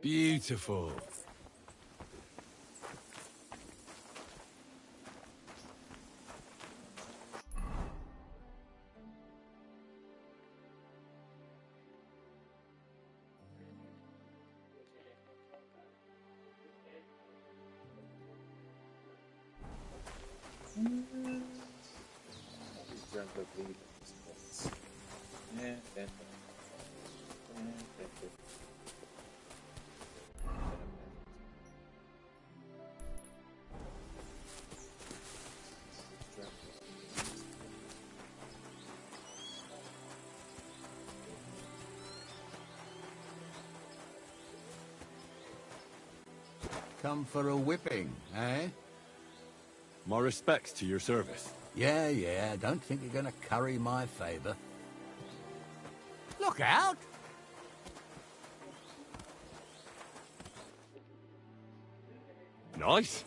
Beautiful. Come for a whipping, eh? My respects to your service. Yeah, don't think you're gonna curry my favor. Look out! Nice.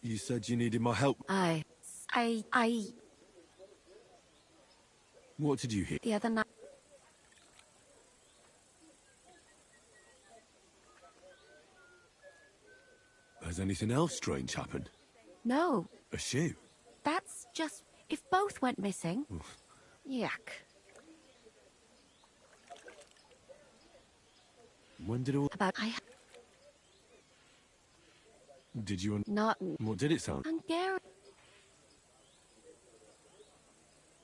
You said you needed my help. I... What did you hear? The other night... Has anything else strange happened? No, A shoe? that's just... If both went missing... Yuck. When did all... About... Did you... Not... What did it sound? Hungarian...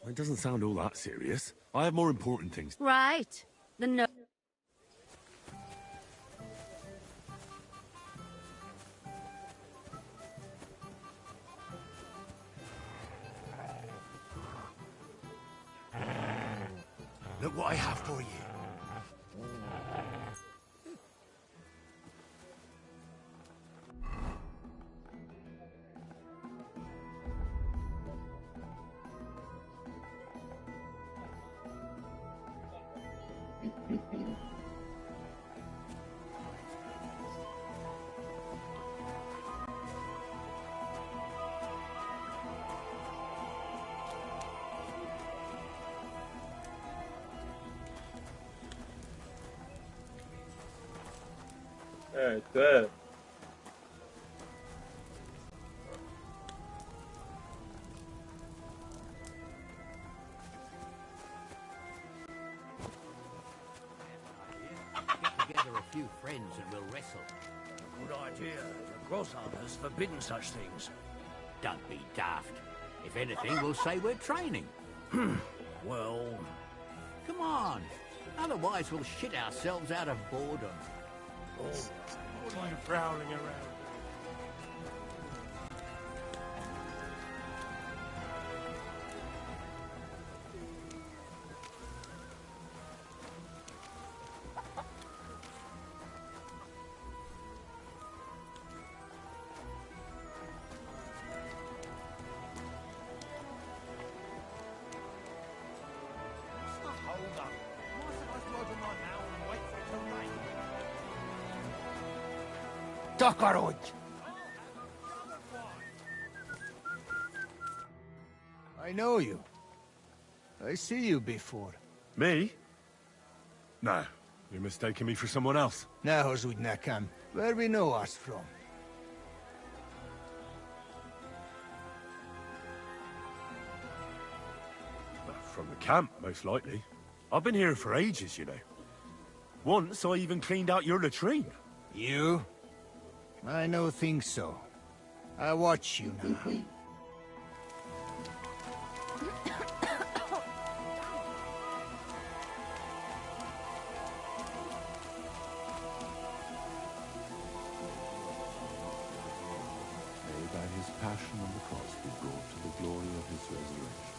It doesn't sound all that serious. I have more important things. Right. The no... Look what I have for you. Evet, good. Get together a few friends and we'll wrestle. Good idea. The Grossharter's forbidden such things. Don't be daft. If anything, we'll say we're training. Well... Come on. Otherwise, we'll shit ourselves out of boredom. What are you prowling around? Hold up. Am I supposed to open mine now and wait for it to rain? Tokaroj! I know you. I see you before. Me? No. You're mistaking me for someone else. Now, Zudnakam, where we know us from? From the camp, most likely. I've been here for ages, you know. Once I even cleaned out your latrine. You? I no think so. I watch you now. May by his passion on the cross be brought to the glory of his resurrection.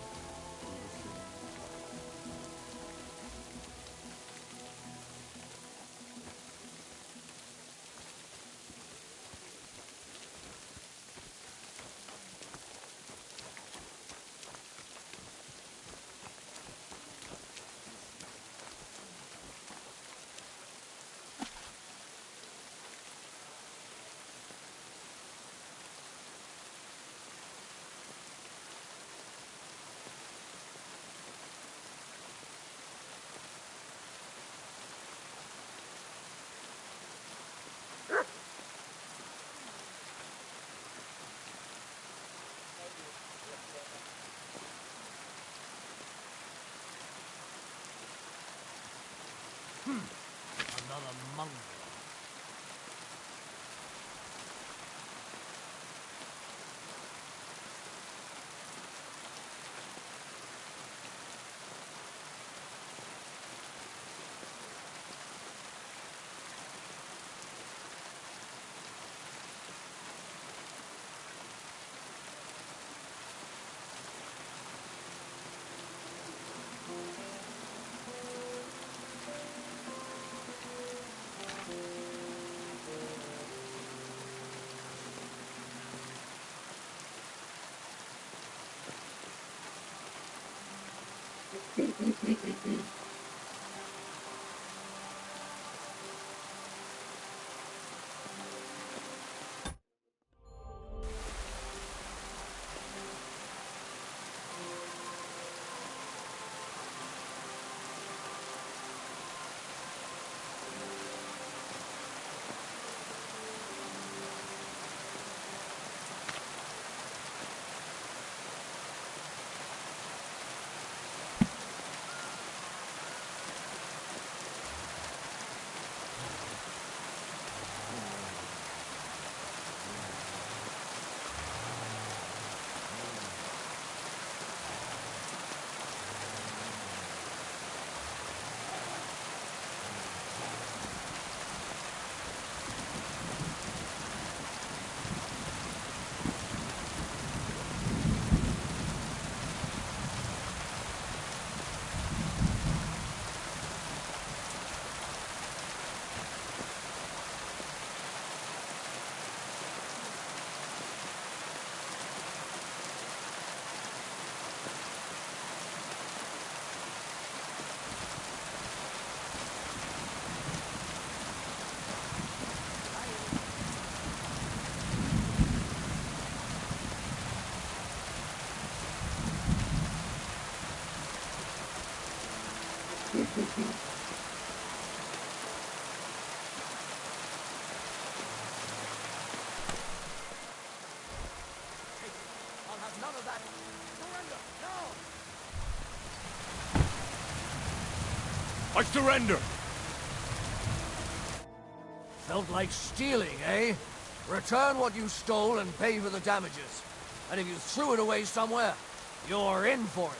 I'll have none of that. Surrender! No! I surrender! Felt like stealing, eh? Return what you stole and pay for the damages. And if you threw it away somewhere, you're in for it.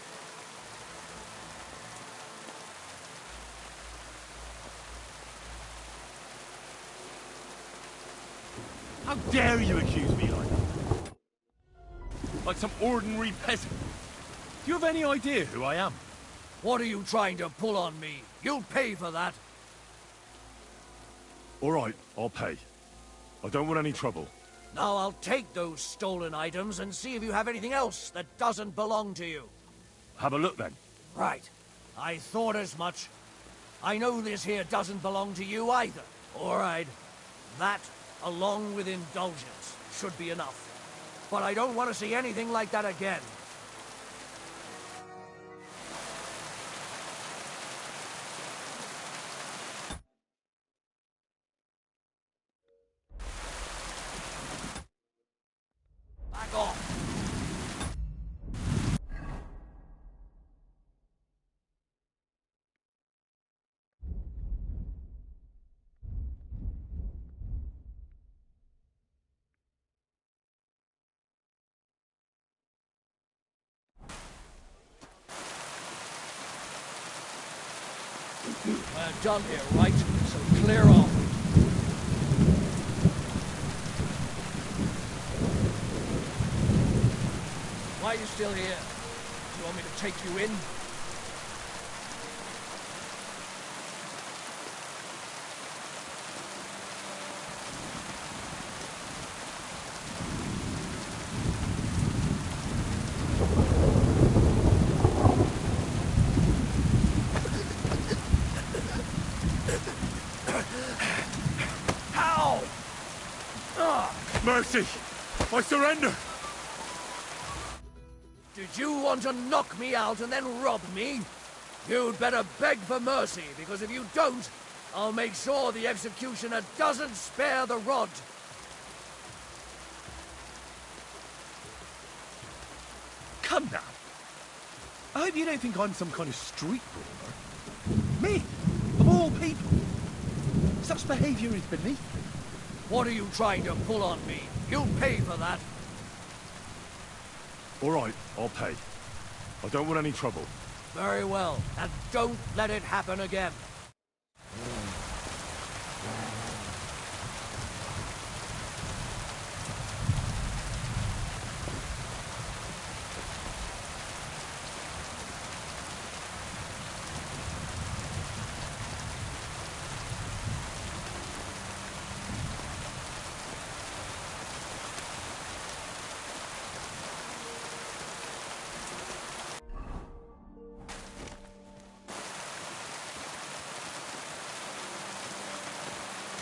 How dare you accuse me like that? Like some ordinary peasant. Do you have any idea who I am? What are you trying to pull on me? You'll pay for that. All right, I'll pay. I don't want any trouble. Now I'll take those stolen items and see if you have anything else that doesn't belong to you. Have a look then. Right. I thought as much. I know this here doesn't belong to you either. All right. That, along with indulgence, should be enough. But I don't want to see anything like that again. Back off. We're done here, right? So clear off. Why are you still here? Do you want me to take you in? How? Mercy! I surrender! Did you want to knock me out and then rob me? You'd better beg for mercy, because if you don't, I'll make sure the executioner doesn't spare the rod. Come now. I hope you don't think I'm some kind of street brawler. Me, of all people. Such behavior is beneath me. What are you trying to pull on me? You'll pay for that. All right, I'll pay. I don't want any trouble. Very well, and don't let it happen again.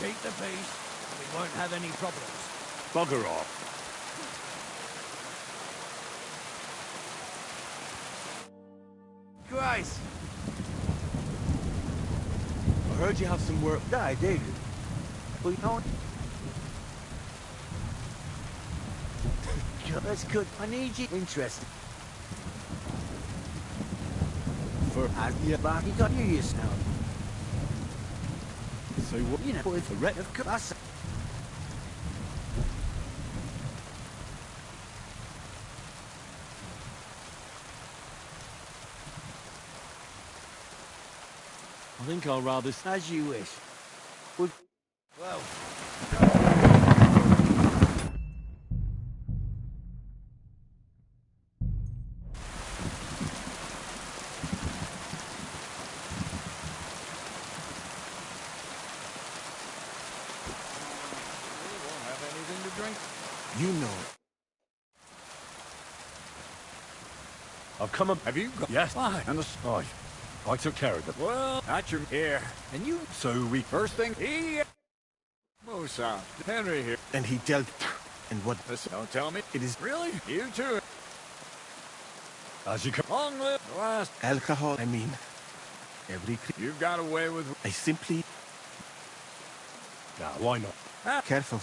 Keep the peace, and we won't have any problems. Bugger off. Christ! I heard you have some work. Yeah, I did. But you know... That's good. I need you. Interesting. For Yeah, back. You got your ears now. so what? You know, with the red of course. I think I'll rather. As you wish. Well, You know. I've come up. Have you got... Yes. Fine. And the spy. I took care of them. Well, that's your... Here. And you... So we. First thing... He... Mosa. Henry here. And he dealt... And what... Listen, don't tell me. It is... Really? You too. As you come. Long live the last... Alcohol, I mean... Every... You've got away with... I simply... Now, why not? Careful.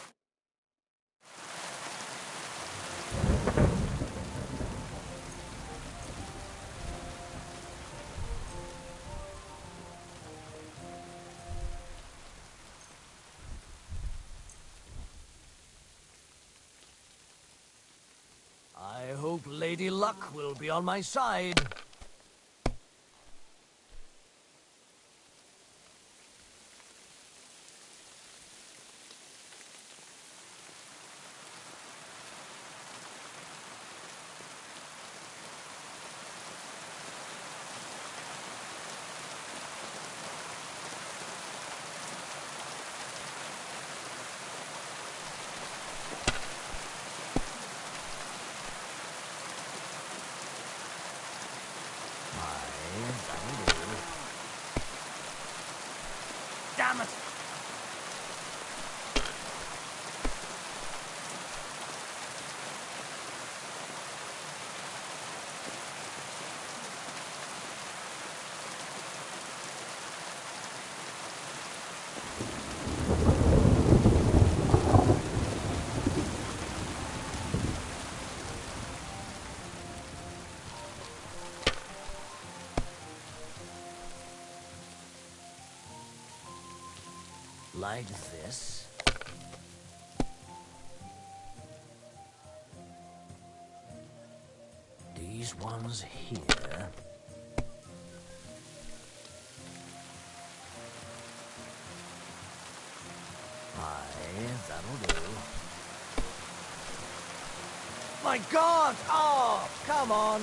I hope Lady Luck will be on my side. Damn it! Like this. These ones here. Aye, that'll do. My God! Oh, come on!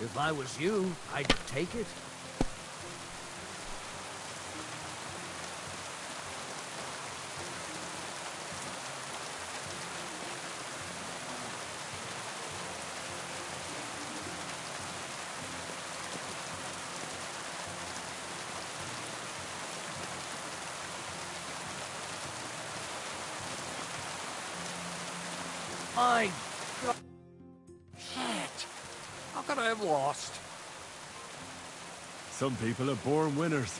If I was you, I'd take it. My God. Shit. How could I have lost? Some people are born winners.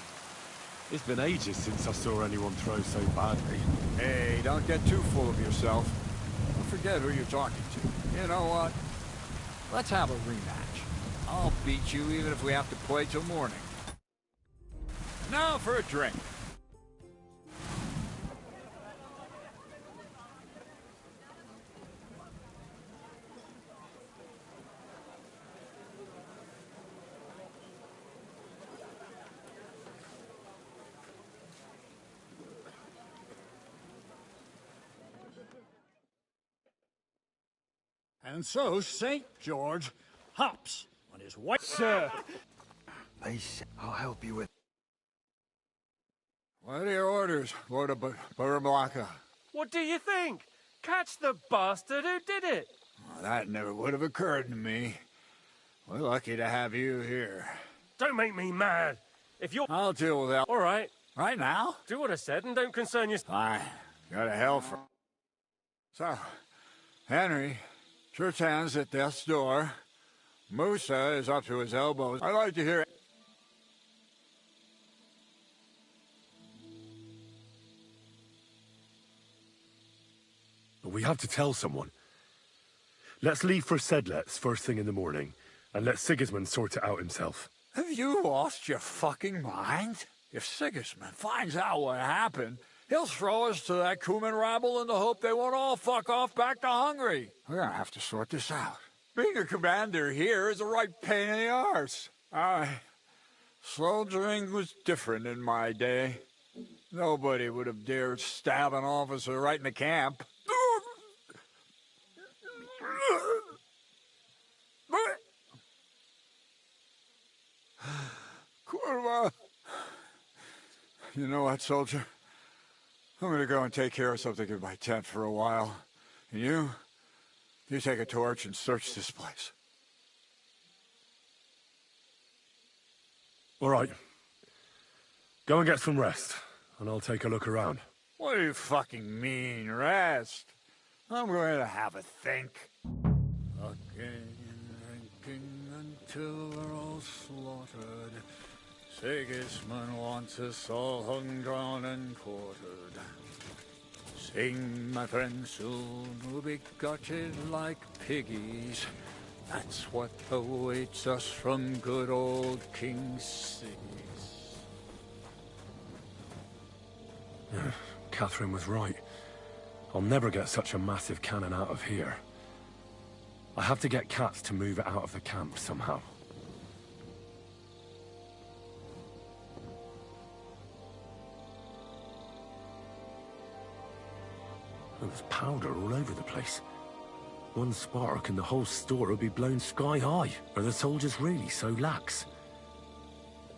It's been ages since I saw anyone throw so badly. Hey, don't get too full of yourself. Don't forget who you're talking to. You know what? Let's have a rematch. I'll beat you even if we have to play till morning. Now for a drink. And so St. George hops on his white... Sir! Please, I'll help you with... What are your orders, Lord of Burblaka? What do you think? Catch the bastard who did it! Well, that never would have occurred to me. We're lucky to have you here. Don't make me mad. If you're... I'll deal with that. All right, Right now? do what I said and don't concern yourself. Fine. Go to hell for... So, Henry, church hands at death's door. Musa is up to his elbows. I'd like to hear... We have to tell someone. Let's leave for Sedlets first thing in the morning, and let Sigismund sort it out himself. Have you lost your fucking mind? If Sigismund finds out what happened, he'll throw us to that Cuman rabble in the hope they won't all fuck off back to Hungary. We're gonna have to sort this out. Being a commander here is a right pain in the arse. Soldiering was different in my day. Nobody would have dared stab an officer right in the camp. Kurva. You know what, soldier? I'm gonna go and take care of something in my tent for a while. And you take a torch and search this place. All right. Go and get some rest, and I'll take a look around. What do you fucking mean, rest? I'm going to have a think. Fucking drinking until we're all slaughtered. Sigismund wants us all hung, drawn, and quartered. Sing, my friends, soon we'll be gutted like piggies. That's what awaits us from good old King Sigis. Catherine was right. I'll never get such a massive cannon out of here. I have to get Katz to move it out of the camp somehow. There was powder all over the place. One spark and the whole store would be blown sky high. Are the soldiers really so lax?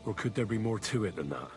Or could there be more to it than that?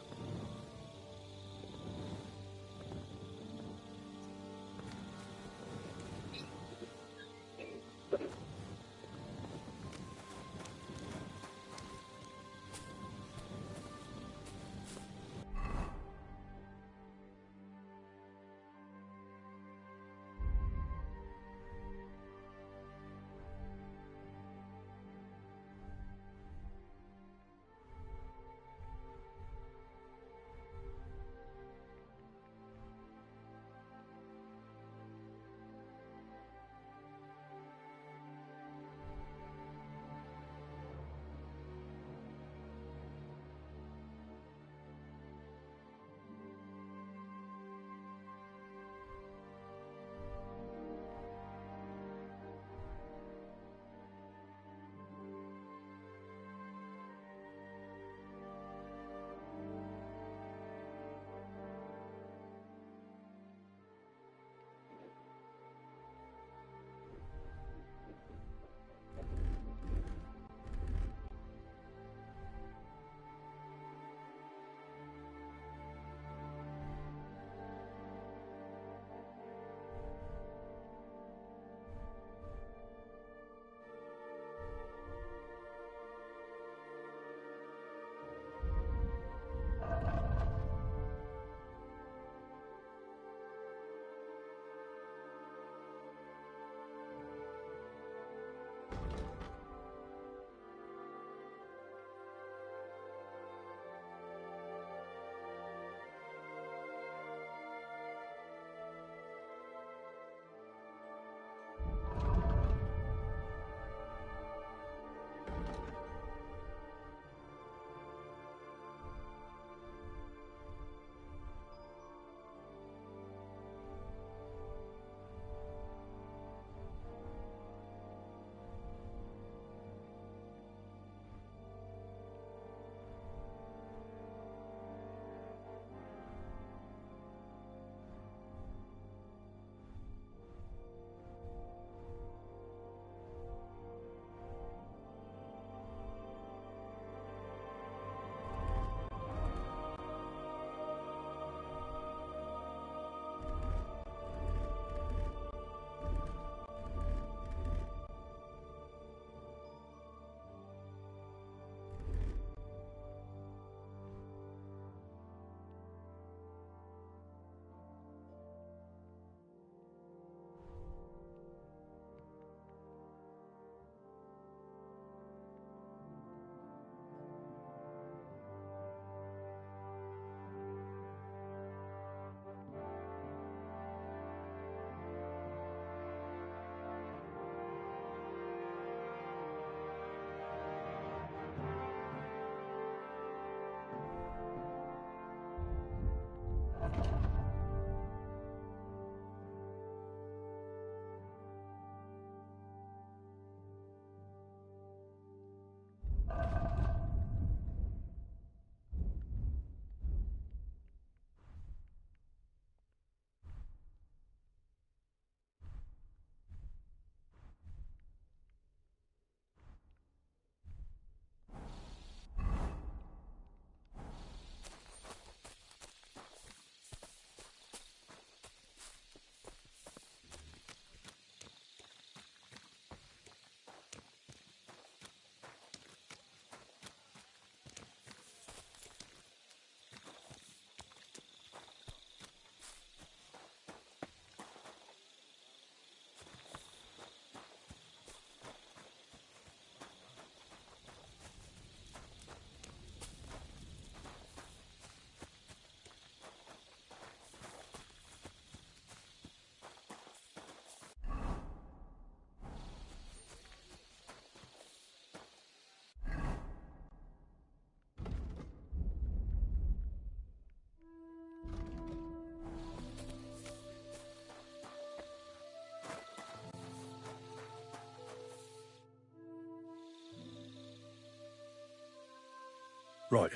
Right.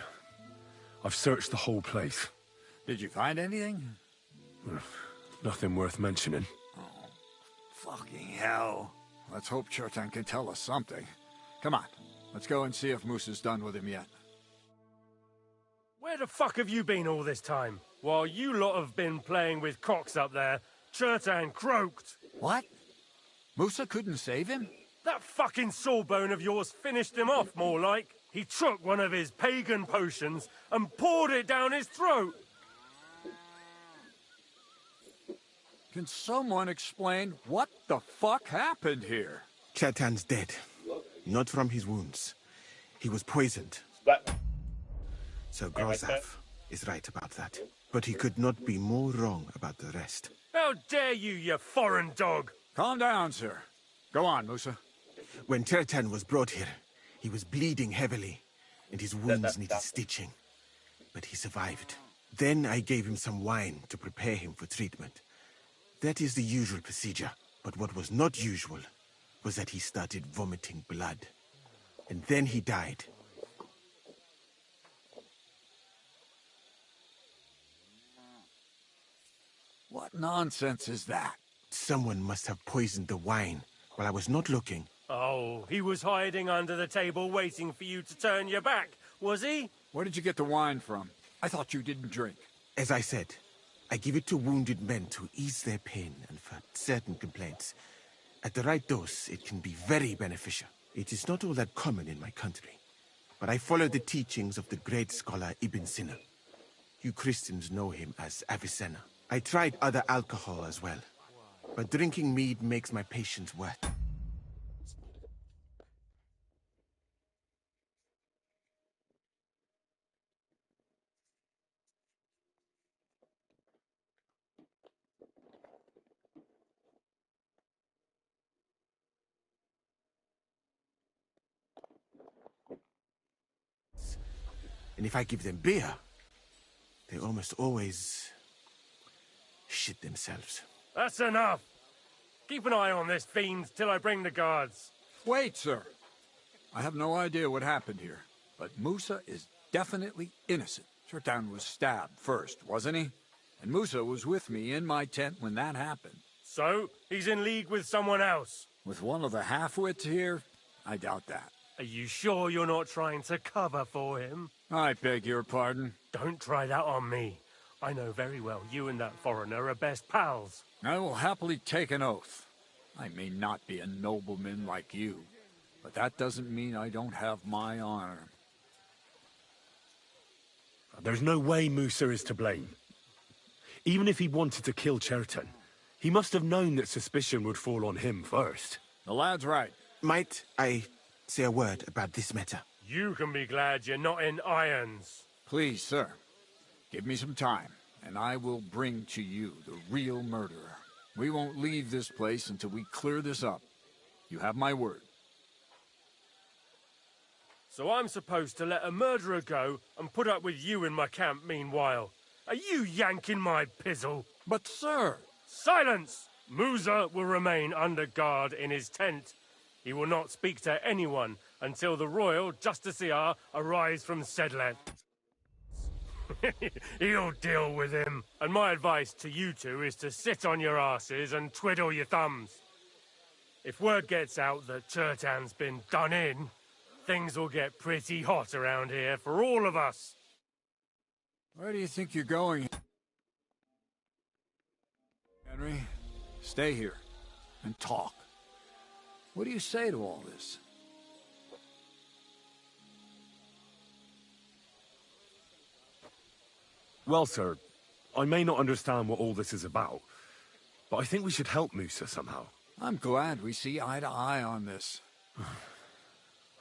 I've searched the whole place. Did you find anything? Nothing worth mentioning. Fucking hell. Let's hope Chertan can tell us something. Come on, let's go and see if Moosa's done with him yet. Where the fuck have you been all this time? While you lot have been playing with cocks up there, Chertan croaked. What? Moosa couldn't save him? That fucking sawbone of yours finished him off, more like. He took one of his pagan potions and poured it down his throat. Can someone explain what the fuck happened here? Chertan's dead. Not from his wounds. He was poisoned. So Grozav is right about that. But he could not be more wrong about the rest. How dare you, you foreign dog! Calm down, sir. Go on, Musa. When Chertan was brought here, he was bleeding heavily, and his wounds needed stitching. But he survived. Then I gave him some wine to prepare him for treatment. That is the usual procedure. But what was not usual was that he started vomiting blood. And then he died. What nonsense is that? Someone must have poisoned the wine while I was not looking. Oh, he was hiding under the table waiting for you to turn your back, was he? Where did you get the wine from? I thought you didn't drink. As I said, I give it to wounded men to ease their pain and for certain complaints. At the right dose, it can be very beneficial. It is not all that common in my country, but I follow the teachings of the great scholar Ibn Sina. You Christians know him as Avicenna. I tried other alcohol as well, but drinking mead makes my patience worse. And if I give them beer, they almost always shit themselves. That's enough! Keep an eye on this fiend till I bring the guards. Wait, sir. I have no idea what happened here, but Musa is definitely innocent. Chertan was stabbed first, wasn't he? And Musa was with me in my tent when that happened. So, he's in league with someone else? With one of the half-wits here? I doubt that. Are you sure you're not trying to cover for him? I beg your pardon. Don't try that on me. I know very well you and that foreigner are best pals. I will happily take an oath. I may not be a nobleman like you, but that doesn't mean I don't have my honor. There's no way Musa is to blame. Even if he wanted to kill Chertan, he must have known that suspicion would fall on him first. The lad's right. Might I say a word about this matter? You can be glad you're not in irons. Please, sir. Give me some time, and I will bring to you the real murderer. We won't leave this place until we clear this up. You have my word. So I'm supposed to let a murderer go and put up with you in my camp meanwhile. Are you yanking my pizzle? But, sir... Silence! Musa will remain under guard in his tent. He will not speak to anyone until the royal justiciar arrives from Sedlet. He'll deal with him. And my advice to you two is to sit on your asses and twiddle your thumbs. If word gets out that Chertan's been done in, things will get pretty hot around here for all of us. Where do you think you're going? Henry, stay here and talk. What do you say to all this? Well, sir, I may not understand what all this is about, but I think we should help Musa somehow. I'm glad we see eye to eye on this.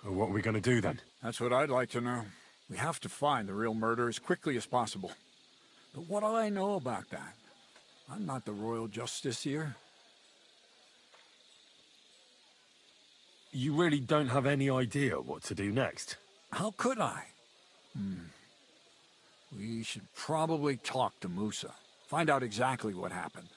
Well, what are we going to do then? That's what I'd like to know. We have to find the real murderer as quickly as possible. But what do I know about that? I'm not the royal justiciar. You really don't have any idea what to do next? How could I? We should probably talk to Musa. Find out exactly what happened.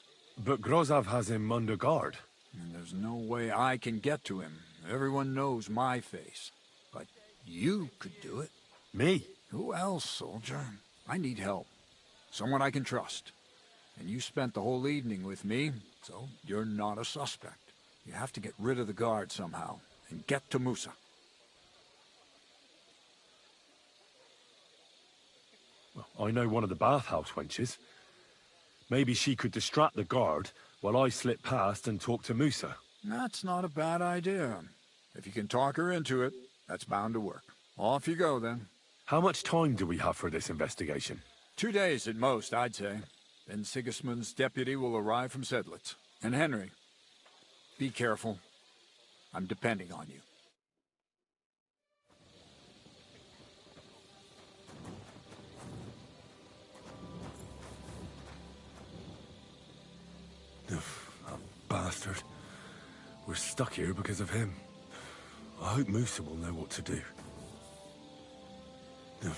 But Grozav has him under guard. And there's no way I can get to him. Everyone knows my face. But you could do it. Me? Who else, soldier? I need help. Someone I can trust. And you spent the whole evening with me, so you're not a suspect. You have to get rid of the guard somehow, and get to Musa. Well, I know one of the bathhouse wenches. Maybe she could distract the guard while I slip past and talk to Musa. That's not a bad idea. If you can talk her into it, that's bound to work. Off you go, then. How much time do we have for this investigation? 2 days at most, I'd say. Then Sigismund's deputy will arrive from Sedlitz. And Henry, be careful. I'm depending on you. That bastard. We're stuck here because of him. I hope Musa will know what to do. That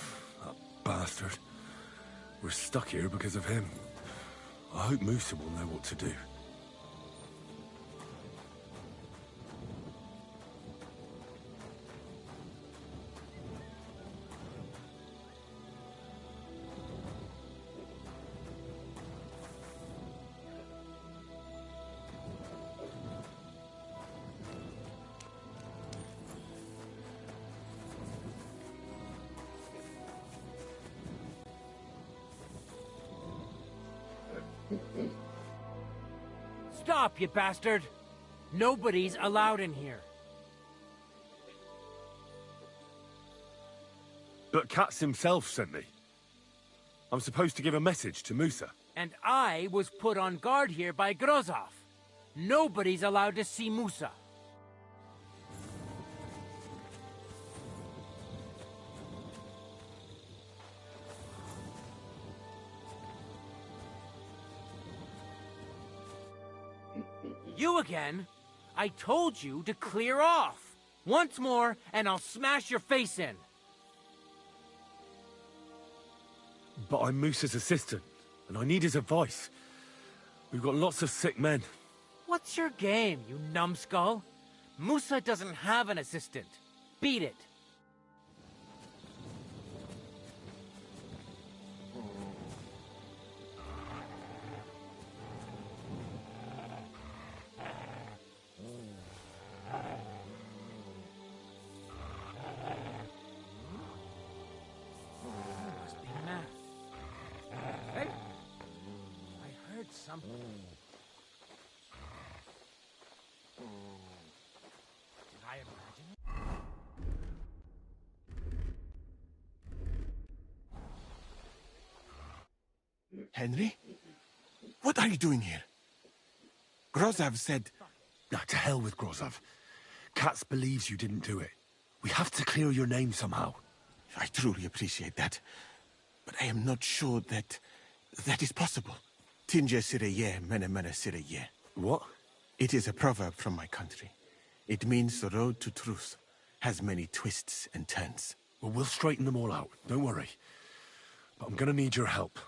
bastard. We're stuck here because of him. I hope Musa will know what to do. Stop, you bastard! Nobody's allowed in here. But Katz himself sent me. I'm supposed to give a message to Musa. And I was put on guard here by Grozov. Nobody's allowed to see Musa. You again? I told you to clear off. Once more, and I'll smash your face in. But I'm Musa's assistant, and I need his advice. We've got lots of sick men. What's your game, you numbskull? Musa doesn't have an assistant. Beat it. Something. Did I imagine it? Henry? What are you doing here? Grozov said... To hell with Grozov. Katz believes you didn't do it. We have to clear your name somehow. I truly appreciate that. But I am not sure that is possible. Tinja Sireye, mene mene Sireye. What? It is a proverb from my country. It means the road to truth has many twists and turns. Well, we'll straighten them all out. Don't worry. But I'm gonna need your help.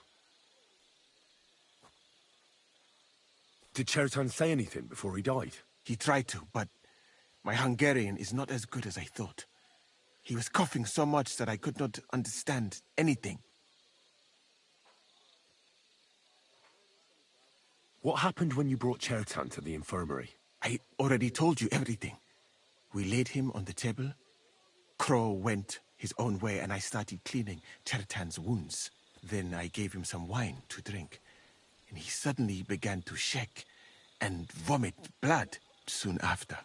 Did Chertan say anything before he died? He tried to, but my Hungarian is not as good as I thought. He was coughing so much that I could not understand anything. What happened when you brought Chertan to the infirmary? I already told you everything. We laid him on the table. Crow went his own way and I started cleaning Chertan's wounds. Then I gave him some wine to drink. And he suddenly began to shake and vomit blood soon after.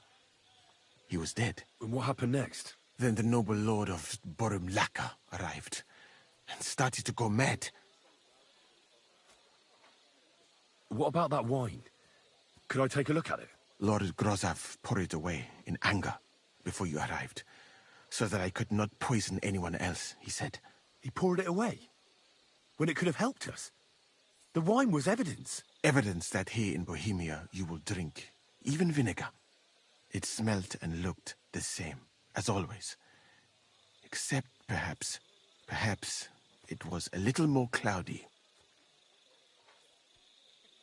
He was dead. And what happened next? Then the noble lord of Borumlaka arrived and started to go mad. What about that wine? Could I take a look at it? Lord Grozov poured it away in anger before you arrived, so that I could not poison anyone else, he said. He poured it away? When it could have helped us? The wine was evidence. Evidence that here in Bohemia you will drink, even vinegar. It smelt and looked the same, as always. Except perhaps it was a little more cloudy.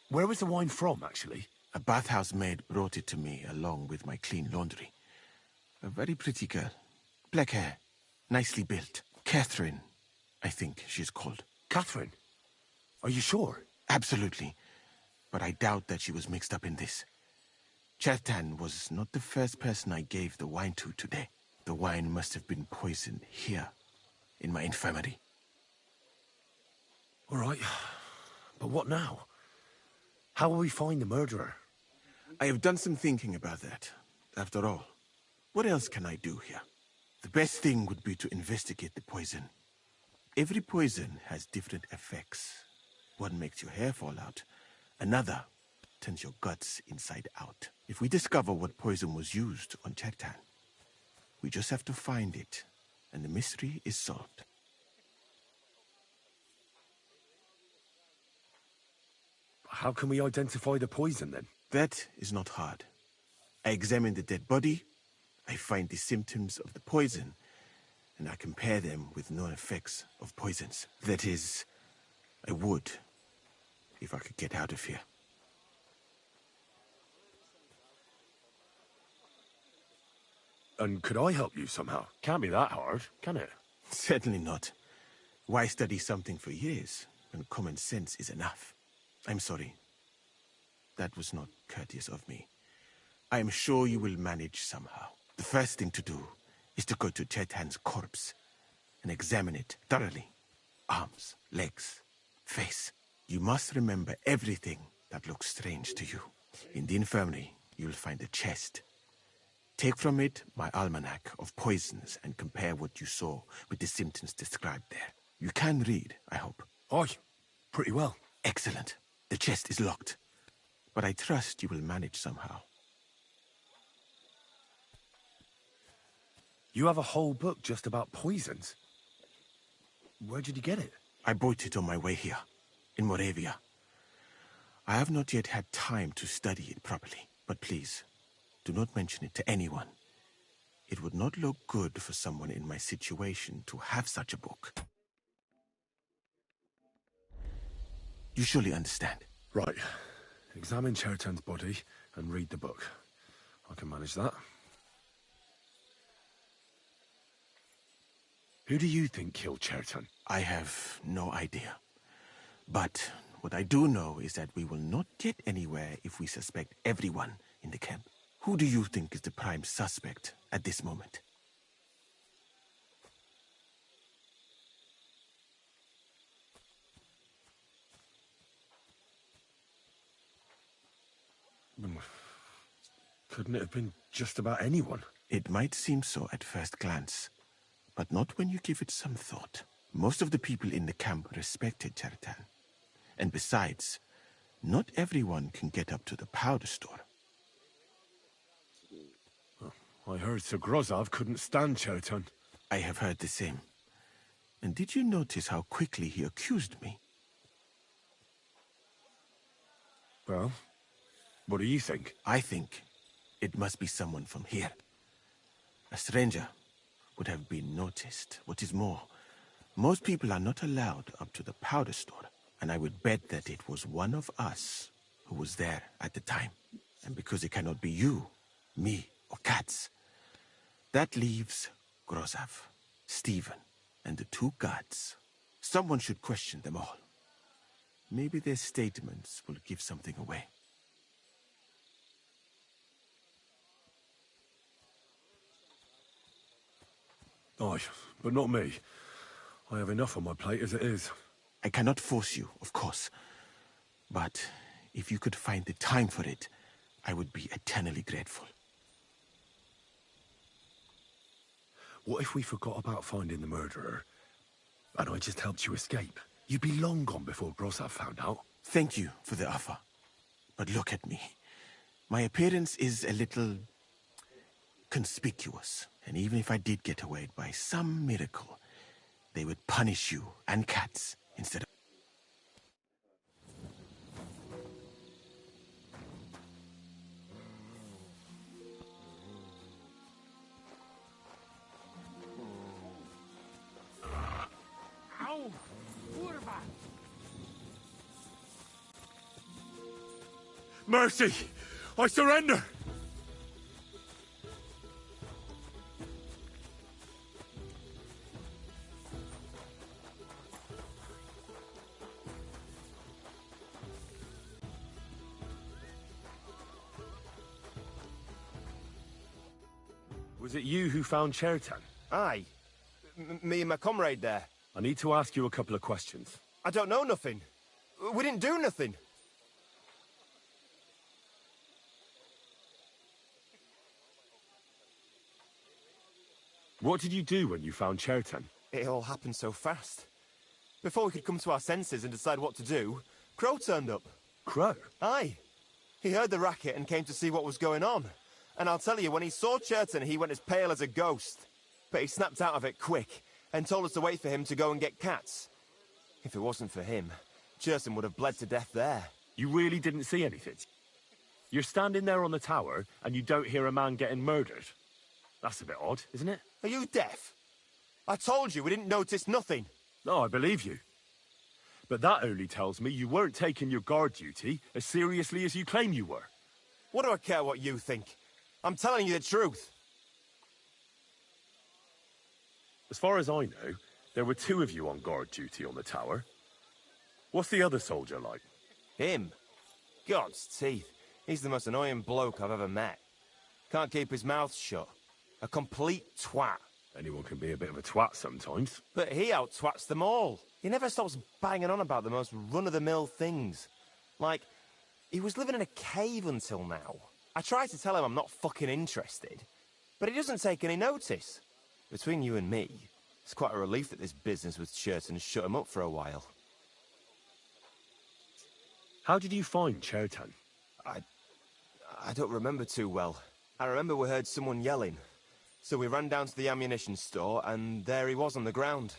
Where was the wine from, actually? A bathhouse maid brought it to me along with my clean laundry. A very pretty girl. Black hair, nicely built. Catherine, I think she's called. Catherine? Are you sure? Absolutely. But I doubt that she was mixed up in this. Chertan was not the first person I gave the wine to today. The wine must have been poisoned here, in my infirmary. All right. But what now? How will we find the murderer? I have done some thinking about that. After all, what else can I do here? The best thing would be to investigate the poison. Every poison has different effects. One makes your hair fall out. Another turns your guts inside out. If we discover what poison was used on Chertan, we just have to find it, and the mystery is solved. How can we identify the poison, then? That is not hard. I examine the dead body, I find the symptoms of the poison, and I compare them with known effects of poisons. That is, I would, if I could get out of here. And could I help you somehow? Can't be that hard, can it? Certainly not. Why study something for years when common sense is enough? I'm sorry. That was not courteous of me. I am sure you will manage somehow. The first thing to do is to go to Chertan's corpse and examine it thoroughly. Arms, legs, face. You must remember everything that looks strange to you. In the infirmary, you'll find a chest. Take from it my almanac of poisons and compare what you saw with the symptoms described there. You can read, I hope. Aye, pretty well. Excellent. The chest is locked, but I trust you will manage somehow. You have a whole book just about poisons? Where did you get it? I bought it on my way here, in Moravia. I have not yet had time to study it properly, but please, do not mention it to anyone. It would not look good for someone in my situation to have such a book. You surely understand. Right. Examine Chertan's body and read the book. I can manage that. Who do you think killed Chertan? I have no idea. But what I do know is that we will not get anywhere if we suspect everyone in the camp. Who do you think is the prime suspect at this moment? Couldn't it have been just about anyone? It might seem so at first glance, but not when you give it some thought. Most of the people in the camp respected Chertan. And besides, not everyone can get up to the powder store. I heard Sir Grozov couldn't stand Chertan. I have heard the same. And did you notice how quickly he accused me? Well, what do you think? I think it must be someone from here. A stranger would have been noticed. What is more, most people are not allowed up to the powder store, and I would bet that it was one of us who was there at the time. And because it cannot be you, me, or Katz, that leaves Grozov, Stephen, and the two guards. Someone should question them all. Maybe their statements will give something away. Aye, but not me. I have enough on my plate as it is. I cannot force you, of course. But if you could find the time for it, I would be eternally grateful. What if we forgot about finding the murderer, and I just helped you escape? You'd be long gone before Grozov found out. Thank you for the offer. But look at me. My appearance is a little conspicuous. And even if I did get away by some miracle, they would punish you and Katz instead of... Ow! Kurwa! Mercy! I surrender! Was it you who found Chertan? Aye. Me and my comrade there. I need to ask you a couple of questions. I don't know nothing. We didn't do nothing. What did you do when you found Chertan? It all happened so fast. Before we could come to our senses and decide what to do, Crow turned up. Crow? Aye. He heard the racket and came to see what was going on. And I'll tell you, when he saw Chertan, he went as pale as a ghost. But he snapped out of it quick and told us to wait for him to go and get cats. If it wasn't for him, Chertan would have bled to death there. You really didn't see anything? You're standing there on the tower and you don't hear a man getting murdered? That's a bit odd, isn't it? Are you deaf? I told you we didn't notice nothing. No, I believe you. But that only tells me you weren't taking your guard duty as seriously as you claim you were. What do I care what you think? I'm telling you the truth. As far as I know, there were 2 of you on guard duty on the tower. What's the other soldier like? Him? God's teeth. He's the most annoying bloke I've ever met. Can't keep his mouth shut. A complete twat. Anyone can be a bit of a twat sometimes. But he out-twats them all. He never stops banging on about the most run-of-the-mill things. Like, he was living in a cave until now. I tried to tell him I'm not fucking interested, but he doesn't take any notice. Between you and me, it's quite a relief that this business with Chertan shut him up for a while. How did you find Chertan? I don't remember too well. I remember we heard someone yelling. So we ran down to the ammunition store, and there he was on the ground.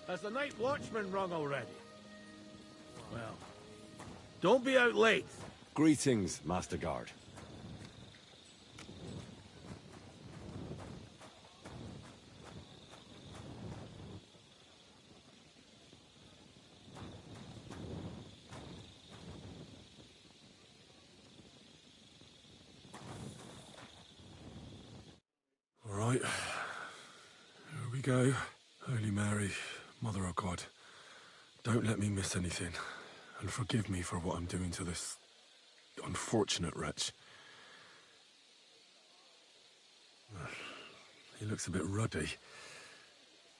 Has the night watchman rung already? Well, don't be out late. Greetings, Master Guard. All right. Here we go. Holy Mary, Mother of God, don't let me miss anything. And forgive me for what I'm doing to this unfortunate wretch. He looks a bit ruddy.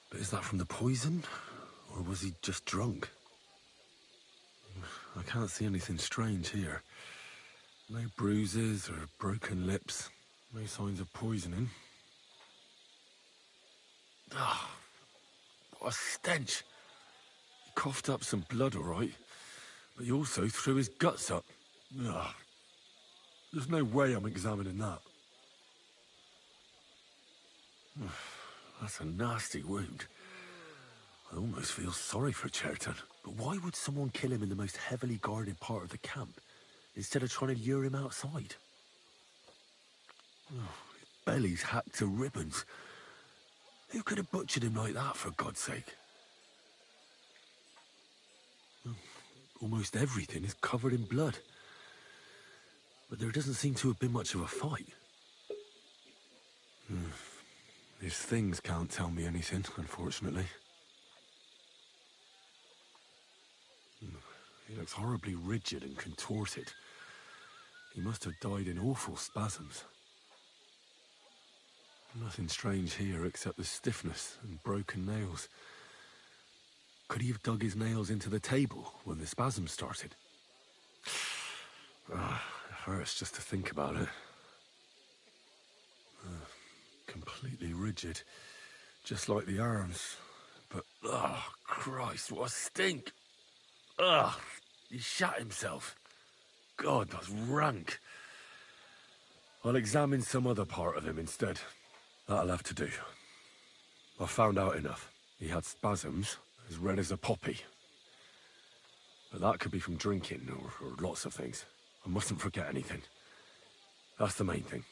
But is that from the poison? Or was he just drunk? I can't see anything strange here. No bruises or broken lips. No signs of poisoning. Ah, what a stench. He coughed up some blood, all right. But he also threw his guts up. Ugh. There's no way I'm examining that. That's a nasty wound. I almost feel sorry for Chertan. But why would someone kill him in the most heavily guarded part of the camp, instead of trying to lure him outside? His belly's hacked to ribbons. Who could have butchered him like that, for God's sake? Almost everything is covered in blood. But there doesn't seem to have been much of a fight. These things can't tell me anything, unfortunately. He looks horribly rigid and contorted. He must have died in awful spasms. Nothing strange here except the stiffness and broken nails. Could he have dug his nails into the table when the spasm started? It hurts just to think about it. Completely rigid, just like the arms. But, Christ, what a stink! He shat himself. God, that's rank. I'll examine some other part of him instead. That'll have to do. I've found out enough. He had spasms, as red as a poppy. But that could be from drinking, or lots of things. I mustn't forget anything. That's the main thing.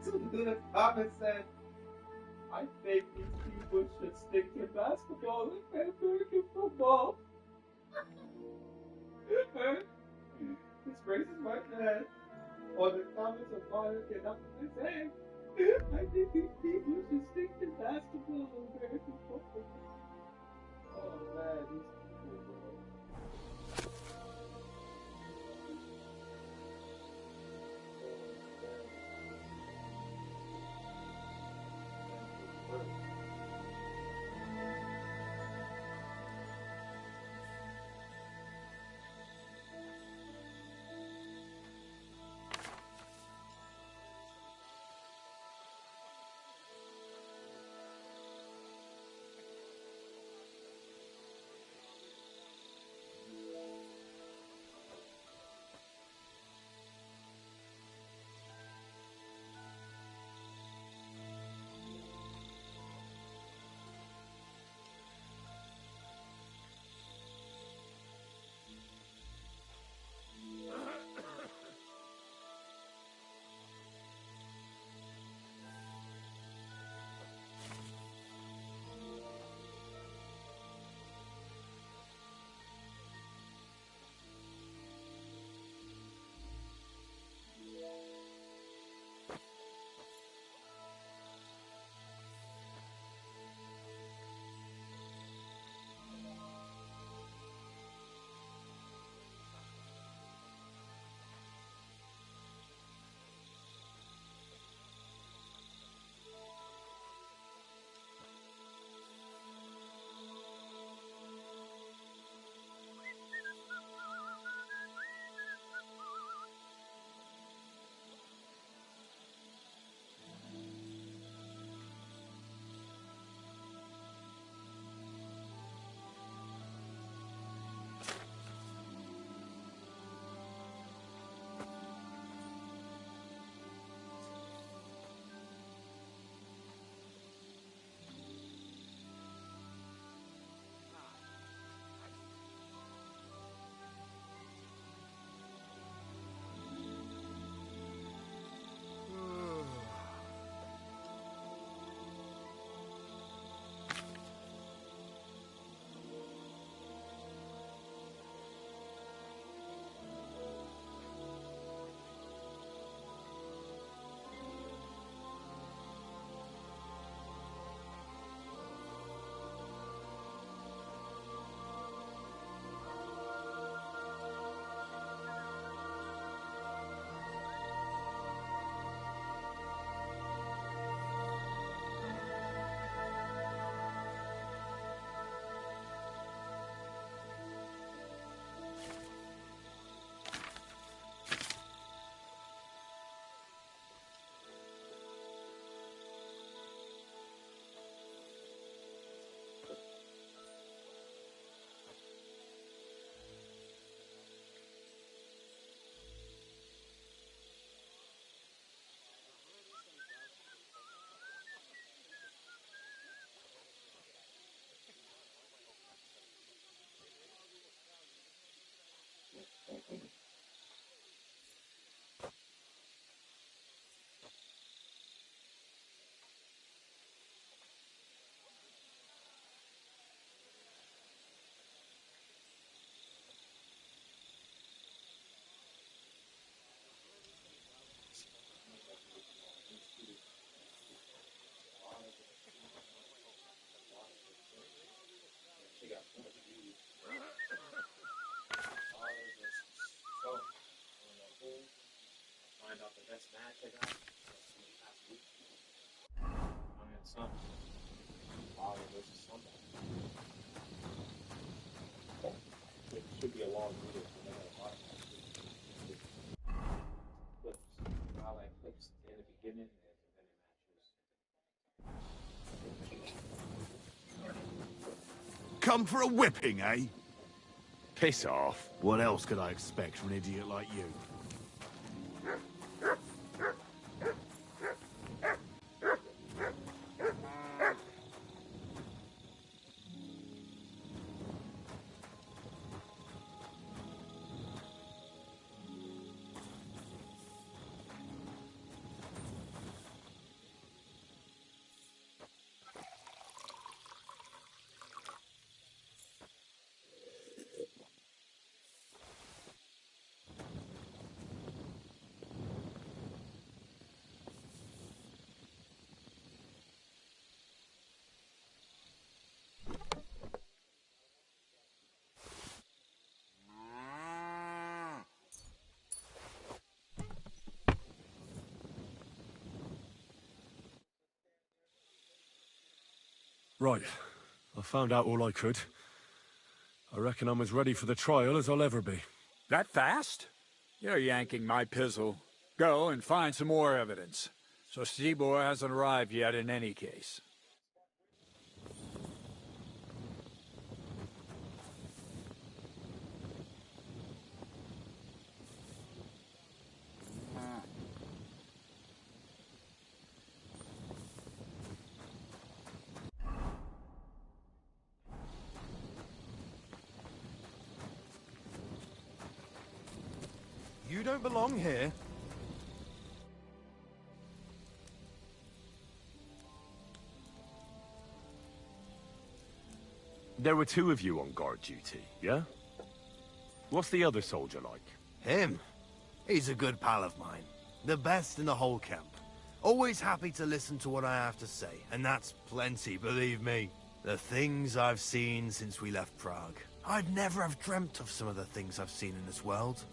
The comment said, I think these people should stick to basketball and American football. This raises my dad. Or the comments of Fire cannot be said. I think these people should stick to basketball and American football. Oh man, these people, bro. Find out the best match I got last week. I mean, it's not Father versus somebody. It should be a long video because I got a lot of clips. Highlight clips in the beginning and then matches. Come for a whipping, eh? Piss off. What else could I expect from an idiot like you? Right. I found out all I could. I reckon I'm as ready for the trial as I'll ever be. That fast? You're yanking my pizzle. Go and find some more evidence. So Stibor hasn't arrived yet in any case. You don't belong here. There were two of you on guard duty, yeah? What's the other soldier like? Him? He's a good pal of mine. The best in the whole camp. Always happy to listen to what I have to say, and that's plenty, believe me. The things I've seen since we left Prague. I'd never have dreamt of some of the things I've seen in this world.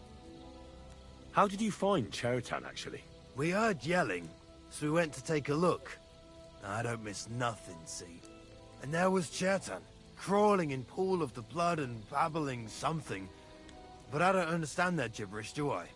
How did you find Chertan, actually? We heard yelling, so we went to take a look. I don't miss nothing, see? And there was Chertan, crawling in pool of the blood and babbling something. But I don't understand that gibberish, do I?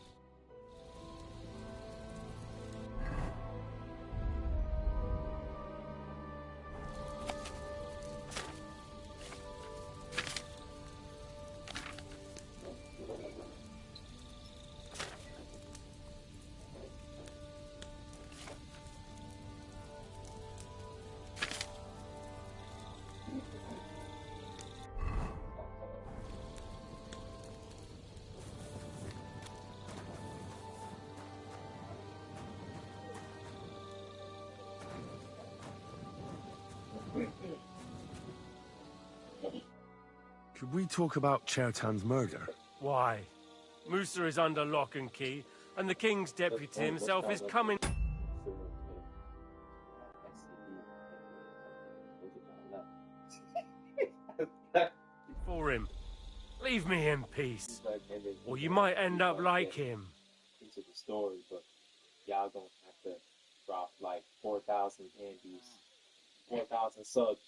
Could we talk about Chertan's murder? Why? Musa is under lock and key, and the king's deputy himself is coming... for him. Leave me in peace, or you might end up like him. Into the story, but y'all gonna have to drop like 4,000 handies, 4,000 subs.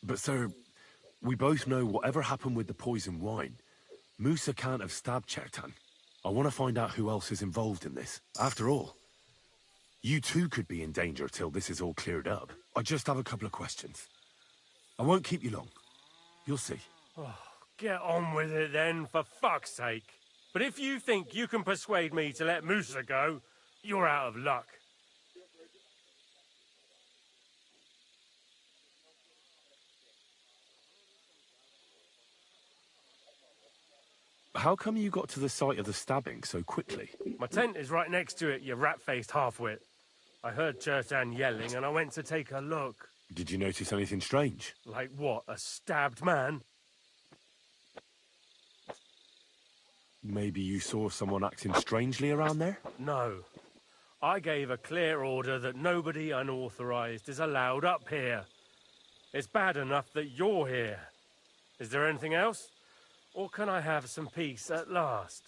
But sir, we both know whatever happened with the poison wine, Musa can't have stabbed Chertan. I want to find out who else is involved in this. After all, you too could be in danger till this is all cleared up. I just have a couple of questions. I won't keep you long. You'll see. Oh, get on with it then, for fuck's sake. But if you think you can persuade me to let Musa go, you're out of luck. How come you got to the site of the stabbing so quickly? My tent is right next to it, you rat-faced half-wit. I heard Chertan yelling and I went to take a look. Did you notice anything strange? Like what, a stabbed man? Maybe you saw someone acting strangely around there? No. I gave a clear order that nobody unauthorized is allowed up here. It's bad enough that you're here. Is there anything else? Or can I have some peace at last?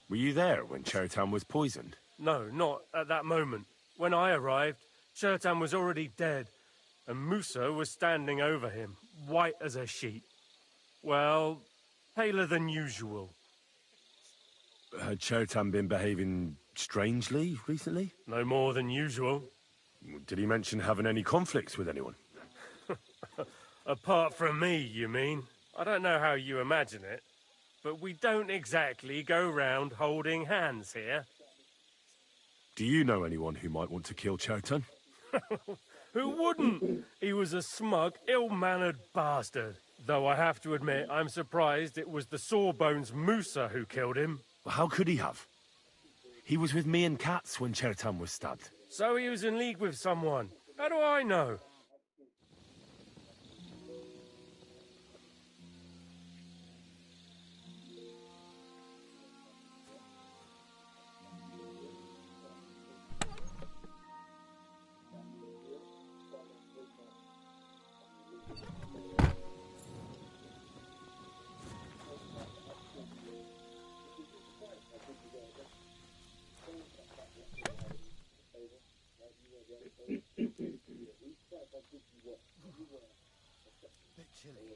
Were you there when Chertan was poisoned? No, not at that moment. When I arrived, Chertan was already dead, and Musa was standing over him, white as a sheet. Well, paler than usual. Had Chertan been behaving strangely recently? No more than usual. Did he mention having any conflicts with anyone? Apart from me, you mean? I don't know how you imagine it, but we don't exactly go round holding hands here. Do you know anyone who might want to kill Chertan? Who wouldn't? He was a smug, ill-mannered bastard. Though I have to admit, I'm surprised it was the Sawbones Musa who killed him. Well, how could he have? He was with me and Katz when Chertan was stabbed. So he was in league with someone. How do I know? Bit chilly.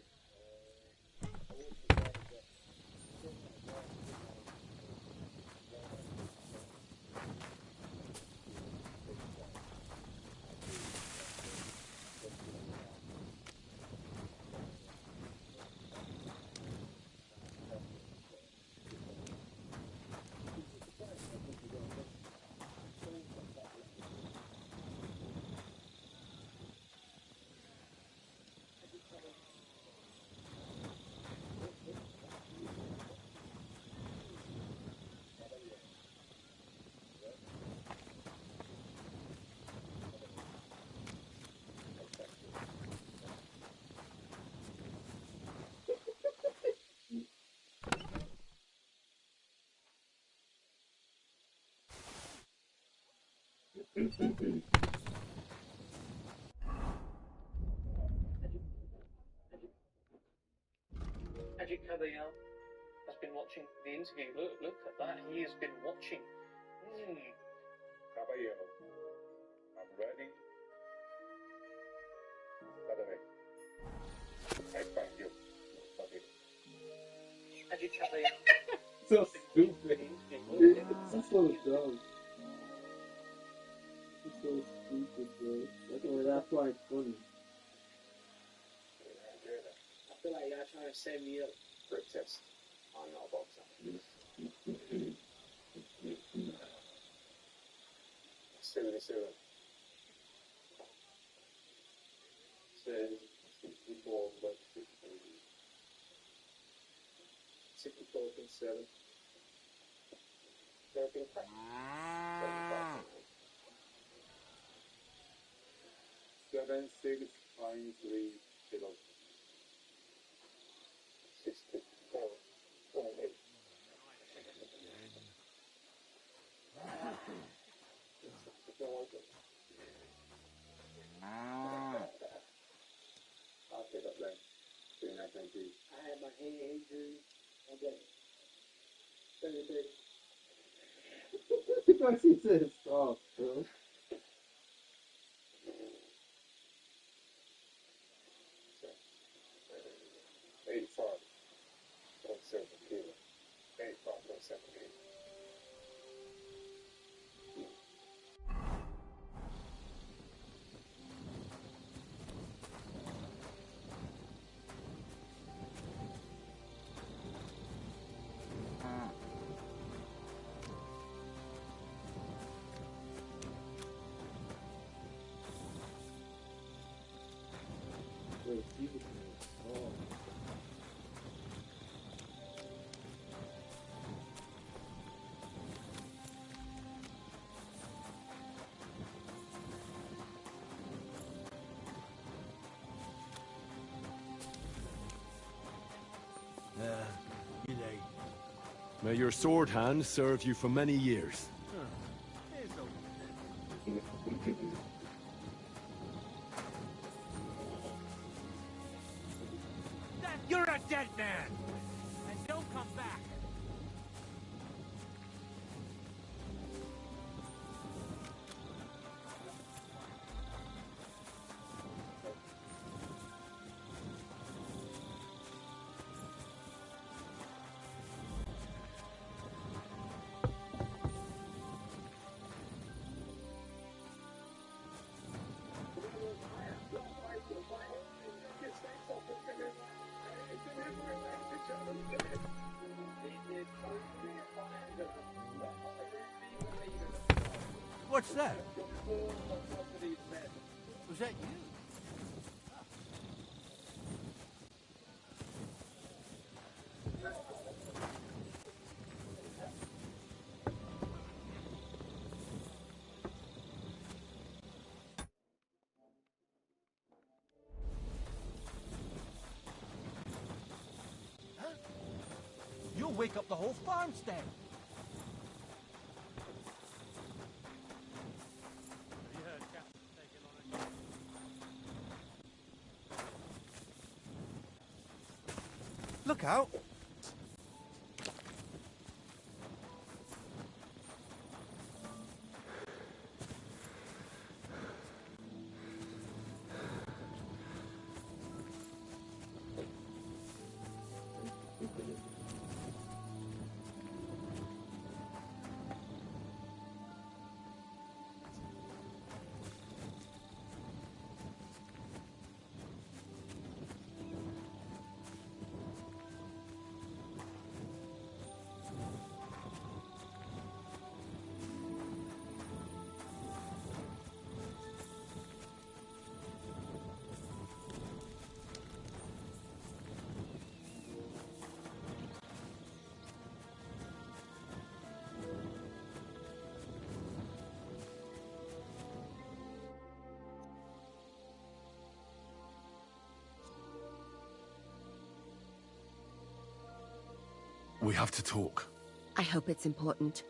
Ajit Kabayel has been watching the interview. Look at that. He has been watching. Caballero, I'm ready. By the way, I find you. Ajit Kabayel. So stupid. That's so dumb. It's so stupid, bro. That's why it's funny. I feel like you're trying to set me up for a test. I'm not a boxer. Seven. Says 64, but 64.7. 13.5. 7.653 kilos. 64.8. I'll take up that. I had my hand injury. I got 33. Because he said stop, bro. G'day. May your sword hand serve you for many years. You're a dead man! And don't come back! What's that? Was that you? Huh? You'll wake up the whole farmstead. Look out! We have to talk. I hope it's important.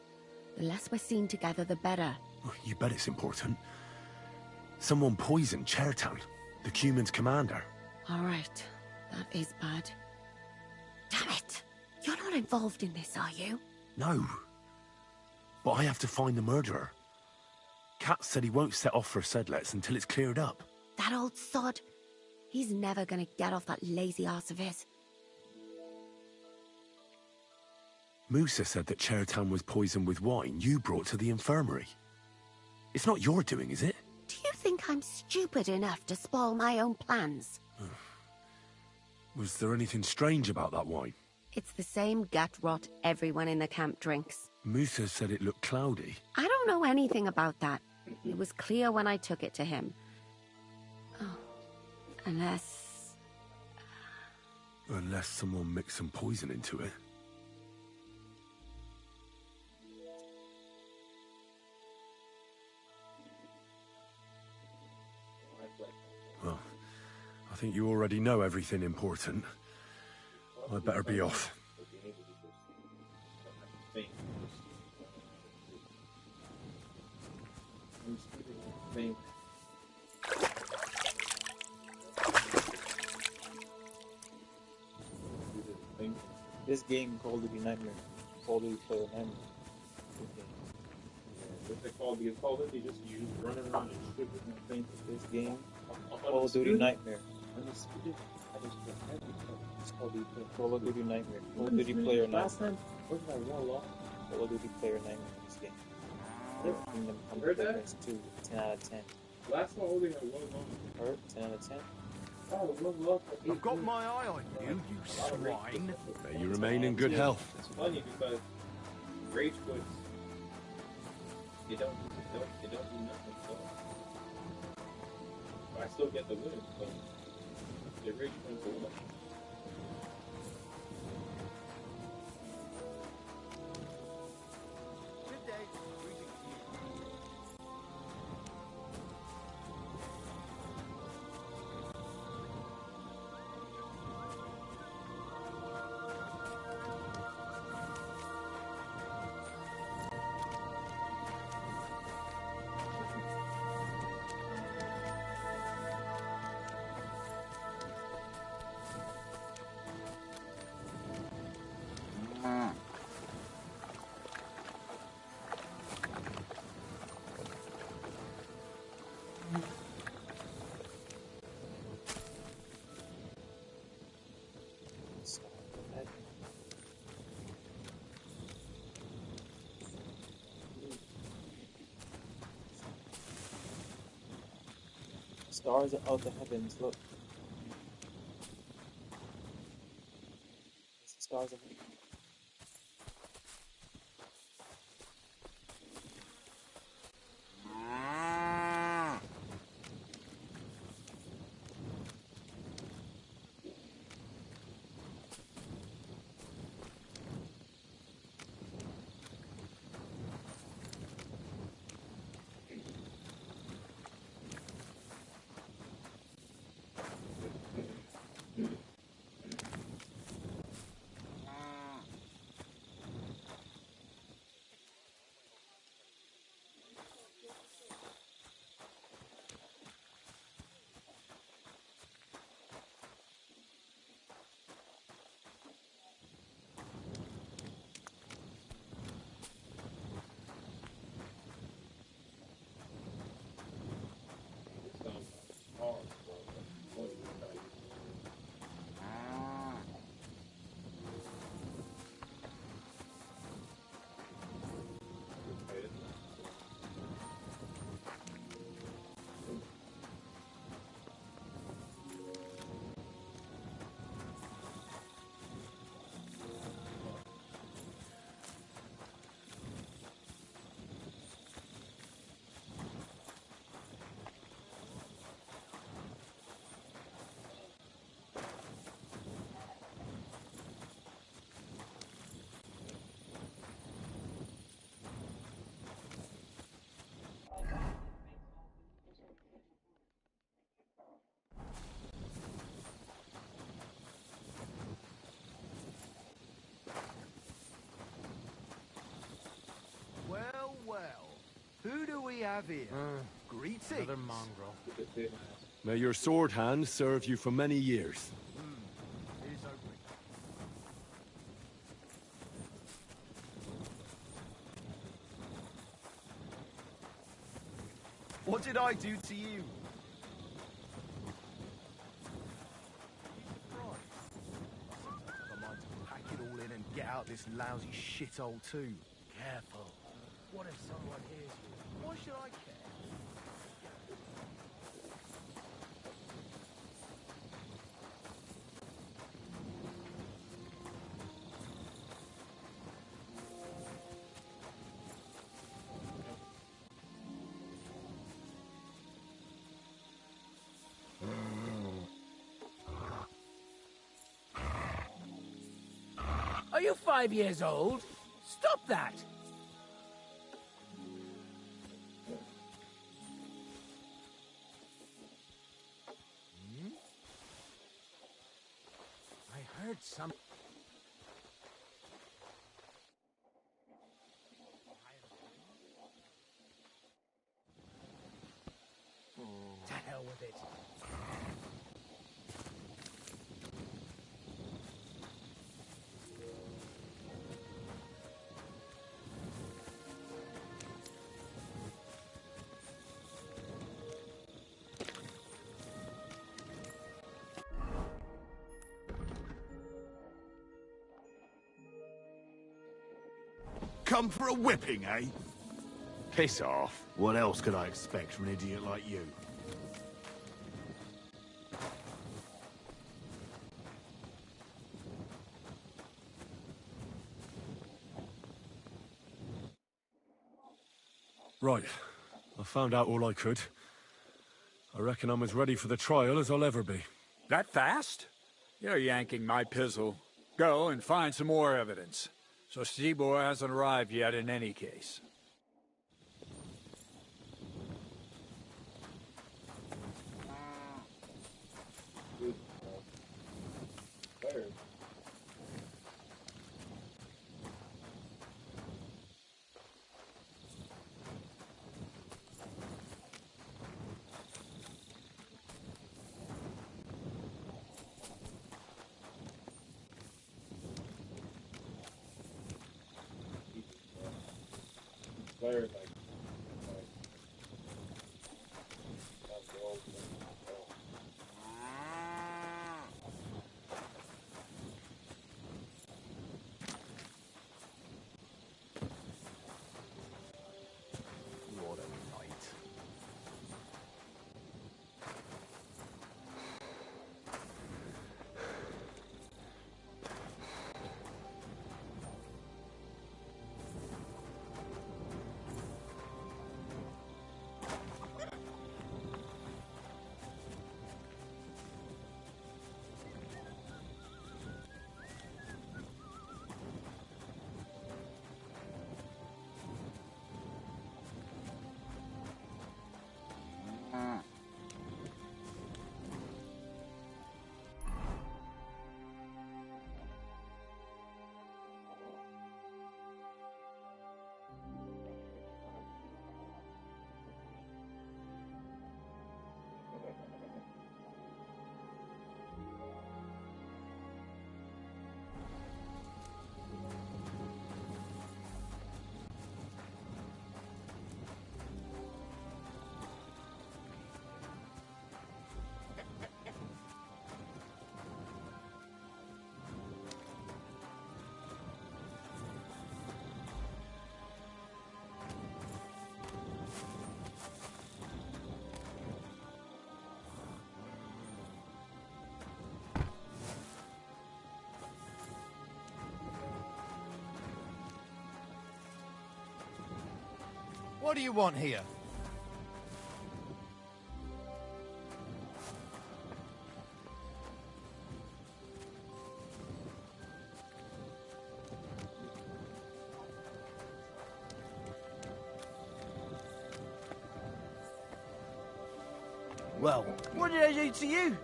The less we're seen together, the better. You bet it's important. Someone poisoned Chertown, the Cuman's commander. All right. That is bad. Damn it! You're not involved in this, are you? No. But I have to find the murderer. Kat said he won't set off for Sedlets until it's cleared up. That old sod. He's never gonna get off that lazy arse of his. Musa said that Chertown was poisoned with wine you brought to the infirmary. It's not your doing, is it? Do you think I'm stupid enough to spoil my own plans? Was there anything strange about that wine? It's the same gut rot everyone in the camp drinks. Musa said it looked cloudy. I don't know anything about that. It was clear when I took it to him. Oh, unless... Unless someone mixed some poison into it. Well, I think you already know everything important. I better be off. This game, Call of Duty Nightmare. Call of Duty Player Nightmare. What's it called? Because Call of Duty just use running around and shooting and things. This game, Call of Duty Nightmare. Undisputed. I just it's Call of Duty Nightmare. Call of Duty Player Nightmare. Last time, wasn't that one law? Call of Duty Player Nightmare in this game. I'm heard that? 2, 10 out of 10. Last one holding a one law. Heard? 10 out of 10. I've got my eye on you, you swine. May you remain in good health. It's funny because rage quits. They don't do nothing. So I still get the win, but the rage quits away. Good day. Greetings to you. Stars of the heavens, look. It's the stars of heaven. we have here? Greetings. Another mongrel. May your sword hand serve you for many years. Here's open. What did I do to you? I might pack it all in and get out this lousy shithole too. Careful. What if someone hears you? Why should I care? Are you 5 years old? Stop that! I heard some... To hell with it. Come for a whipping, eh? Piss off. What else could I expect from an idiot like you? Right. I found out all I could. I reckon I'm as ready for the trial as I'll ever be. That fast? You're yanking my pizzle. Go and find some more evidence. So Stibor hasn't arrived yet in any case. What a night. What do you want here? Well, what did I do to you?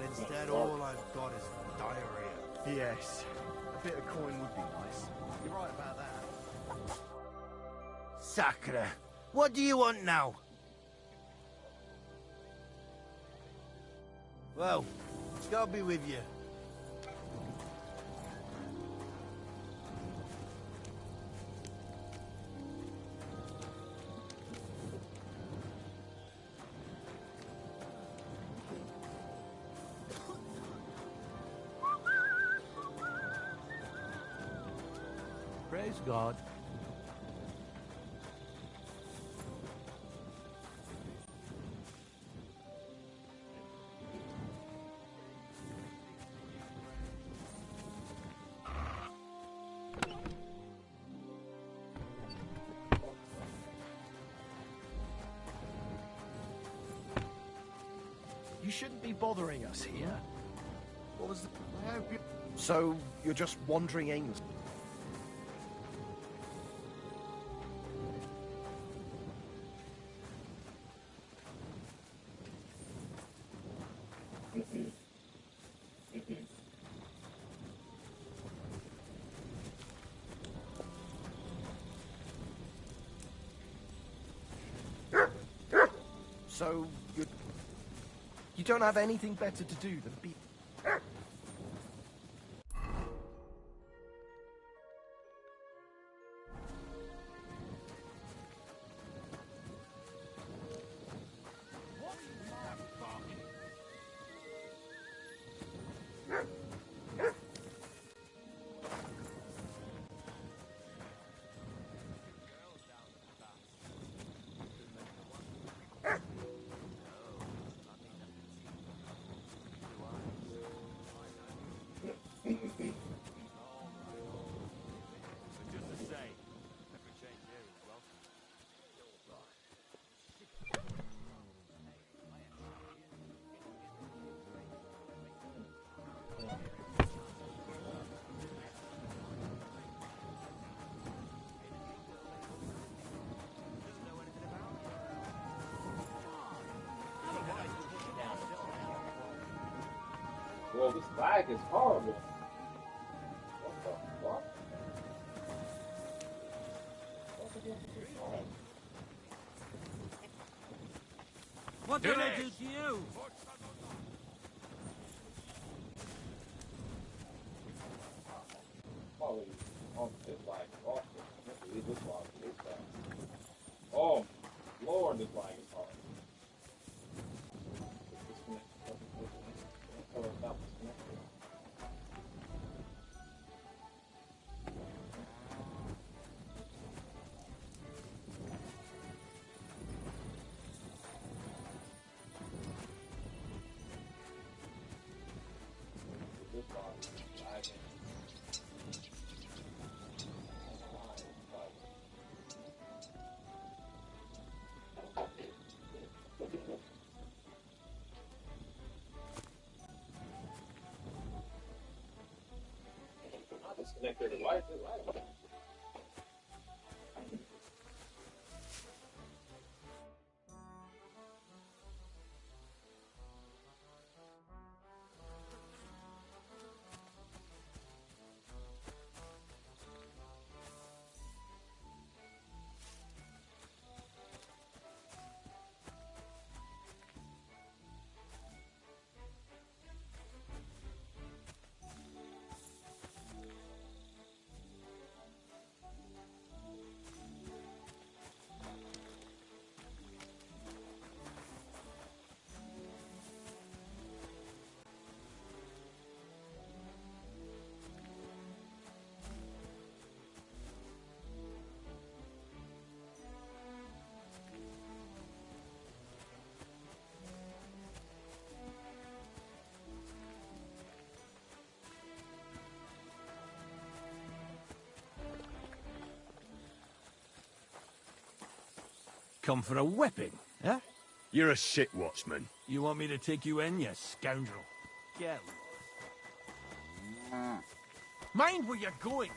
Instead, all I've got is diarrhea. Yes. A bit of coin would be nice. You're right about that. Sacre. What do you want now? Well, God be with you. Praise God. You shouldn't be bothering us here. What was the... So, you're just wandering aimlessly? So, you don't have anything better to do than be... Well, this lag is horrible. What the fuck? What did I do to you? Probably on this lag is awesome. I can't believe this lag is this fast. Oh, Lord, this lag is hard. Disconnected devices. Come for a whipping, eh? You're a shit watchman. You want me to take you in, you scoundrel? Get lost. Mind where you're going.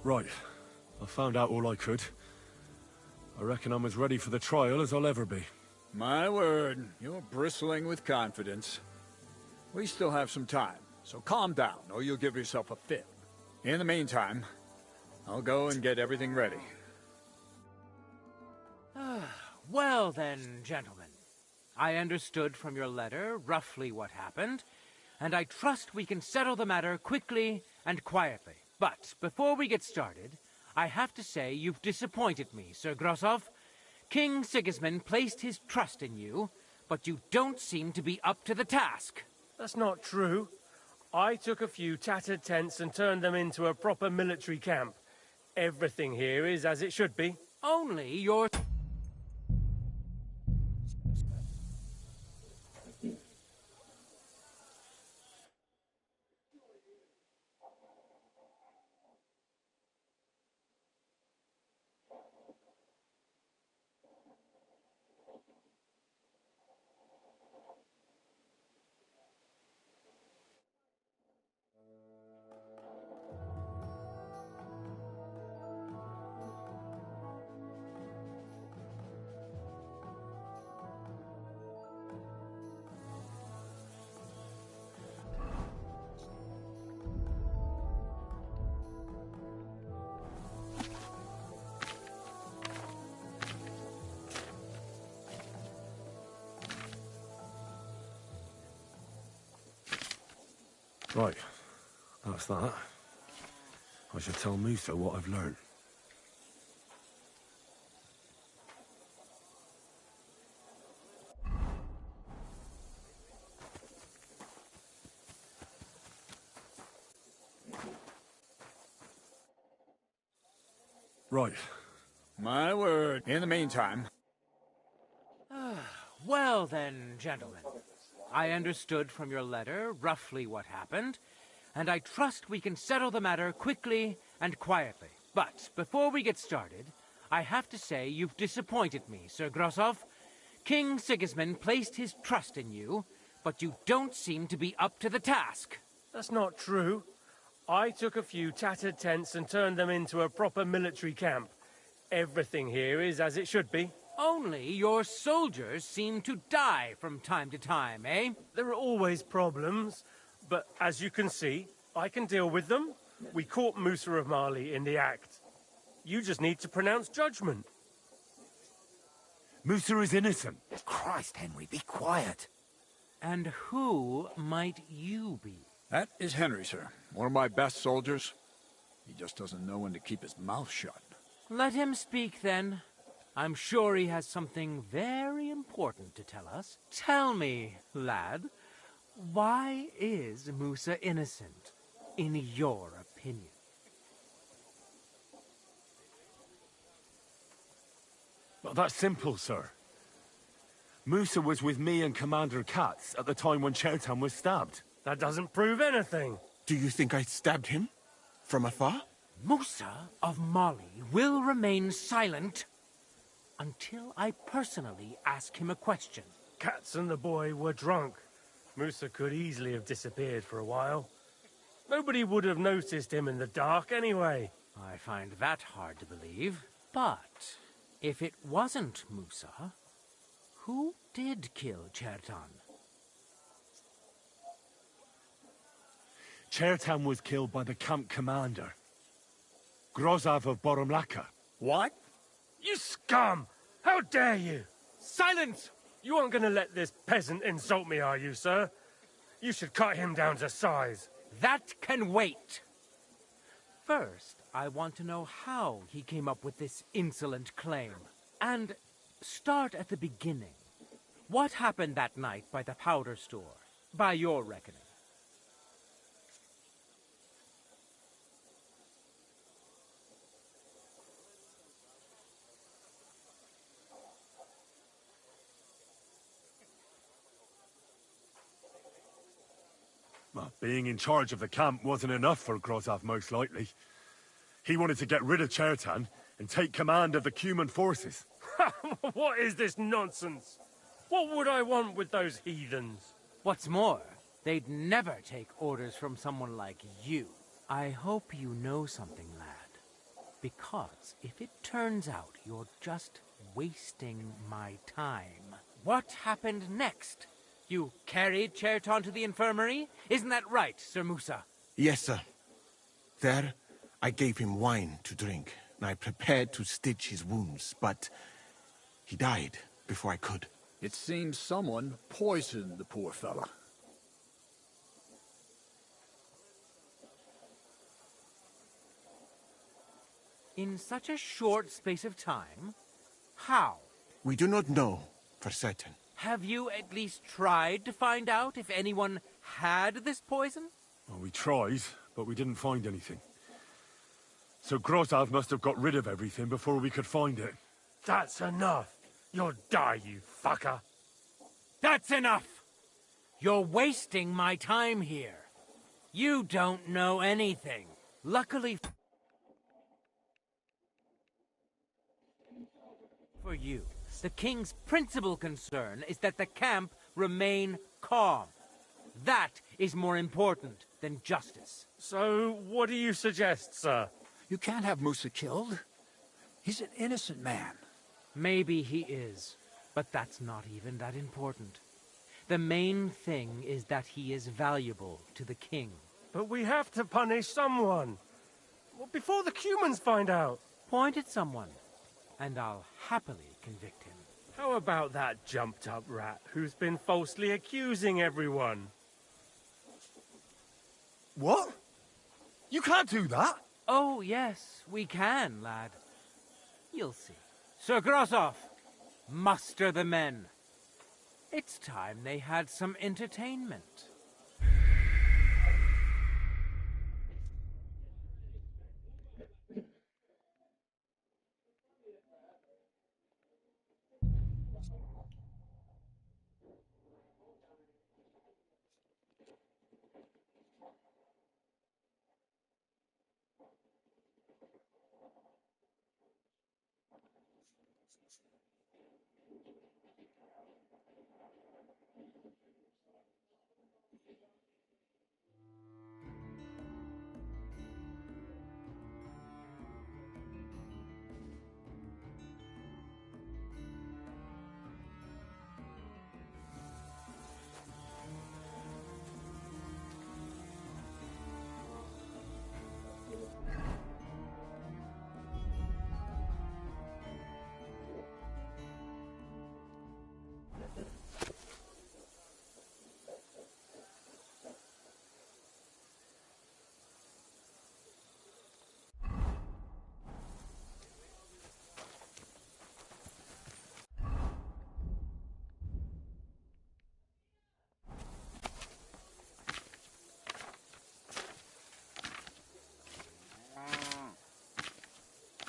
Right. I found out all I could. I reckon I'm as ready for the trial as I'll ever be. My word, you're bristling with confidence. We still have some time, so calm down, or you'll give yourself a fit. In the meantime, I'll go and get everything ready. Well then, gentlemen. I understood from your letter roughly what happened, and I trust we can settle the matter quickly and quietly. But before we get started, I have to say you've disappointed me, Sir Grosov. King Sigismund placed his trust in you, but you don't seem to be up to the task. That's not true. I took a few tattered tents and turned them into a proper military camp. Everything here is as it should be. Only your... Right. That's that. I should tell Musa what I've learned. Right. My word. In the meantime... Well then, gentlemen. I understood from your letter roughly what happened, and I trust we can settle the matter quickly and quietly. But before we get started, I have to say you've disappointed me, Sir Grosov. King Sigismund placed his trust in you, but you don't seem to be up to the task. That's not true. I took a few tattered tents and turned them into a proper military camp. Everything here is as it should be. Only your soldiers seem to die from time to time, eh? There are always problems, but as you can see, I can deal with them. We caught Musa of Mali in the act. You just need to pronounce judgment. Musa is innocent. Christ, Henry, be quiet. And who might you be? That is Henry, sir. One of my best soldiers. He just doesn't know when to keep his mouth shut. Let him speak, then. I'm sure he has something very important to tell us. Tell me, lad, why is Musa innocent, in your opinion? Well, that's simple, sir. Musa was with me and Commander Katz at the time when Chertan was stabbed. That doesn't prove anything. Do you think I stabbed him? From afar? Musa of Mali will remain silent until I personally ask him a question. Katz and the boy were drunk. Musa could easily have disappeared for a while. Nobody would have noticed him in the dark anyway. I find that hard to believe. But if it wasn't Musa, who did kill Chertan? Chertan was killed by the camp commander, Grozov of Boromlaka. What? You scum! How dare you! Silence! You aren't going to let this peasant insult me, are you, sir? You should cut him down to size. That can wait. First, I want to know how he came up with this insolent claim. And start at the beginning. What happened that night by the powder store, by your reckoning? Well, being in charge of the camp wasn't enough for Grozov, most likely. He wanted to get rid of Chertan and take command of the Cuman forces. What is this nonsense? What would I want with those heathens? What's more, they'd never take orders from someone like you. I hope you know something, lad. Because if it turns out you're just wasting my time, what happened next? You carried Cherton to the infirmary? Isn't that right, Sir Musa? Yes, sir. There, I gave him wine to drink, and I prepared to stitch his wounds, but he died before I could. It seems someone poisoned the poor fella. In such a short space of time? How? We do not know for certain. Have you at least tried to find out if anyone had this poison? Well, we tried, but we didn't find anything. So Grozov must have got rid of everything before we could find it. That's enough. You'll die, you fucker. That's enough! You're wasting my time here. You don't know anything. Luckily for you, the king's principal concern is that the camp remain calm. That is more important than justice. So, what do you suggest, sir? You can't have Musa killed. He's an innocent man. Maybe he is, but that's not even that important. The main thing is that he is valuable to the king. But we have to punish someone. Well, before the humans find out. Point at someone, and I'll happily convict him. How about that jumped-up rat who's been falsely accusing everyone? What? You can't do that! Oh, yes, we can, lad. You'll see. Sir Grossoff, muster the men. It's time they had some entertainment.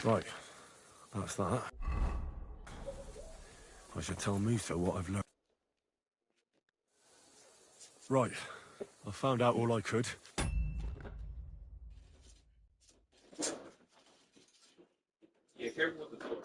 Right, that's that. I should tell Musa what I've learned. Right, I found out all I could. Yeah, careful with the door.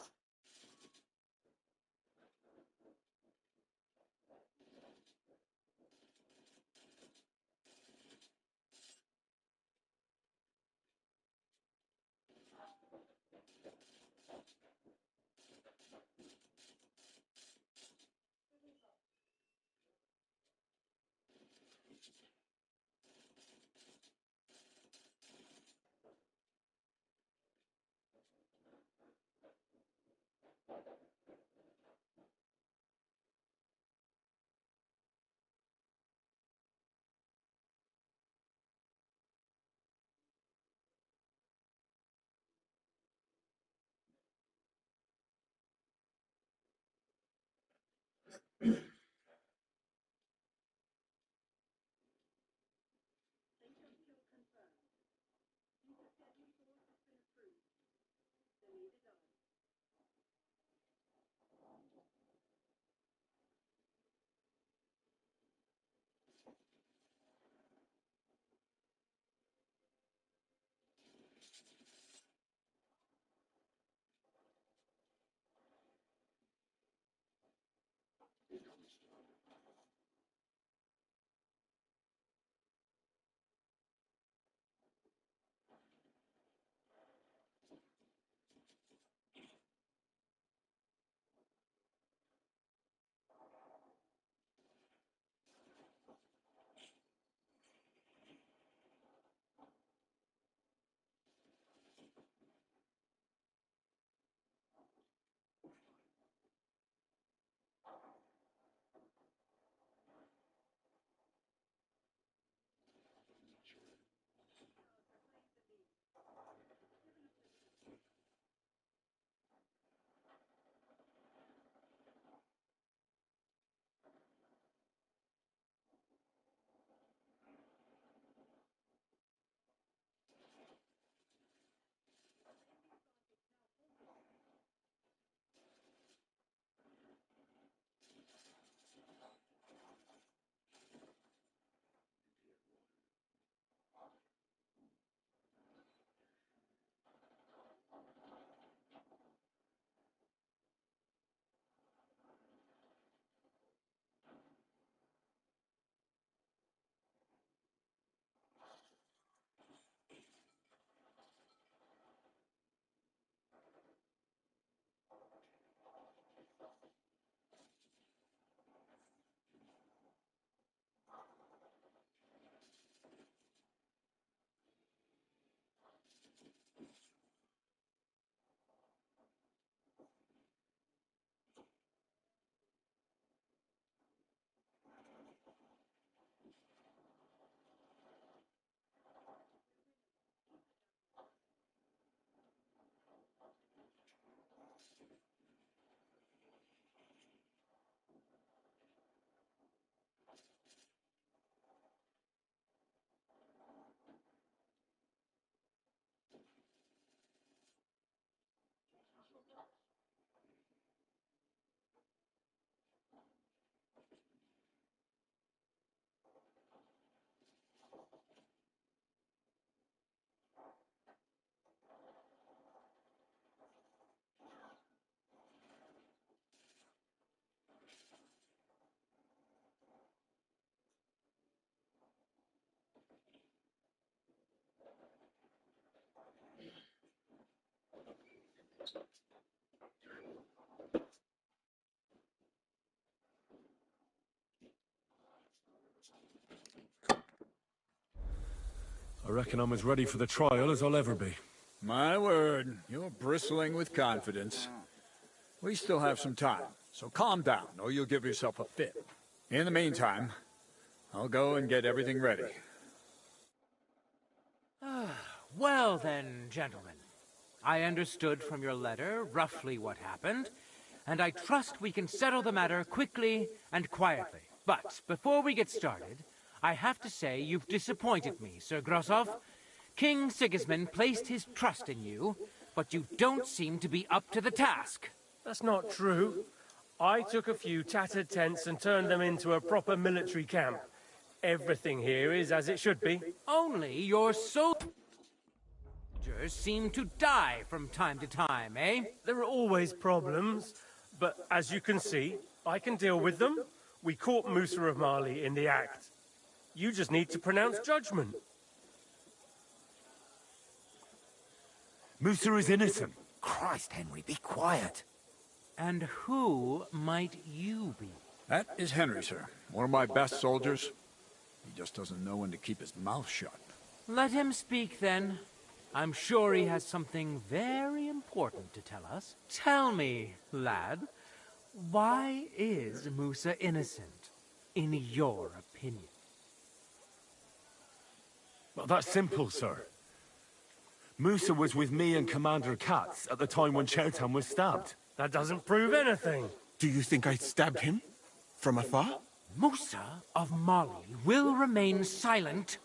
I reckon I'm as ready for the trial as I'll ever be. My word, you're bristling with confidence. We still have some time, so calm down, or you'll give yourself a fit. In the meantime, I'll go and get everything ready. Well then, gentlemen. I understood from your letter roughly what happened, and I trust we can settle the matter quickly and quietly. But before we get started, I have to say you've disappointed me, Sir Grosov. King Sigismund placed his trust in you, but you don't seem to be up to the task. That's not true. I took a few tattered tents and turned them into a proper military camp. Everything here is as it should be. Only your soldiers seem to die from time to time, eh? There are always problems, but as you can see, I can deal with them. We caught Musa of Mali in the act. You just need to pronounce judgment. Musa is innocent. Christ, Henry, be quiet. And who might you be? That is Henry, sir. One of my best soldiers. He just doesn't know when to keep his mouth shut. Let him speak, then. I'm sure he has something very important to tell us. Tell me, lad, why is Musa innocent, in your opinion? Well, that's simple, sir. Musa was with me and Commander Katz at the time when Chertan was stabbed. That doesn't prove anything. Do you think I stabbed him? From afar? Musa of Mali will remain silent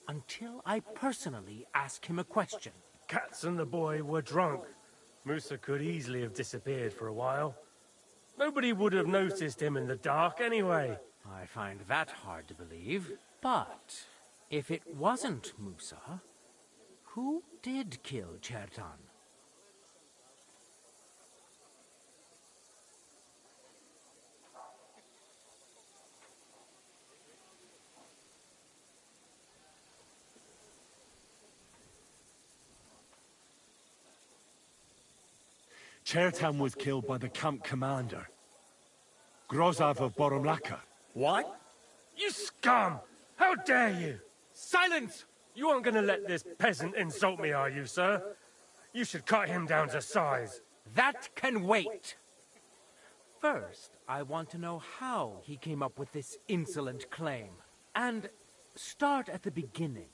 until I personally ask him a question. Katz and the boy were drunk. Musa could easily have disappeared for a while. Nobody would have noticed him in the dark anyway. I find that hard to believe. But if it wasn't Musa, who did kill Chertan? Chertan was killed by the camp commander, Grozov of Boromlaka. What? You scum! How dare you! Silence! You aren't gonna let this peasant insult me, are you, sir? You should cut him down to size. That can wait. First, I want to know how he came up with this insolent claim. And start at the beginning.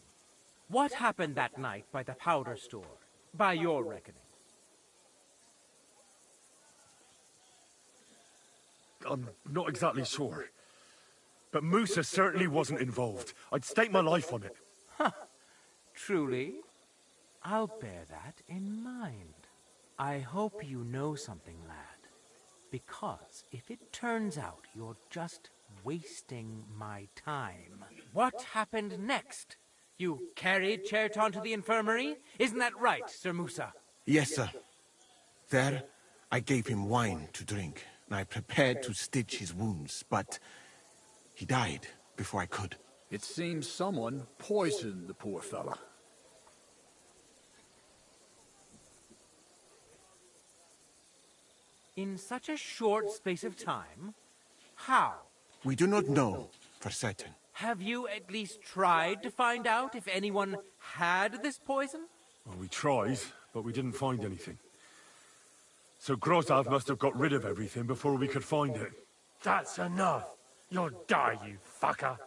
What happened that night by the powder store, by your reckoning? I'm not exactly sure. But Musa certainly wasn't involved. I'd stake my life on it. Huh. Truly? I'll bear that in mind. I hope you know something, lad. Because if it turns out you're just wasting my time... What happened next? You carried Chertan to the infirmary? Isn't that right, Sir Musa? Yes, sir. There, I gave him wine to drink. I prepared to stitch his wounds, but he died before I could. It seems someone poisoned the poor fella. In such a short space of time? How? We do not know for certain. Have you at least tried to find out if anyone had this poison? Well, we tried, but we didn't find anything. So Grozov must have got rid of everything before we could find it. That's enough. You'll die, you fucker.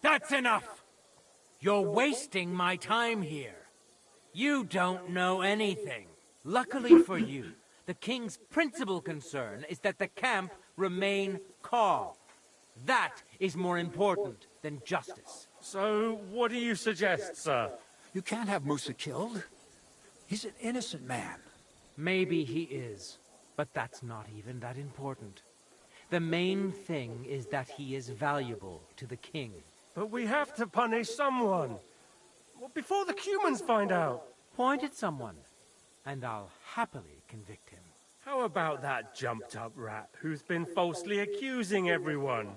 That's enough! You're wasting my time here. You don't know anything. Luckily for you, the king's principal concern is that the camp remain calm. That is more important than justice. So, what do you suggest, sir? You can't have Musa killed. He's an innocent man. Maybe he is, but that's not even that important. The main thing is that he is valuable to the king. But we have to punish someone. Well, before the humans find out. Point at someone, and I'll happily convict him. How about that jumped-up rat who's been falsely accusing everyone?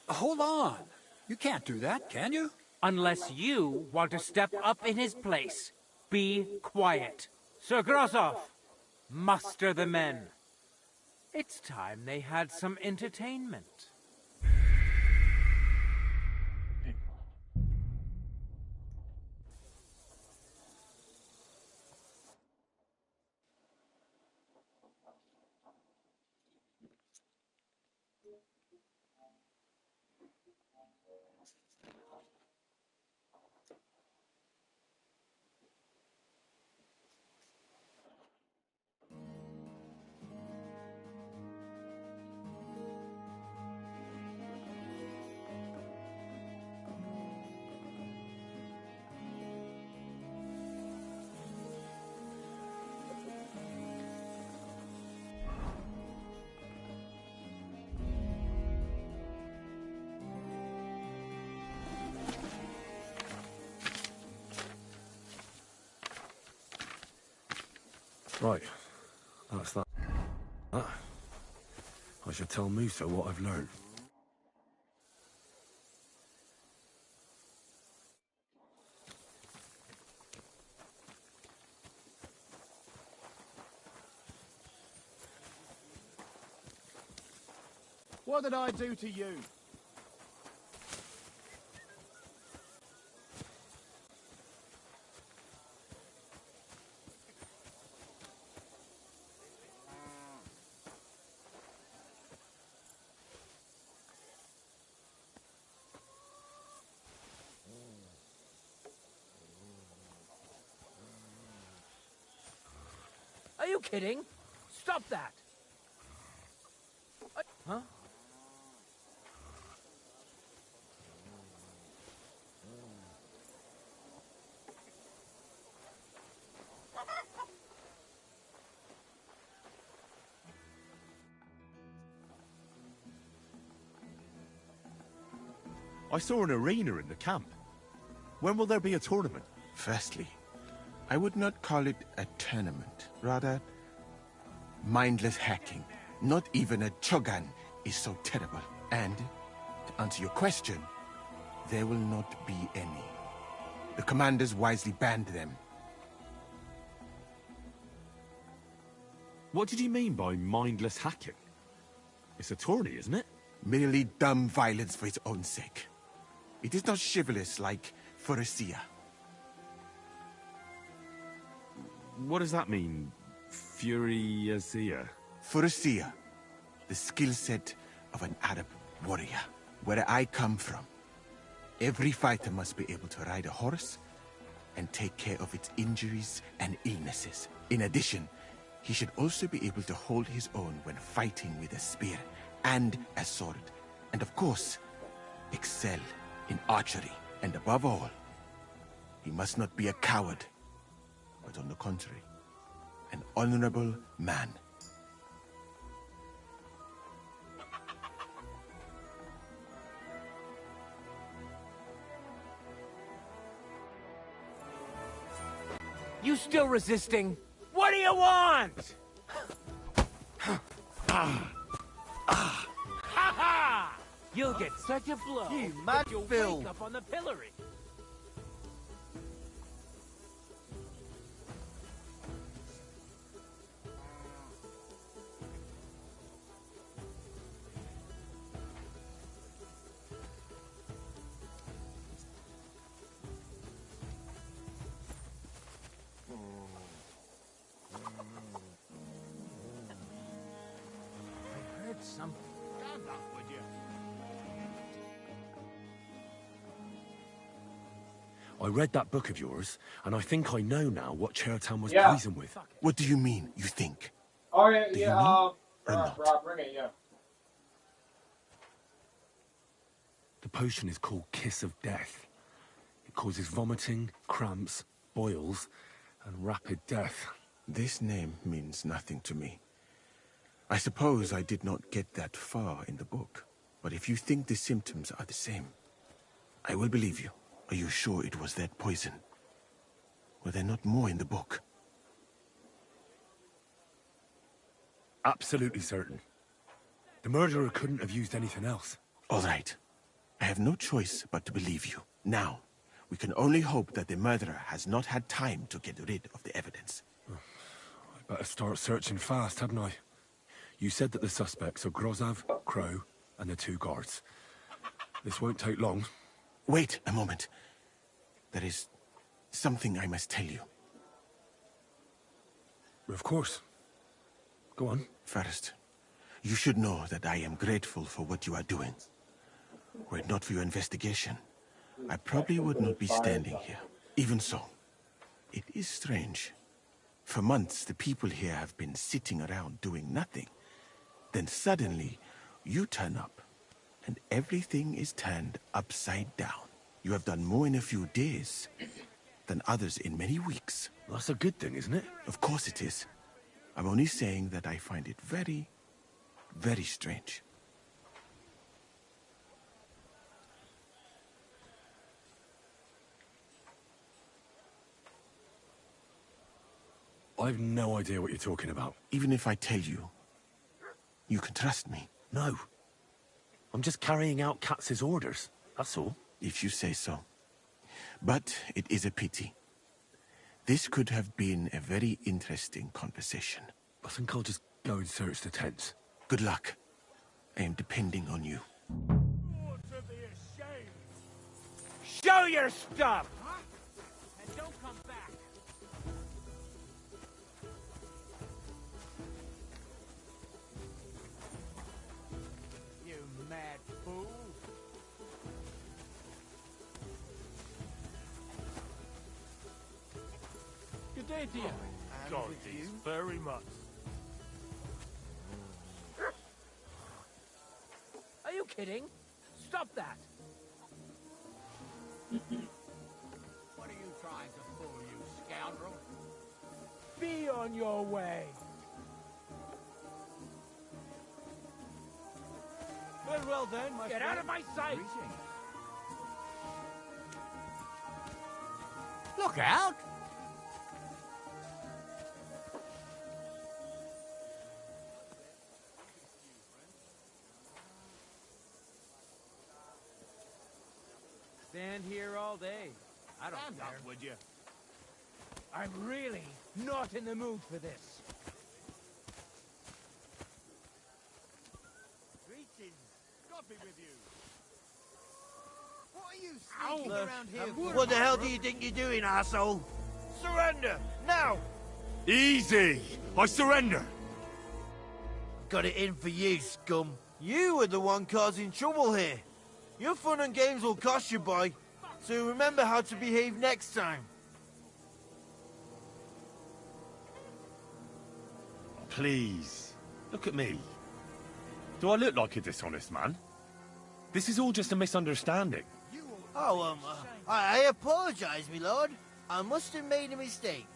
Hold on. You can't do that, can you? Unless you want to step up in his place. Be quiet. Sir Grosov, muster the men. It's time they had some entertainment. Right, that's that. I should tell Musa what I've learned. What did I do to you? Are you kidding? Stop that! Huh? I saw an arena in the camp. When will there be a tournament? Firstly, I would not call it a tournament. Rather, mindless hacking. Not even a Chogan is so terrible. And, to answer your question, there will not be any. The commanders wisely banned them. What did you mean by mindless hacking? It's a tourney, isn't it? Merely dumb violence for its own sake. It is not chivalrous like Pharisea. What does that mean? Furiazia? Pharisea, the skill set of an Arab warrior. Where I come from, every fighter must be able to ride a horse and take care of its injuries and illnesses. In addition, he should also be able to hold his own when fighting with a spear and a sword. And of course, excel in archery. And above all, he must not be a coward, but on the contrary, an honorable man. You still resisting? What do you want? Ha-ha! You'll get such a blow. You mad you'll Phil. wake up on the pillory. I heard something. Stand up, would you? I read that book of yours, and I think I know now what Chertown was Yeah. poisoned with. What do you mean, you think? Oh yeah, Do you yeah. mean Rob, bring it. Yeah. The potion is called Kiss of Death. It causes vomiting, cramps, boils, and rapid death. This name means nothing to me. I suppose I did not get that far in the book. But if you think the symptoms are the same, I will believe you. Are you sure it was that poison? Were there not more in the book? Absolutely certain. The murderer couldn't have used anything else. All right. I have no choice but to believe you. Now, we can only hope that the murderer has not had time to get rid of the evidence. I better start searching fast, hadn't I? You said that the suspects are Grozav, Crow, and the two guards. This won't take long. Wait a moment. There is something I must tell you. Of course. Go on. First, you should know that I am grateful for what you are doing. Were it not for your investigation, I probably would not be standing here. Even so, it is strange. For months, the people here have been sitting around doing nothing. Then suddenly, you turn up, and everything is turned upside down. You have done more in a few days than others in many weeks. That's a good thing, isn't it? Of course it is. I'm only saying that I find it very, very strange. I've no idea what you're talking about. Even if I tell you, you can trust me. No. I'm just carrying out Katz's orders, that's all. If you say so. But it is a pity. This could have been a very interesting conversation. I think I'll just go and search the tents. Good luck. I am depending on you. Show your stuff! And don't come back. You mad fool. Good day, dear. God, these very much. Are you kidding? Stop that! What are you trying to fool, you scoundrel? Be on your way. Very well then, my Get friend. out of my sight! Look out! Stand here all day. I don't Stand care. up, would you? I'm really not in the mood for this. Greetings. God be with you. What are you sneaking around here for? What the hell do you think you're doing, asshole? Surrender! Now! Easy! I surrender! Got it in for you, scum. You were the one causing trouble here. Your fun and games will cost you, boy. So remember how to behave next time. Please, look at me. Do I look like a dishonest man? This is all just a misunderstanding. Oh, I apologize, my lord. I must have made a mistake.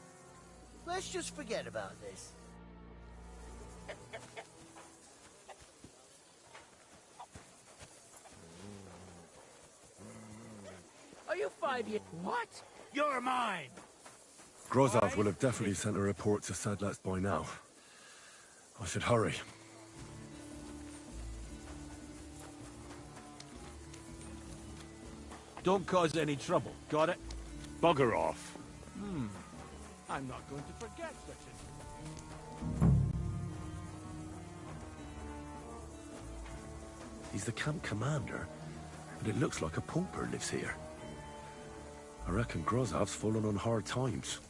Let's just forget about this. Are you 5 years? What? You're mine! Grozov will have definitely sent a report to Sedlets by now. I should hurry. Don't cause any trouble, got it? Bugger off. I'm not going to forget such He's the camp commander, but it looks like a pauper lives here. I reckon Grozov's fallen on hard times.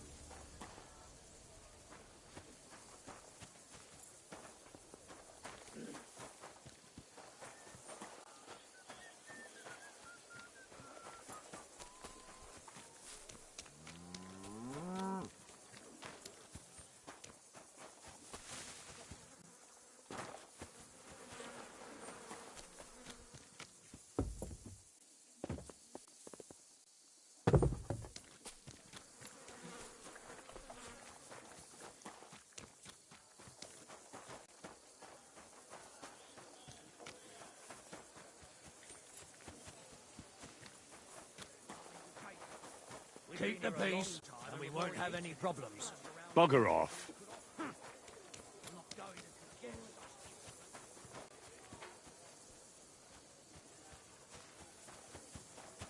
Keep the peace, and we won't have any problems. Bugger off.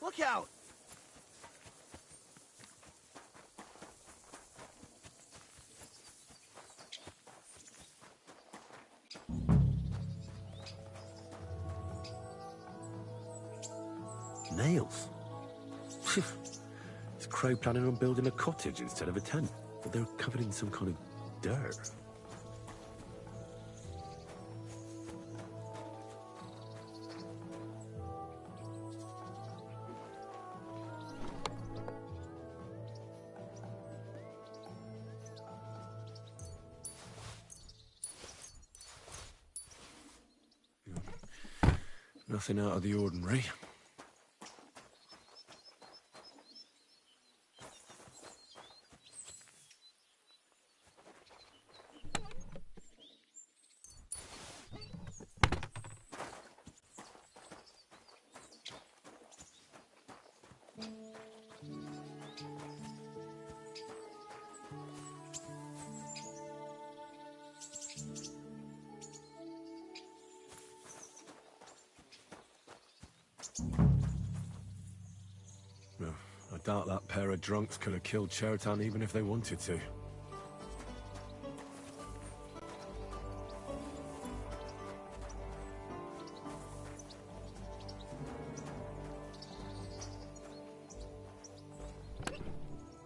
Look out! Nails? Is Crow planning on building a cottage instead of a tent? But they're covered in some kind of dirt. Nothing out of the ordinary. No, I doubt that pair of drunks could have killed Chertan even if they wanted to.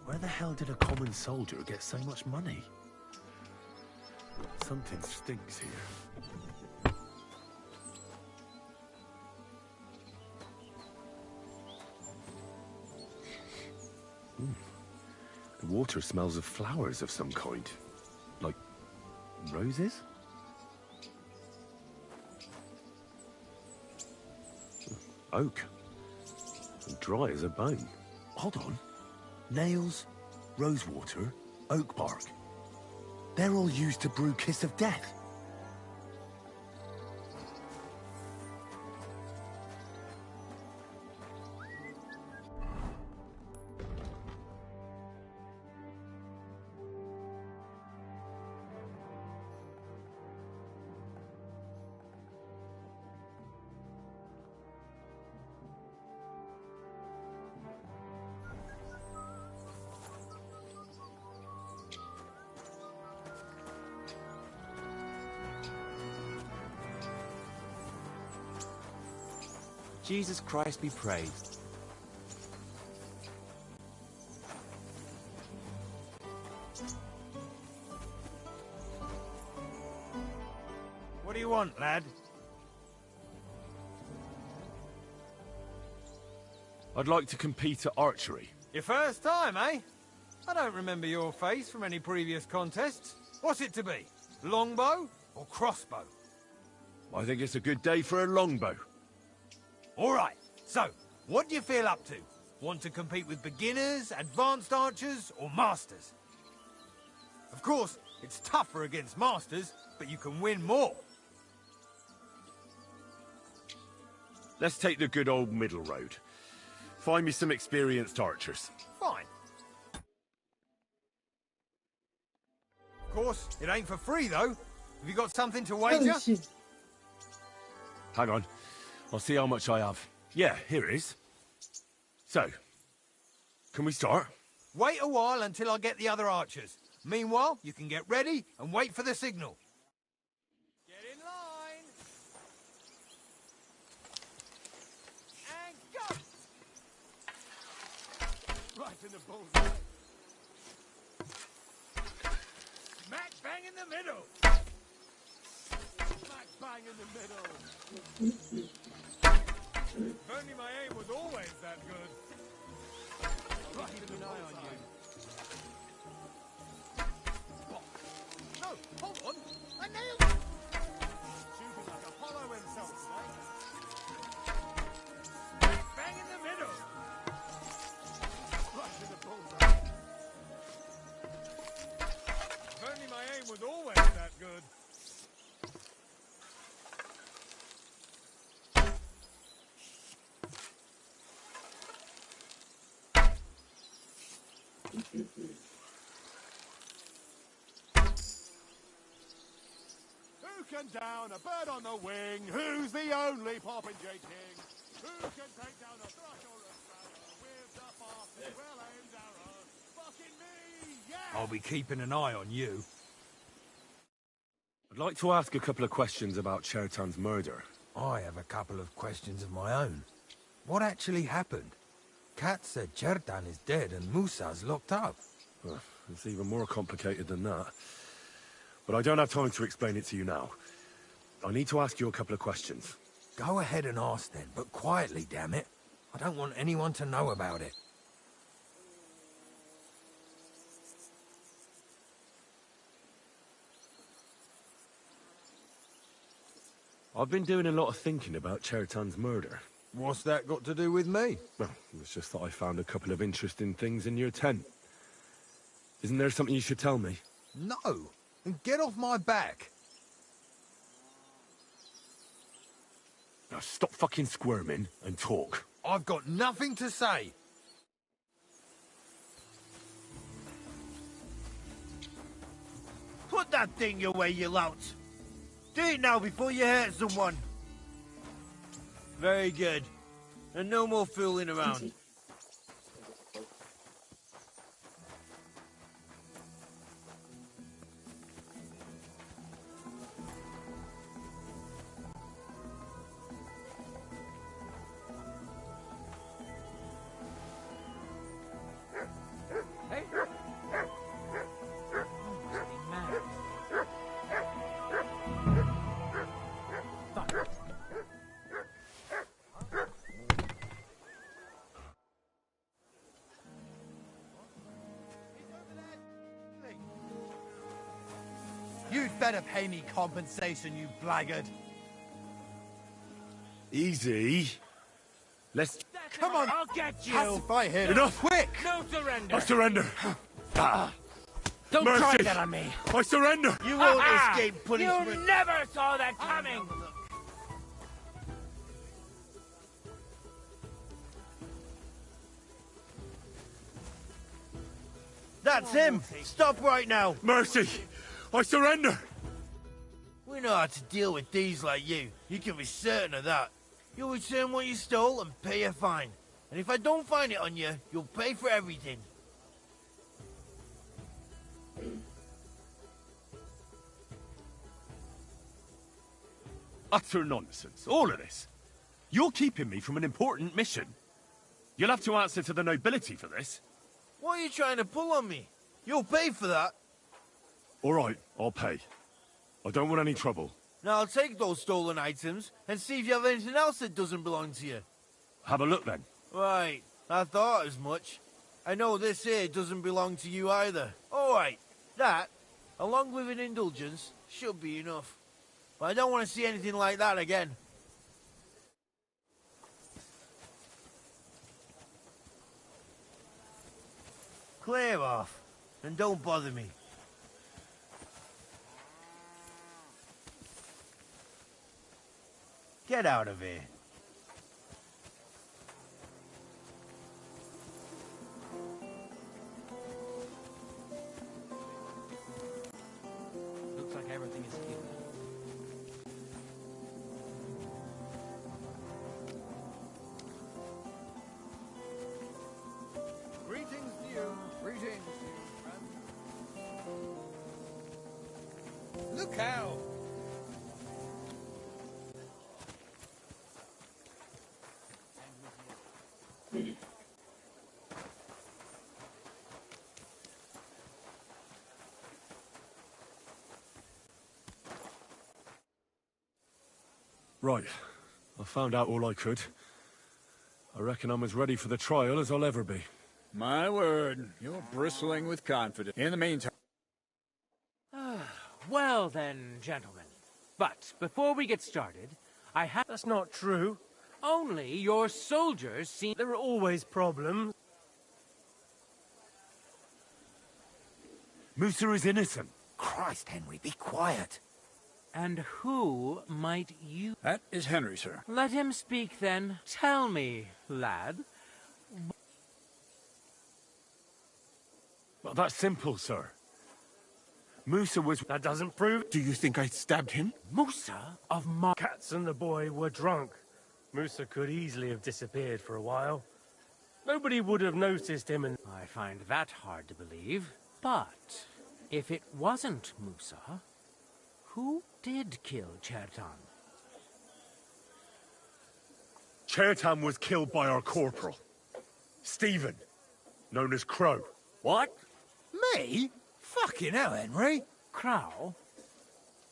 Where the hell did a common soldier get so much money? Something stinks here. The water smells of flowers of some kind. Like roses? Oak. And dry as a bone. Hold on. Nails, rosewater, oak bark. They're all used to brew Kiss of Death. Jesus Christ be praised. What do you want, lad? I'd like to compete at archery. Your first time, eh? I don't remember your face from any previous contests. What's it to be? Longbow or crossbow? I think it's a good day for a longbow. All right, so, what do you feel up to? Want to compete with beginners, advanced archers, or masters? Of course, it's tougher against masters, but you can win more. Let's take the good old middle road. Find me some experienced archers. Fine. Of course, it ain't for free, though. Have you got something to wager? Hang on. I'll see how much I have. Yeah, here it is. So, can we start? Wait a while until I get the other archers. Meanwhile, you can get ready and wait for the signal. Get in line. And go! Right in the bullseye. Smack bang in the middle. Smack bang in the middle. If only my aim was always that good. Right in an eye on you. What? No, hold on. I nailed it! Shooting like Apollo himself today. Bang in the middle. Right in the bullseye. If only my aim was always that good. Who can down a bird on the wing? Who's the only Popinjay king? Who can take down a thrush or a sparrow with the fastest well-aimed arrow? Fucking me, yeah! I'll be keeping an eye on you. I'd like to ask a couple of questions about Chertan's murder. I have a couple of questions of my own. What actually happened? Kat said Chertan is dead and Musa's locked up. Well, it's even more complicated than that. But I don't have time to explain it to you now. I need to ask you a couple of questions. Go ahead and ask then, but quietly, damn it. I don't want anyone to know about it. I've been doing a lot of thinking about Chertan's murder. What's that got to do with me? Well, it's just that I found a couple of interesting things in your tent. Isn't there something you should tell me? No! And get off my back! Now stop fucking squirming and talk. I've got nothing to say! Put that thing away, you lout! Do it now before you hurt someone! Very good. And no more fooling around. Hey. Must be mad. Fuck. You'd better pay me compensation, you blackguard. Easy. Let's... Come on! I'll get you! Pacify him! Enough! Quick! No surrender! I surrender! Don't Mercy. try that on me! I surrender! You won't escape punishment. You never saw that coming! That's him! Stop right now! Mercy! I surrender! We know how to deal with thieves like you. You can be certain of that. You'll return what you stole and pay a fine. And if I don't find it on you, you'll pay for everything. Utter nonsense, all of this. You're keeping me from an important mission. You'll have to answer to the nobility for this. What are you trying to pull on me? You'll pay for that. All right, I'll pay. I don't want any trouble. Now I'll take those stolen items and see if you have anything else that doesn't belong to you. Have a look then. Right, I thought as much. I know this here doesn't belong to you either. All right, that, along with an indulgence, should be enough. But I don't want to see anything like that again. Clear off, and don't bother me. Get out of here. Looks like everything is here. Greetings to you. Greetings to you, friend. Look out! Right. I found out all I could. I reckon I'm as ready for the trial as I'll ever be. My word, you're bristling with confidence. In the meantime... Well then, gentlemen. But before we get started, I have... That's not true. Only your soldiers seem... There are always problems. Musa is innocent. Christ, Henry, be quiet. And who might you... That is Henry, sir. Let him speak then. Tell me, lad. Well, that's simple, sir. Musa was... That doesn't prove... Do you think I stabbed him? Musa of Cats and the boy were drunk. Musa could easily have disappeared for a while. Nobody would have noticed him and... I find that hard to believe. But if it wasn't Musa, who did kill Chertan? Chertan was killed by our corporal. Stephen, known as Crow. What? Me? Fucking hell, Henry. Crow?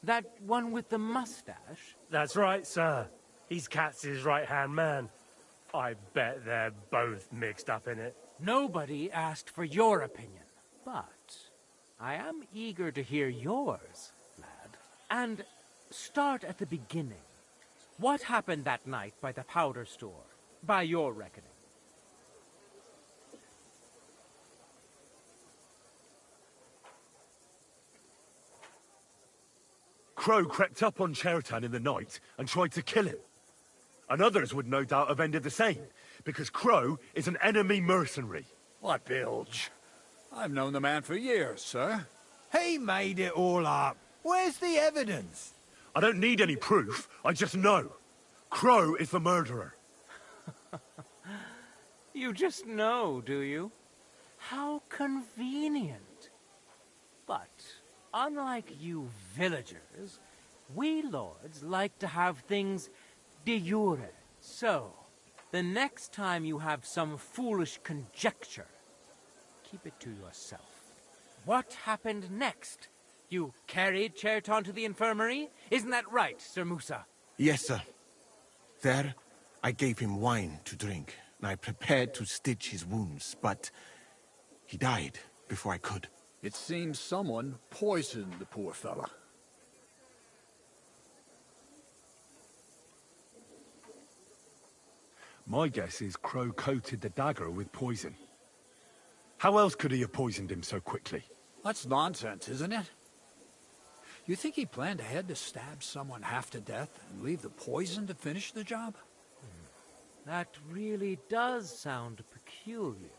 That one with the mustache? That's right, sir. He's Katz's right-hand man. I bet they're both mixed up in it. Nobody asked for your opinion, but I am eager to hear yours, lad. And start at the beginning. What happened that night by the powder store, by your reckoning? Crow crept up on Chertan in the night and tried to kill him. And others would no doubt have ended the same, because Crow is an enemy mercenary. What bilge? I've known the man for years, sir. He made it all up. Where's the evidence? I don't need any proof, I just know. Crow is the murderer. You just know, do you? How convenient. But, unlike you villagers, we lords like to have things de jure. So, the next time you have some foolish conjecture, keep it to yourself. What happened next? You carried Chertan to the infirmary? Isn't that right, Sir Musa? Yes, sir. There, I gave him wine to drink, and I prepared to stitch his wounds, but he died before I could. It seems someone poisoned the poor fella. My guess is Crow coated the dagger with poison. How else could he have poisoned him so quickly? That's nonsense, isn't it? You think he planned ahead to stab someone half to death and leave the poison to finish the job? That really does sound peculiar.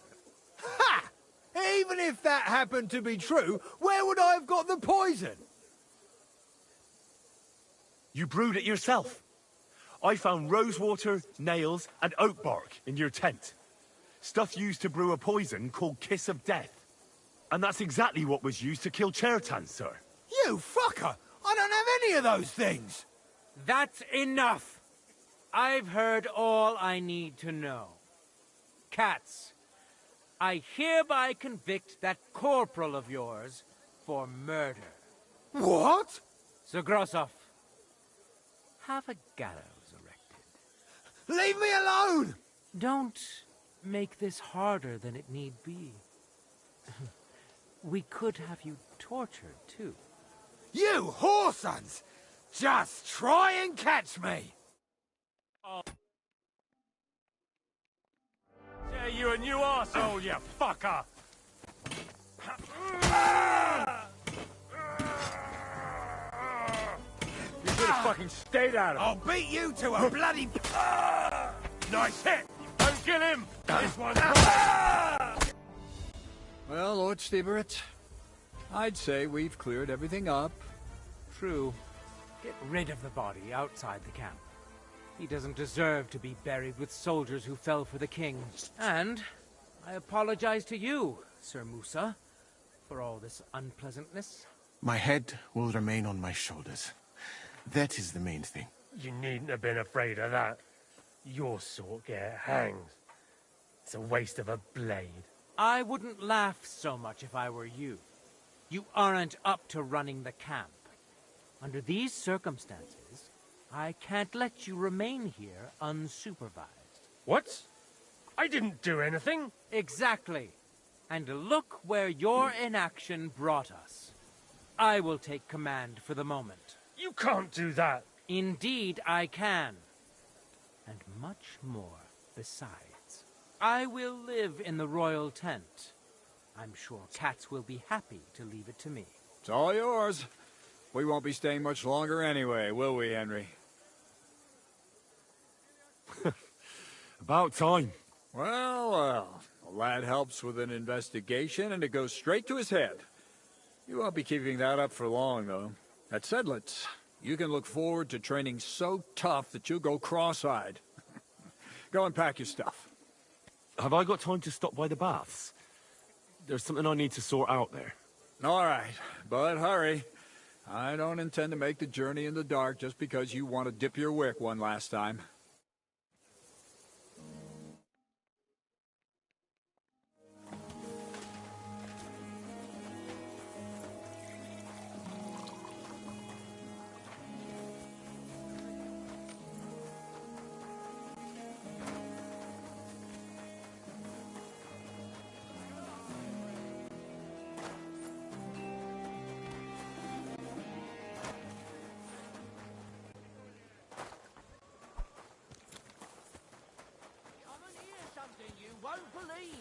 Ha! Even if that happened to be true, where would I have got the poison? You brewed it yourself. I found rosewater, nails, and oak bark in your tent. Stuff used to brew a poison called Kiss of Death. And that's exactly what was used to kill Chertan, sir. You fucker! I don't have any of those things! That's enough! I've heard all I need to know. Cats, I hereby convict that corporal of yours for murder. What? Sir Grossoff, have a gallows erected. Leave me alone! Don't make this harder than it need be. We could have you tortured, too. You whoresons! Just try and catch me! Oh. Yeah, you a new arsehole, you fucker! You should have fucking stayed out of it. I'll beat you to a bloody... Nice hit! Don't kill him! This one's Well, Lord Stieberitz, I'd say we've cleared everything up. True. Get rid of the body outside the camp. He doesn't deserve to be buried with soldiers who fell for the king. And I apologize to you, Sir Musa, for all this unpleasantness. My head will remain on my shoulders. That is the main thing. You needn't have been afraid of that. Your sort get hanged. It's a waste of a blade. I wouldn't laugh so much if I were you. You aren't up to running the camp. Under these circumstances, I can't let you remain here unsupervised. What? I didn't do anything. Exactly. And look where your inaction brought us. I will take command for the moment. You can't do that. Indeed, I can. And much more besides. I will live in the royal tent. I'm sure cats will be happy to leave it to me. It's all yours. We won't be staying much longer anyway, will we, Henry? About time. Well, the lad helps with an investigation and it goes straight to his head. You won't be keeping that up for long, though. At Sedlitz, you can look forward to training so tough that you'll go cross-eyed. Go and pack your stuff. Have I got time to stop by the baths? There's something I need to sort out there. All right, but hurry. I don't intend to make the journey in the dark just because you want to dip your wick one last time. won't believe.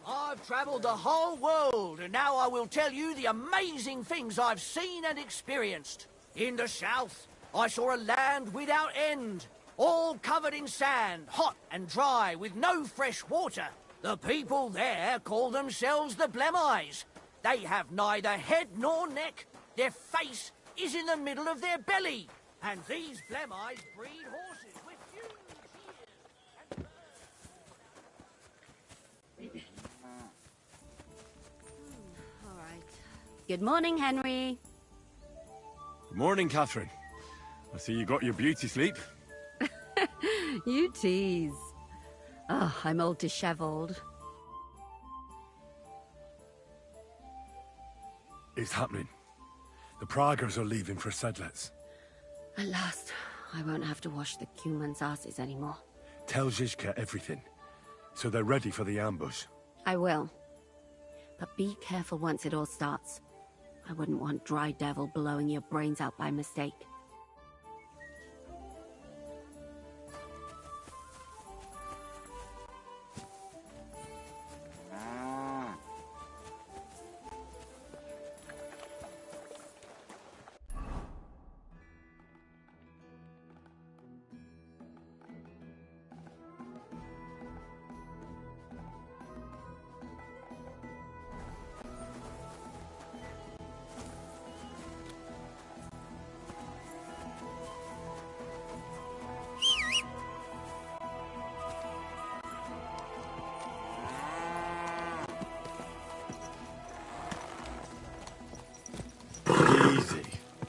I've travelled the whole world, and now I will tell you the amazing things I've seen and experienced. In the south, I saw a land without end, all covered in sand, hot and dry, with no fresh water. The people there call themselves the Blemmeyes. They have neither head nor neck. Their face is in the middle of their belly. And these Blemmeyes breed horses with huge ears. All right. Good morning, Henry. Good morning, Catherine. I see you got your beauty sleep. You tease. Oh, I'm all disheveled. It's happening. The Praggers are leaving for Sedlets. At last, I won't have to wash the Cumans' asses anymore. Tell Zizka everything, so they're ready for the ambush. I will. But be careful once it all starts. I wouldn't want Dry Devil blowing your brains out by mistake.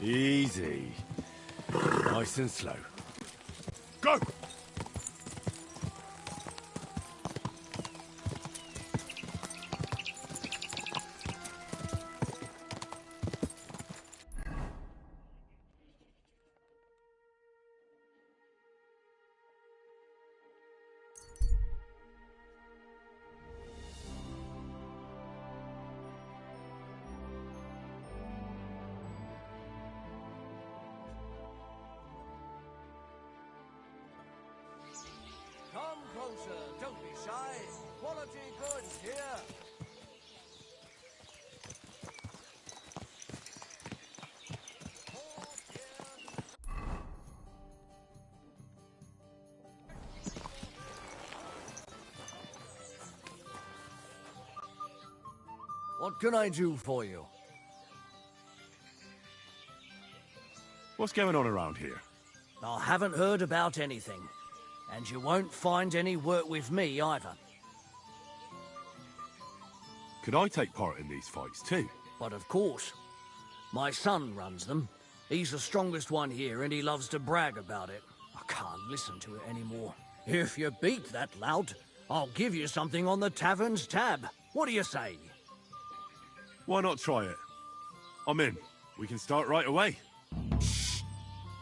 Easy. Nice and slow. Go! Come closer, don't be shy. Quality goods here. What can I do for you? What's going on around here? I haven't heard about anything. And you won't find any work with me either. Could I take part in these fights too? But of course. My son runs them. He's the strongest one here and he loves to brag about it. I can't listen to it anymore. If you beat that lout, I'll give you something on the tavern's tab. What do you say? Why not try it? I'm in. We can start right away. Shh!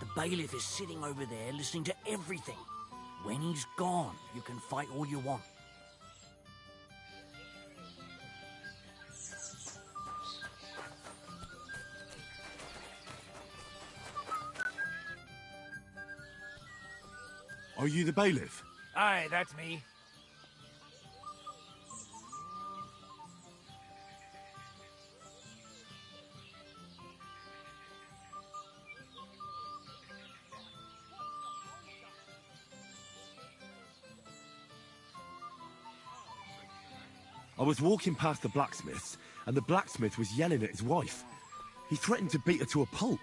The bailiff is sitting over there listening to everything. When he's gone, you can fight all you want. Are you the bailiff? Aye, that's me. I was walking past the blacksmith's, and the blacksmith was yelling at his wife. He threatened to beat her to a pulp.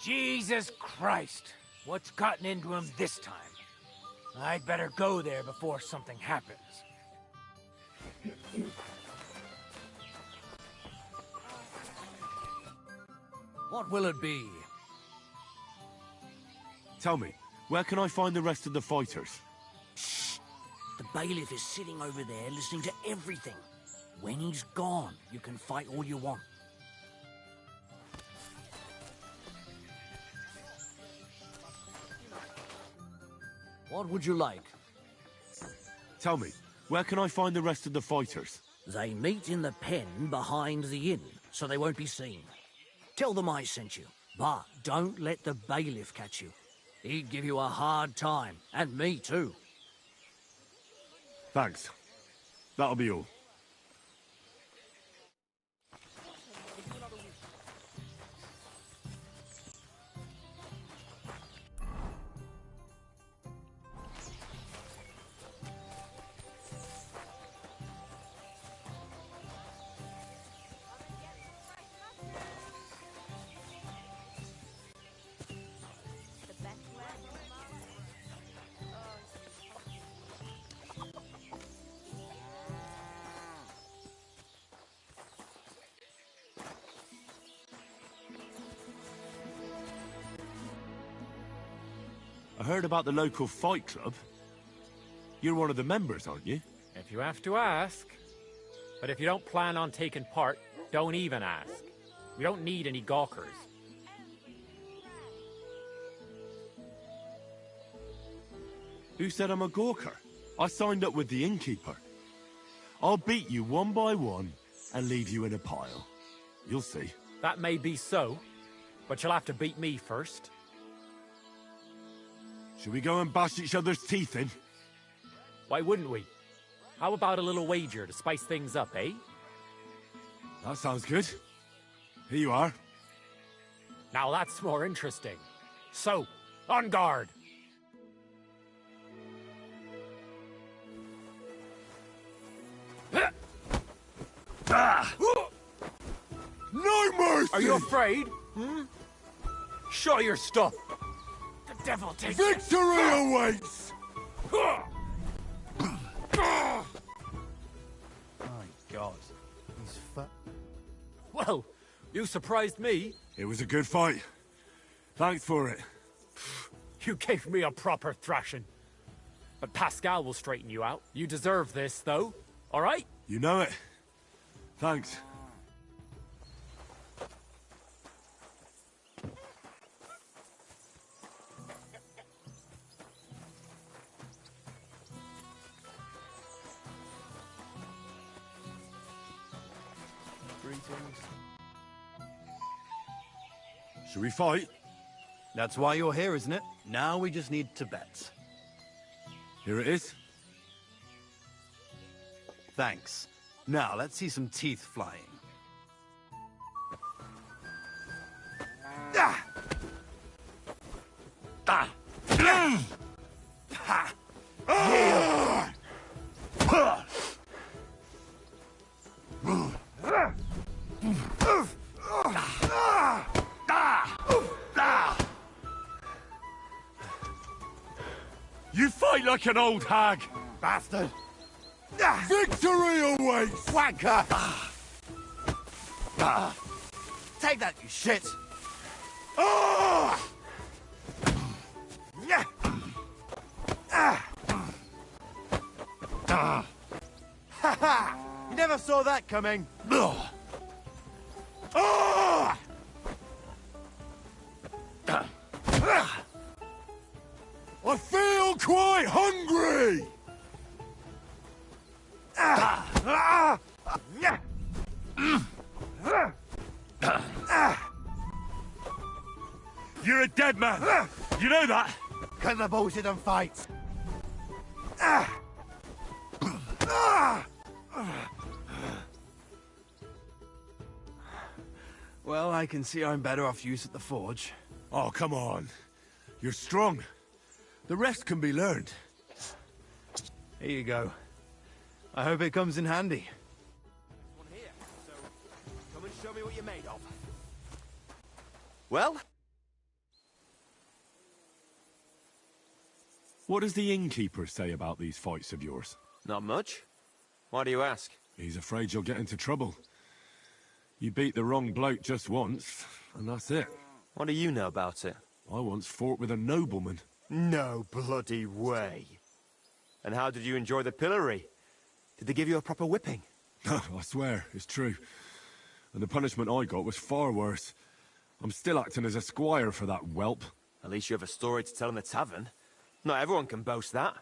Jesus Christ! What's gotten into him this time? I'd better go there before something happens. What will it be? Tell me, where can I find the rest of the fighters? Shh! The bailiff is sitting over there listening to everything. When he's gone, you can fight all you want. What would you like? Tell me, where can I find the rest of the fighters? They meet in the pen behind the inn, so they won't be seen. Tell them I sent you, but don't let the bailiff catch you. He'd give you a hard time, and me too. Thanks. That'll be all. I heard about the local fight club. You're one of the members, aren't you? If you have to ask. But if you don't plan on taking part, don't even ask. We don't need any gawkers. Who said I'm a gawker? I signed up with the innkeeper. I'll beat you one by one and leave you in a pile. You'll see. That may be so, but you'll have to beat me first. Should we go and bash each other's teeth in? Why wouldn't we? How about a little wager to spice things up, eh? That sounds good. Here you are. Now that's more interesting. So, on guard! No mercy! Are you afraid? Hmm? Show your stuff! The devil takes Victory awaits! My God. He's Well, you surprised me. It was a good fight. Thanks for it. You gave me a proper thrashing. But Pascal will straighten you out. You deserve this, though. All right? You know it. Thanks. Should we fight? That's why you're here, isn't it? Now we just need to bet. Here it is. Thanks. Now, let's see some teeth flying. Ah! Ah! Ha! Yeah! You fight like an old hag! Bastard! Victory awaits! Wanker! Take that, you shit! Ha ha! You never saw that coming! I feel quite hungry! You're a dead man! You know that? Cut the bullshit and fight! Well, I can see I'm better off use at the forge. Oh, come on. You're strong. The rest can be learned. Here you go. I hope it comes in handy. Come and show me what you're made of. Well? What does the innkeeper say about these fights of yours? Not much. Why do you ask? He's afraid you'll get into trouble. You beat the wrong bloke just once, and that's it. What do you know about it? I once fought with a nobleman. No bloody way. And how did you enjoy the pillory? Did they give you a proper whipping? I swear, it's true. And the punishment I got was far worse. I'm still acting as a squire for that whelp. At least you have a story to tell in the tavern. Not everyone can boast that.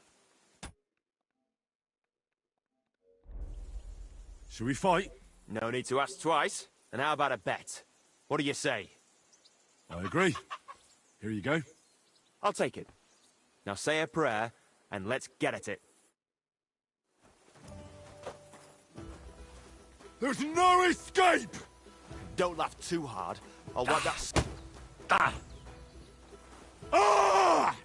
Shall we fight? No need to ask twice. And how about a bet? What do you say? I agree. Here you go. I'll take it. Now say a prayer, and let's get at it. There's no escape! Don't laugh too hard. I'll wipe that... Ah! Ah!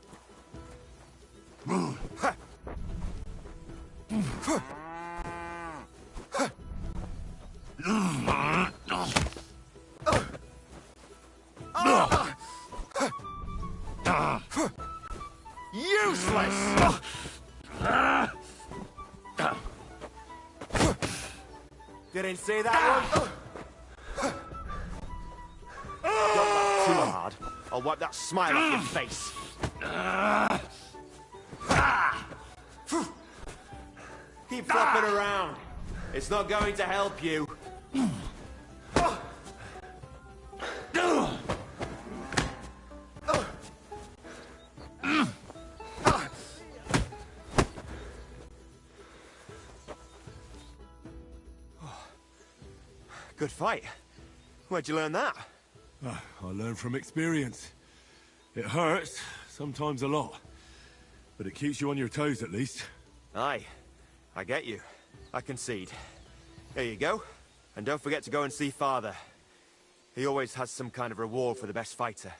Useless! Didn't see that one. Don't laugh too hard. I'll wipe that smile off your face. Keep flopping around. It's not going to help you. Good fight. Where'd you learn that? I learned from experience. It hurts, sometimes a lot. But it keeps you on your toes at least. Aye, I get you. I concede. Here you go. And don't forget to go and see Father. He always has some kind of reward for the best fighter.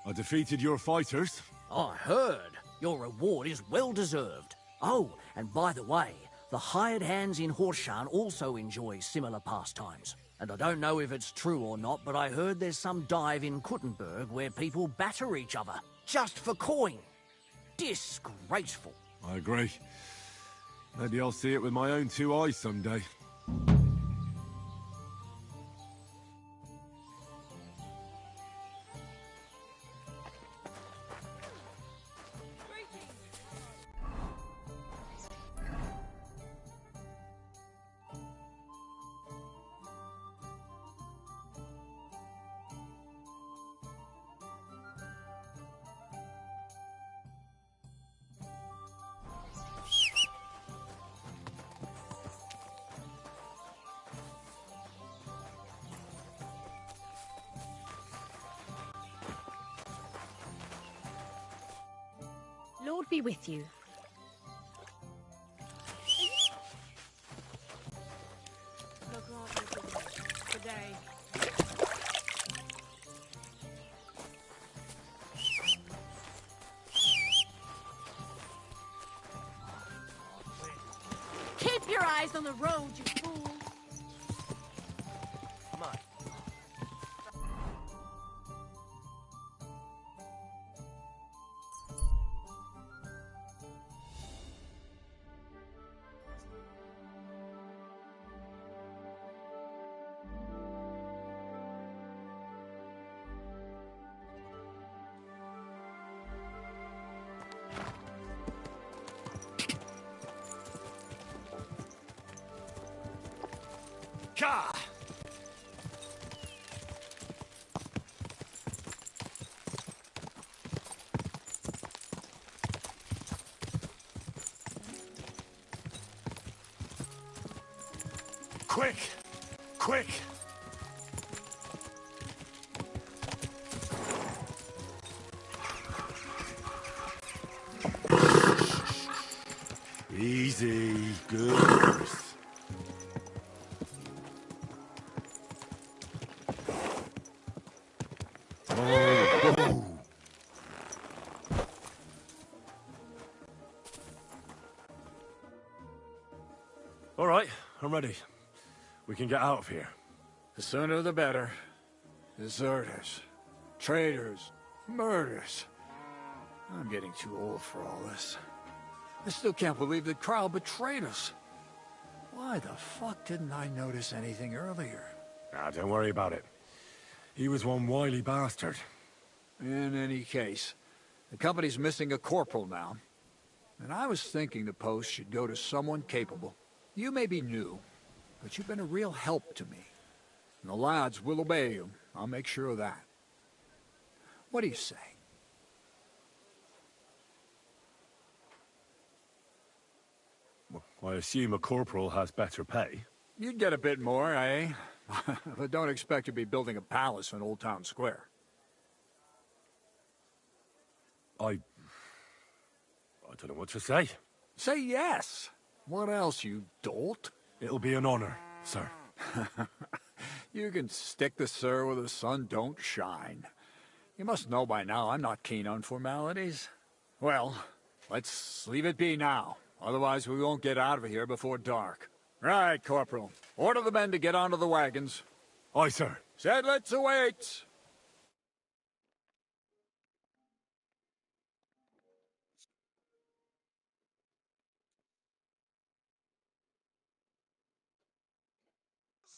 I defeated your fighters. I heard. Your reward is well deserved. Oh, and by the way, the hired hands in Horshan also enjoy similar pastimes. And I don't know if it's true or not, but I heard there's some dive in Kuttenberg where people batter each other, just for coin. Disgraceful. I agree. Maybe I'll see it with my own two eyes someday. Lord be with you. Today. Keep your eyes on the road, you fool. Come on. Ka! Quick! Quick! Easy. Good. Oh. All right, I'm ready. We can get out of here. The sooner the better. Deserters, traitors, murders. I'm getting too old for all this. I still can't believe that Carl betrayed us. Why the fuck didn't I notice anything earlier? Ah, don't worry about it. He was one wily bastard. In any case, the company's missing a corporal now. And I was thinking the post should go to someone capable. You may be new, but you've been a real help to me. And the lads will obey you. I'll make sure of that. What do you say? I assume a corporal has better pay. You'd get a bit more, eh? But don't expect to be building a palace in Old Town Square. I don't know what to say. Say yes. What else, you dolt? It'll be an honor, sir. You can stick the sir where the sun don't shine. You must know by now I'm not keen on formalities. Well, let's leave it be now. Otherwise we won't get out of here before dark. Right, Corporal. Order the men to get onto the wagons. Aye, sir. Sedlitz awaits.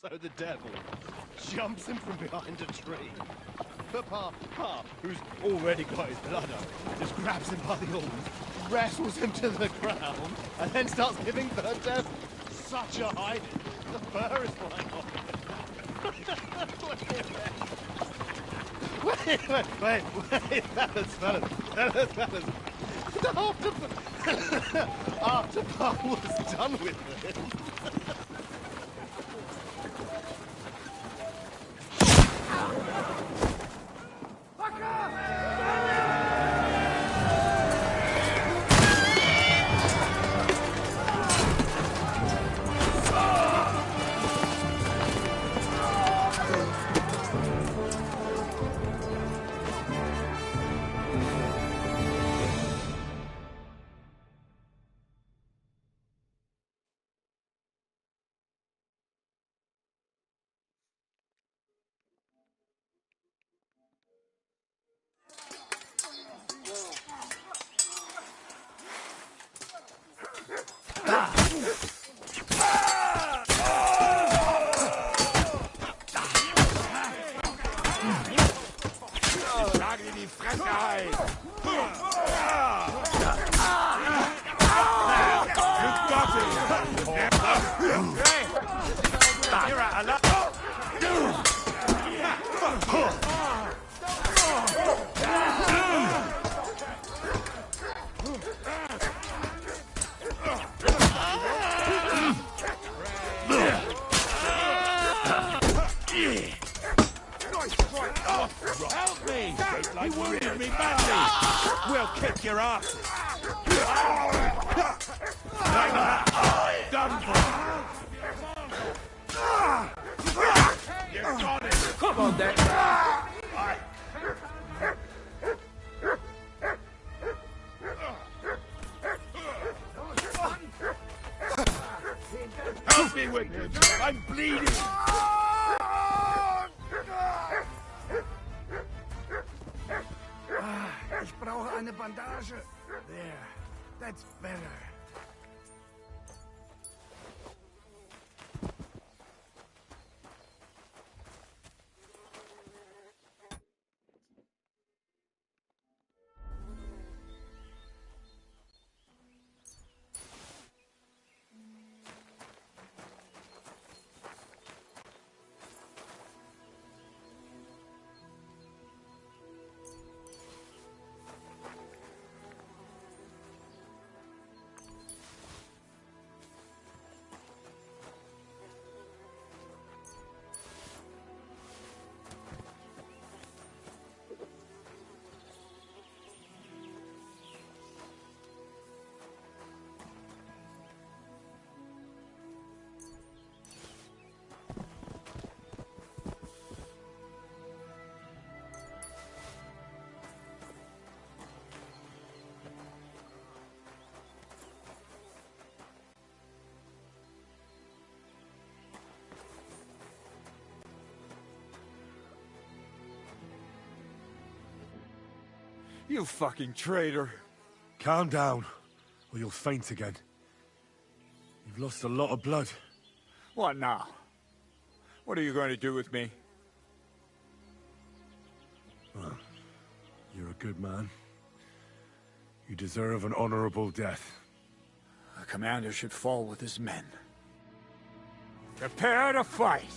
So the devil jumps in from behind a tree. But Pa, who's already got his blood up, just grabs him by the horns, wrestles him to the ground, and then starts giving the devil such a hiding. The fur is flying off. Wait, fellas. After Pa was done with him. Help me! You wounded me badly! We'll kick your asses! Done for! You got it! Come on, then! Help me with this! I'm bleeding! Ich brauche eine Bandage. There. That's better. You fucking traitor. Calm down, or you'll faint again. You've lost a lot of blood. What now? What are you going to do with me? Well, you're a good man. You deserve an honorable death. The commander should fall with his men. Prepare to fight!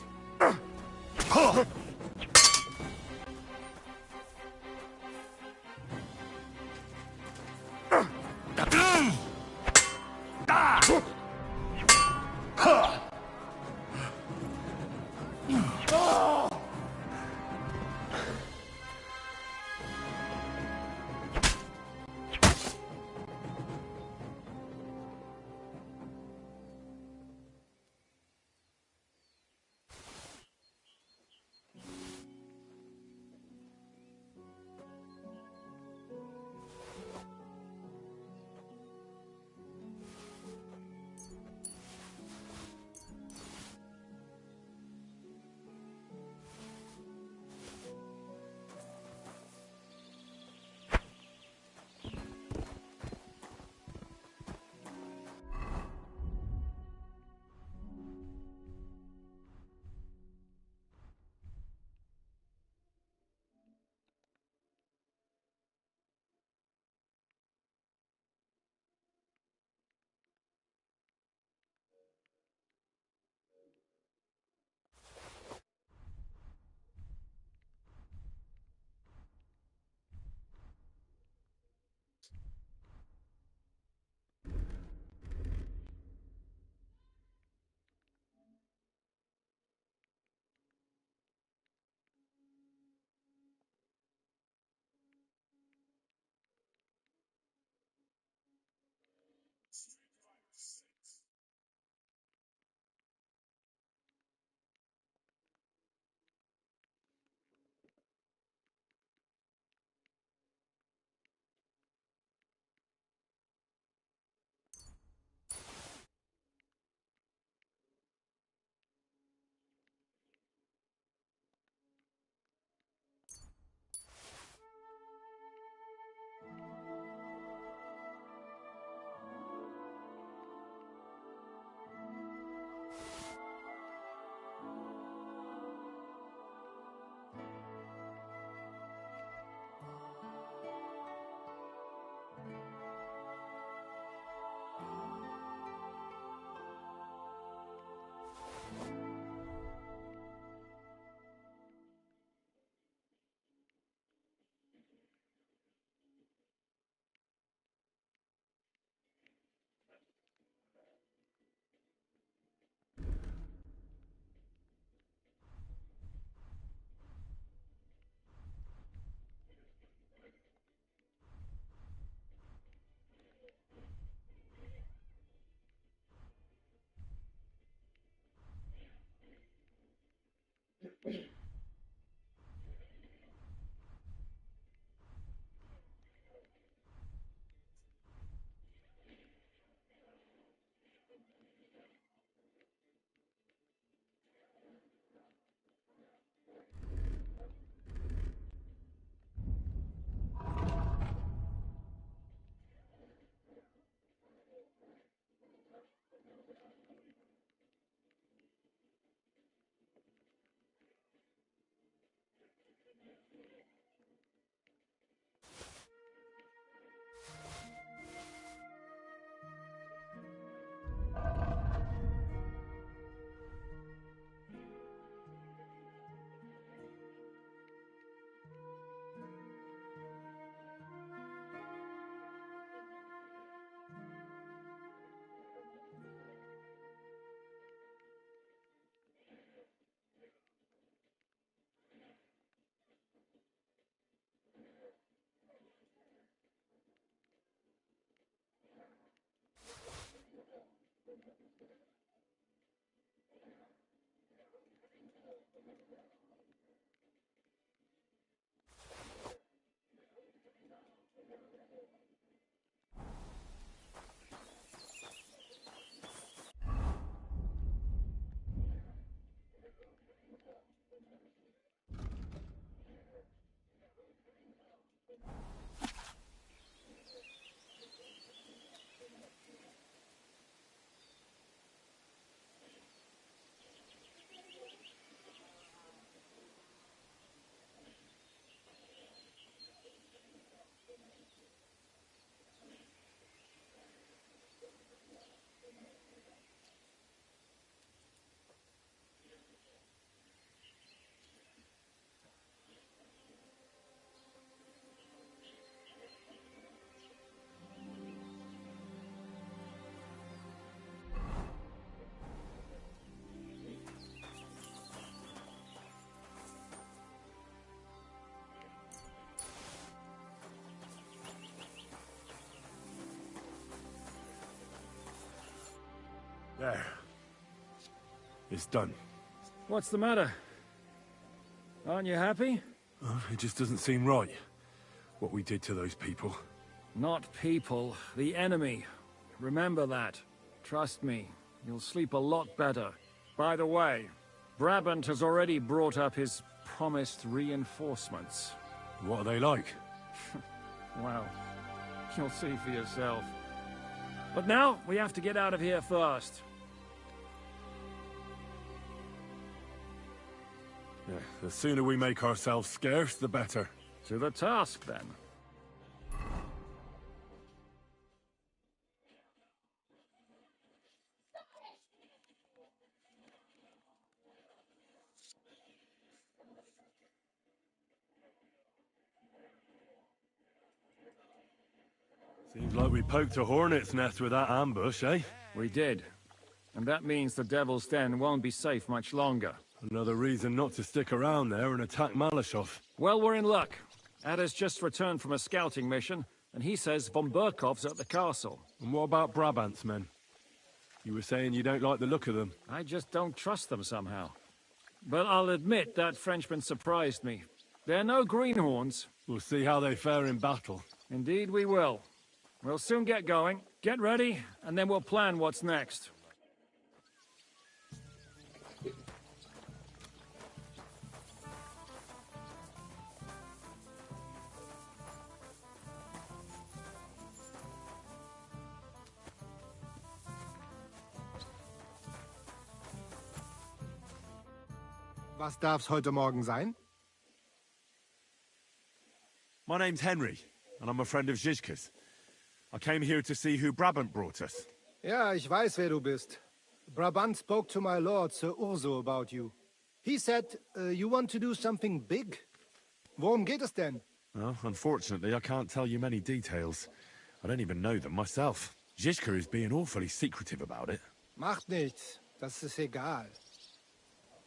There. It's done. What's the matter? Aren't you happy? It just doesn't seem right, what we did to those people. Not people, the enemy. Remember that. Trust me, you'll sleep a lot better. By the way, Brabant has already brought up his promised reinforcements. What are they like? Well, you'll see for yourself. But now, we have to get out of here first. Yeah, the sooner we make ourselves scarce, the better. To the task, then. Seems like we poked a hornet's nest with that ambush, eh? We did. And that means the Devil's Den won't be safe much longer. Another reason not to stick around there and attack Malashov. Well, we're in luck. Ada's just returned from a scouting mission, and he says von Burkov's at the castle. And what about Brabant's men? You were saying you don't like the look of them. I just don't trust them somehow. But I'll admit that Frenchman surprised me. They're no greenhorns. We'll see how they fare in battle. Indeed we will. We'll soon get going. Get ready, and then we'll plan what's next. Was darf's heute Morgen sein? My name's Henry, and I'm a friend of Zizka's. I came here to see who Brabant brought us. Ja, ich weiß, wer du bist. Brabant spoke to my lord, Sir Urso, about you. He said you want to do something big. Worum geht es denn? Well, unfortunately, I can't tell you many details. I don't even know them myself. Zizka is being awfully secretive about it. Macht nichts. Das ist egal.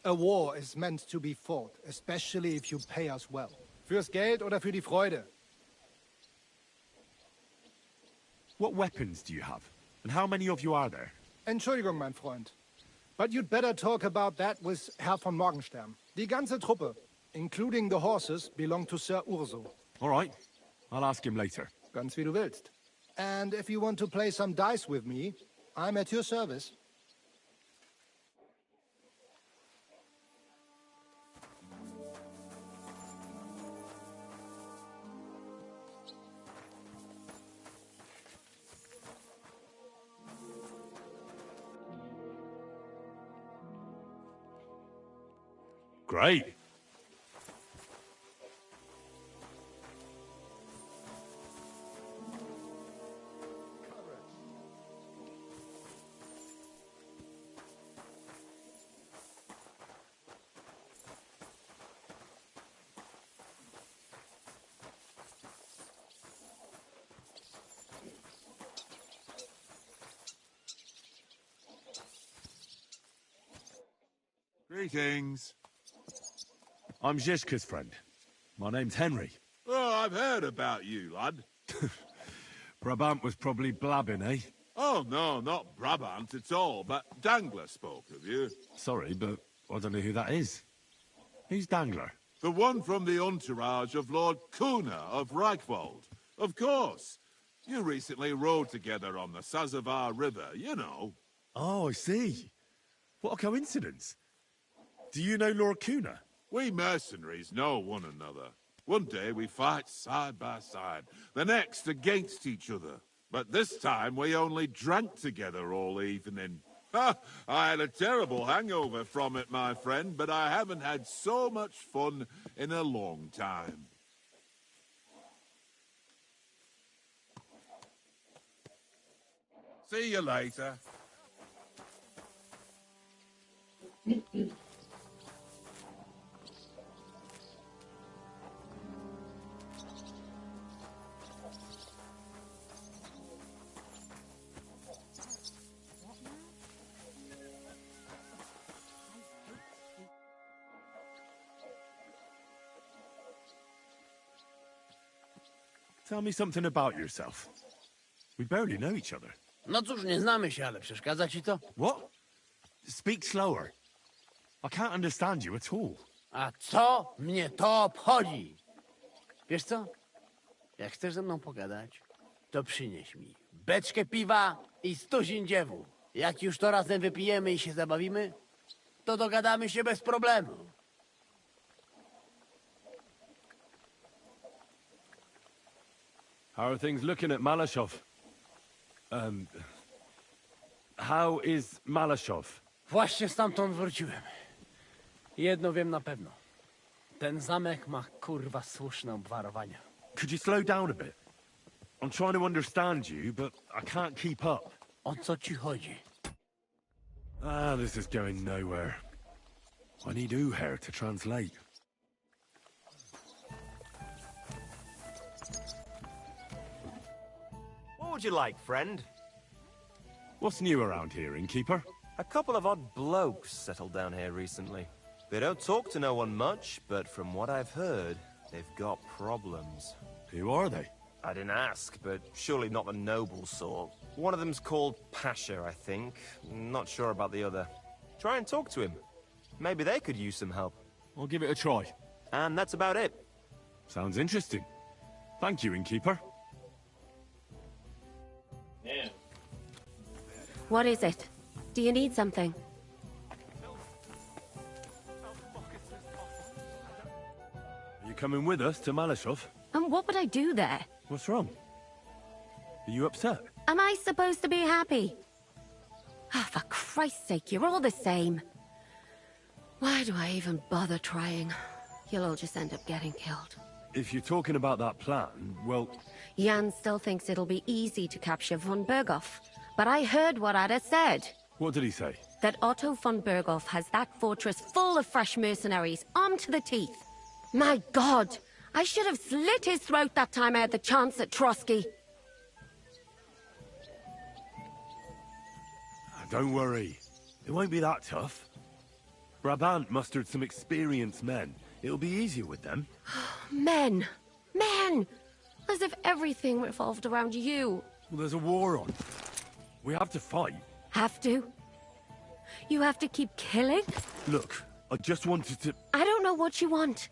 A war is meant to be fought, especially if you pay us well. Fürs Geld oder für die Freude? What weapons do you have? And how many of you are there? Entschuldigung, mein Freund. But you'd better talk about that with Herr von Morgenstern. Die ganze Truppe, including the horses, belong to Sir Urso. All right. I'll ask him later. Ganz wie du willst. And if you want to play some dice with me, I'm at your service. Great. Greetings. I'm Zizka's friend. My name's Henry. Oh, I've heard about you, lad. Brabant was probably blabbing, eh? Oh, no, not Brabant at all, but Dangler spoke of you. Sorry, but I don't know who that is. Who's Dangler? The one from the entourage of Lord Kuna of Reichwald. Of course. You recently rode together on the Sazavar River, you know. Oh, I see. What a coincidence. Do you know Lord Kuna? We mercenaries know one another. One day we fight side by side, the next against each other. But this time we only drank together all evening. Ha! I had a terrible hangover from it, my friend, but I haven't had so much fun in a long time. See you later. Tell me something about yourself. We barely know each other. No cóż, nie znamy się, ale przeszkadza ci to? What? Speak slower. I can't understand you at all. A co mnie to obchodzi? Wiesz co? Jak chcesz ze mną pogadać, to przynieś mi beczkę piwa i 100 dziewów. Jak już to razem wypijemy i się zabawimy, to dogadamy się bez problemu. How are things looking at Malashov? How is Malashov? Właśnie stamtąd wróciłem. Jedno wiem na pewno. Ten zamek ma kurwa słuszne obwarowania. Could you slow down a bit? I'm trying to understand you, but I can't keep up. O co ci chodzi? This is going nowhere. I need Uher to translate. What would you like, friend? What's new around here, innkeeper? A couple of odd blokes settled down here recently. They don't talk to no one much, but from what I've heard, they've got problems. Who are they? I didn't ask, but surely not the noble sort. One of them's called Pasha, I think. Not sure about the other. Try and talk to him. Maybe they could use some help. I'll give it a try. And that's about it. Sounds interesting. Thank you, innkeeper. Yeah. What is it? Do you need something? Are you coming with us to Malashov? And what would I do there? What's wrong? Are you upset? Am I supposed to be happy? Ah, for Christ's sake, you're all the same. Why do I even bother trying? You'll all just end up getting killed. If you're talking about that plan, well... Jan still thinks it'll be easy to capture von Berghoff. But I heard what Ada said. What did he say? That Otto von Berghoff has that fortress full of fresh mercenaries, armed to the teeth. My God! I should have slit his throat that time I had the chance at Trotsky. Don't worry. It won't be that tough. Brabant mustered some experienced men. It'll be easier with them. Men! Men! As if everything revolved around you. Well, there's a war on. We have to fight. Have to? You have to keep killing? Look, I just wanted to... I don't know what you want.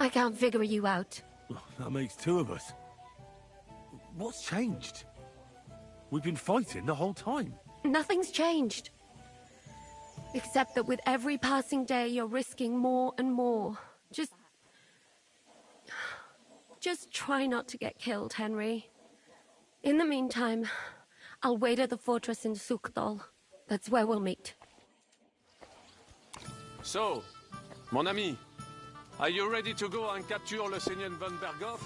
I can't figure you out. That makes two of us. What's changed? We've been fighting the whole time. Nothing's changed. Except that with every passing day, you're risking more and more. Just try not to get killed, Henry. In the meantime, I'll wait at the fortress in Sukdal. That's where we'll meet. So, mon ami, are you ready to go and capture le Seigneur von Berghoff?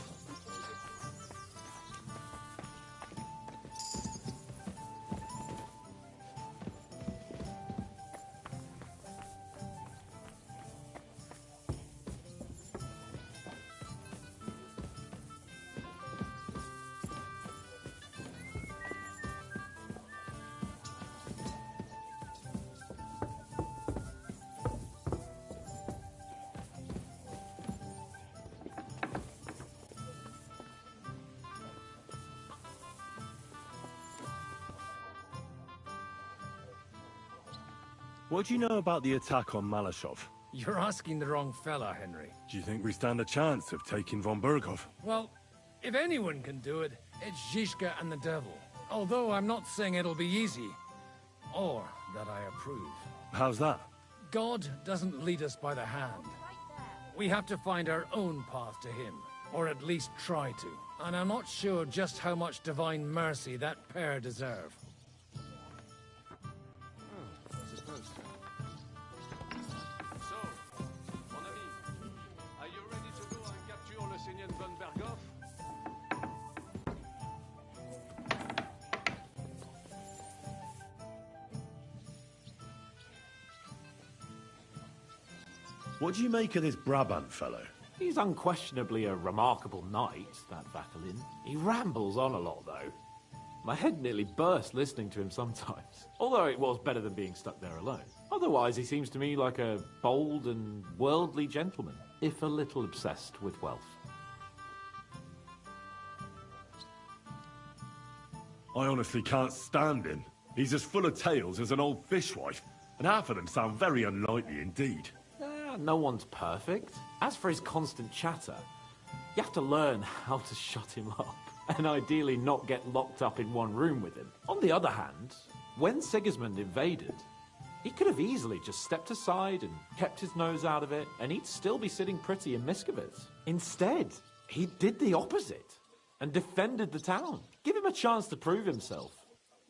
What do you know about the attack on Malashov? You're asking the wrong fella, Henry. Do you think we stand a chance of taking von Berghoff? Well, if anyone can do it, it's Zizka and the devil. Although I'm not saying it'll be easy. Or that I approve. How's that? God doesn't lead us by the hand. We have to find our own path to him. Or at least try to. And I'm not sure just how much divine mercy that pair deserve. What do you make of this Brabant fellow? He's unquestionably a remarkable knight, that Vatalin. He rambles on a lot, though. My head nearly burst listening to him sometimes. Although it was better than being stuck there alone. Otherwise, he seems to me like a bold and worldly gentleman, if a little obsessed with wealth. I honestly can't stand him. He's as full of tales as an old fishwife, and half of them sound very unlikely indeed. No one's perfect. As for his constant chatter, you have to learn how to shut him up, and ideally not get locked up in one room with him. On the other hand, when Sigismund invaded, he could have easily just stepped aside and kept his nose out of it, and he'd still be sitting pretty in Miskovitz. Instead, he did the opposite and defended the town. Give him a chance to prove himself.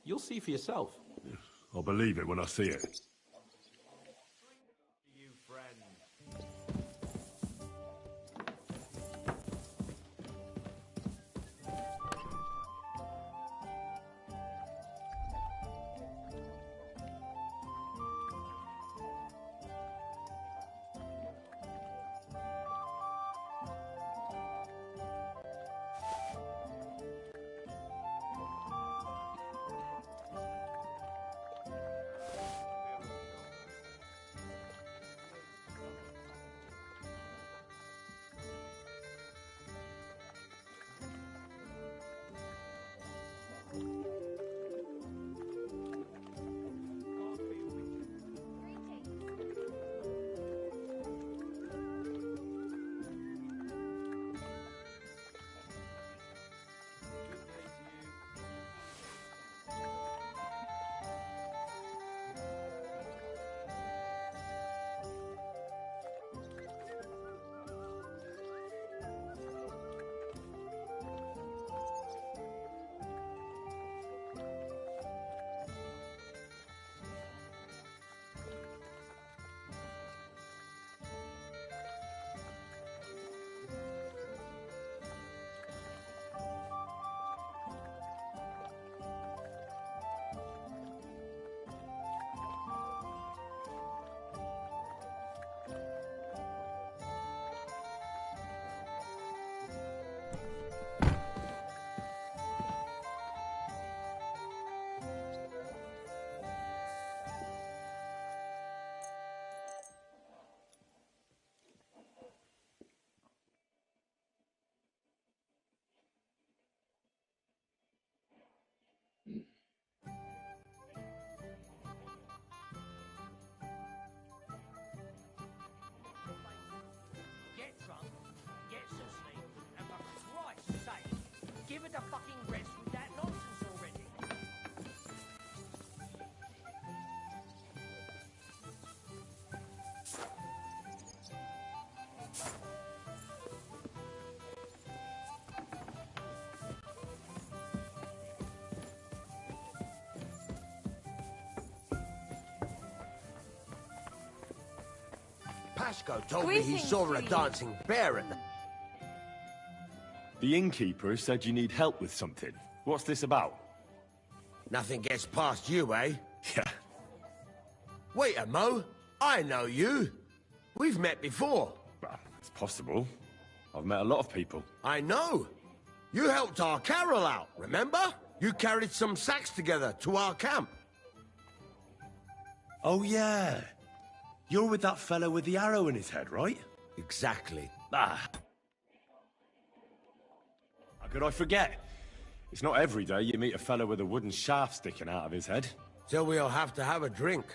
You'll see for yourself. I'll believe it when I see it. Get drunk, get some sleep, and for Christ's sake, give it a fucking rest with that nonsense already. Pasco told me he saw a dancing bear at the... The innkeeper said you need help with something. What's this about? Nothing gets past you, eh? Yeah. Wait a mo. I know you. We've met before. Well, it's possible. I've met a lot of people. I know. You helped our Carol out, remember? You carried some sacks together to our camp. Oh, yeah. You're with that fellow with the arrow in his head, right? Exactly. Ah. How could I forget? It's not every day you meet a fellow with a wooden shaft sticking out of his head. So we'll have to have a drink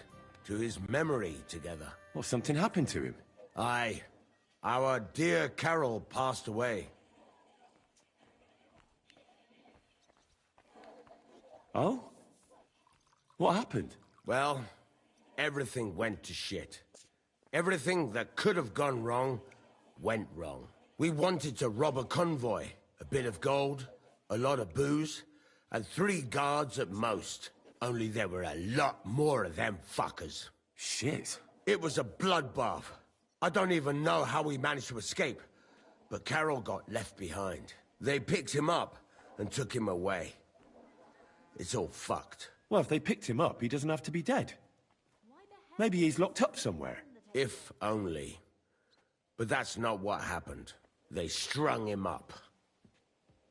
to his memory together. Well, something happened to him. Aye. Our dear Carol passed away. Oh? What happened? Well, everything went to shit. Everything that could have gone wrong, went wrong. We wanted to rob a convoy. A bit of gold, a lot of booze, and 3 guards at most. Only there were a lot more of them fuckers. Shit. It was a bloodbath. I don't even know how we managed to escape, but Carol got left behind. They picked him up and took him away. It's all fucked. Well, if they picked him up, he doesn't have to be dead. Maybe he's locked up somewhere. If only. But that's not what happened. They strung him up.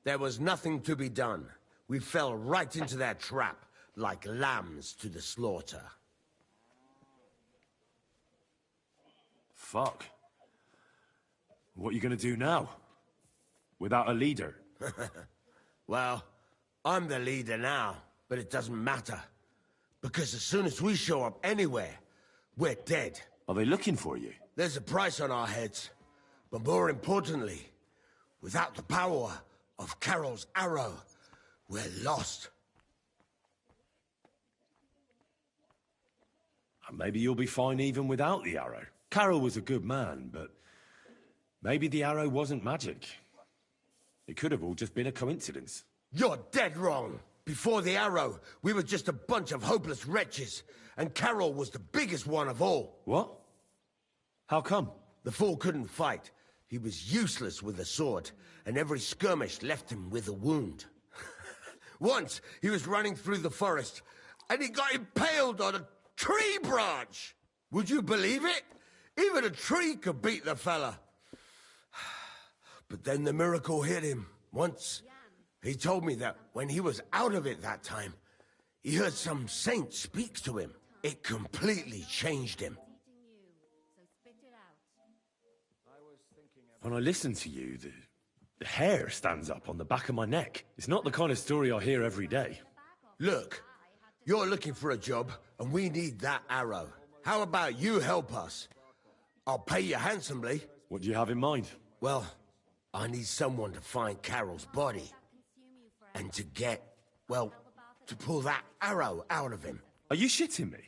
There was nothing to be done. We fell right into their trap, like lambs to the slaughter. Fuck. What are you gonna do now? Without a leader? Well, I'm the leader now, but it doesn't matter. Because as soon as we show up anywhere, we're dead. Are they looking for you? There's a price on our heads. But more importantly, without the power of Carol's arrow, we're lost. Maybe you'll be fine even without the arrow. Carol was a good man, but maybe the arrow wasn't magic. It could have all just been a coincidence. You're dead wrong. Before the arrow, we were just a bunch of hopeless wretches, and Carol was the biggest one of all. What? How come? The fool couldn't fight. He was useless with a sword, and every skirmish left him with a wound. Once, he was running through the forest, and he got impaled on a tree branch! Would you believe it? Even a tree could beat the fella. But then the miracle hit him. Once, he told me that when he was out of it that time, he heard some saint speak to him. It completely changed him. When I listen to you, the hair stands up on the back of my neck. It's not the kind of story I hear every day. Look, you're looking for a job, and we need that arrow. How about you help us? I'll pay you handsomely. What do you have in mind? Well, I need someone to find Carol's body. And to get, well, to pull that arrow out of him. Are you shitting me?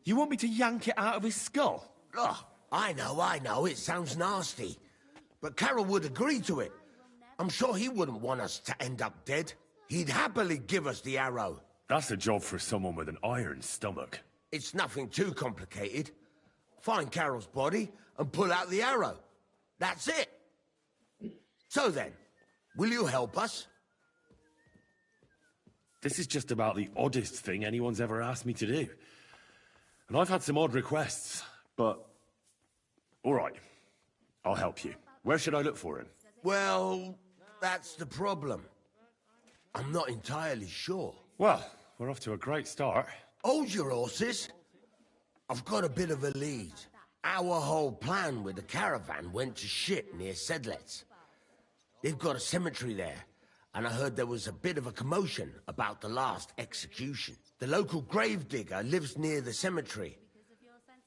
You want me to yank it out of his skull? Ugh, I know, it sounds nasty. But Carol would agree to it. I'm sure he wouldn't want us to end up dead. He'd happily give us the arrow. That's a job for someone with an iron stomach. It's nothing too complicated. Find Carol's body and pull out the arrow. That's it. So then, will you help us? This is just about the oddest thing anyone's ever asked me to do. And I've had some odd requests, but... all right, I'll help you. Where should I look for him? Well, that's the problem. I'm not entirely sure. Well, we're off to a great start. Hold your horses. I've got a bit of a lead. Our whole plan with the caravan went to shit near Sedlets. They've got a cemetery there, and I heard there was a bit of a commotion about the last execution. The local gravedigger lives near the cemetery.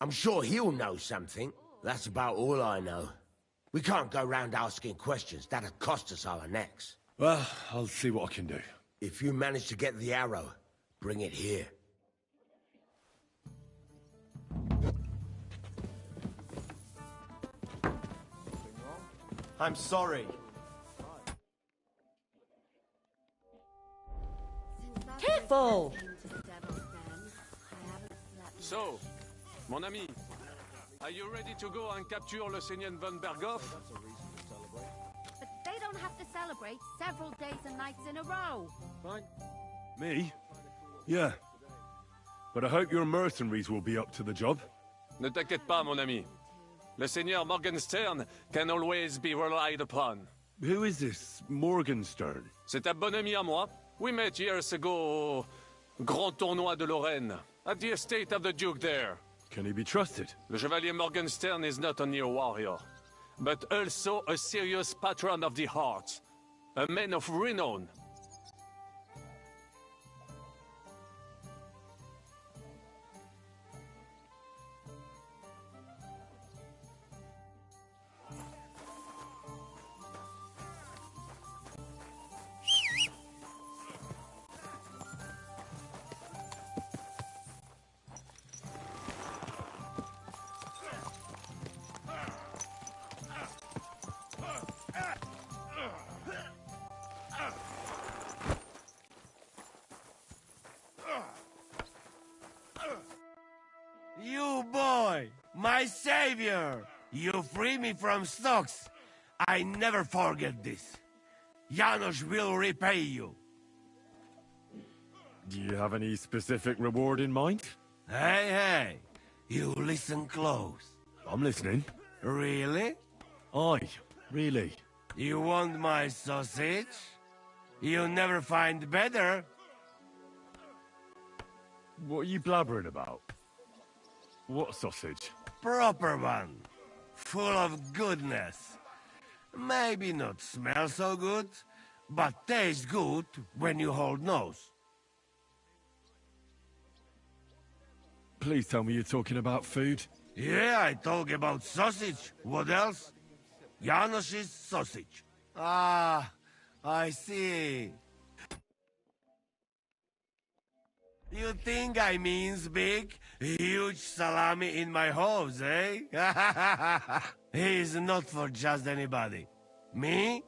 I'm sure he'll know something. That's about all I know. We can't go round asking questions. That'd cost us our necks. Well, I'll see what I can do. If you manage to get the arrow, bring it here. I'm sorry. Careful! So, mon ami, are you ready to go and capture le Seigneur von Berghoff? But they don't have to celebrate several days and nights in a row. Fine. Me? Yeah. But I hope your mercenaries will be up to the job. Ne t'inquiète pas, mon ami. Le Seigneur Morgenstern can always be relied upon. Who is this Morgenstern? C'est un bon ami à moi. We met years ago au Grand Tournoi de Lorraine, at the estate of the Duke there. Can he be trusted? Le Chevalier Morgenstern is not only a warrior, but also a serious patron of the heart. A man of renown. You boy, my savior! You free me from stocks. I never forget this. Janos will repay you. Do you have any specific reward in mind? Hey, you listen close. I'm listening. Really? Aye, really. You want my sausage? You'll never find better. What are you blabbering about? What sausage? Proper one. Full of goodness. Maybe not smell so good, but tastes good when you hold nose. Please tell me you're talking about food. Yeah, I talk about sausage. What else? Janos's sausage. Ah, I see. You think I means big, huge salami in my hose, eh? He's not for just anybody. Me?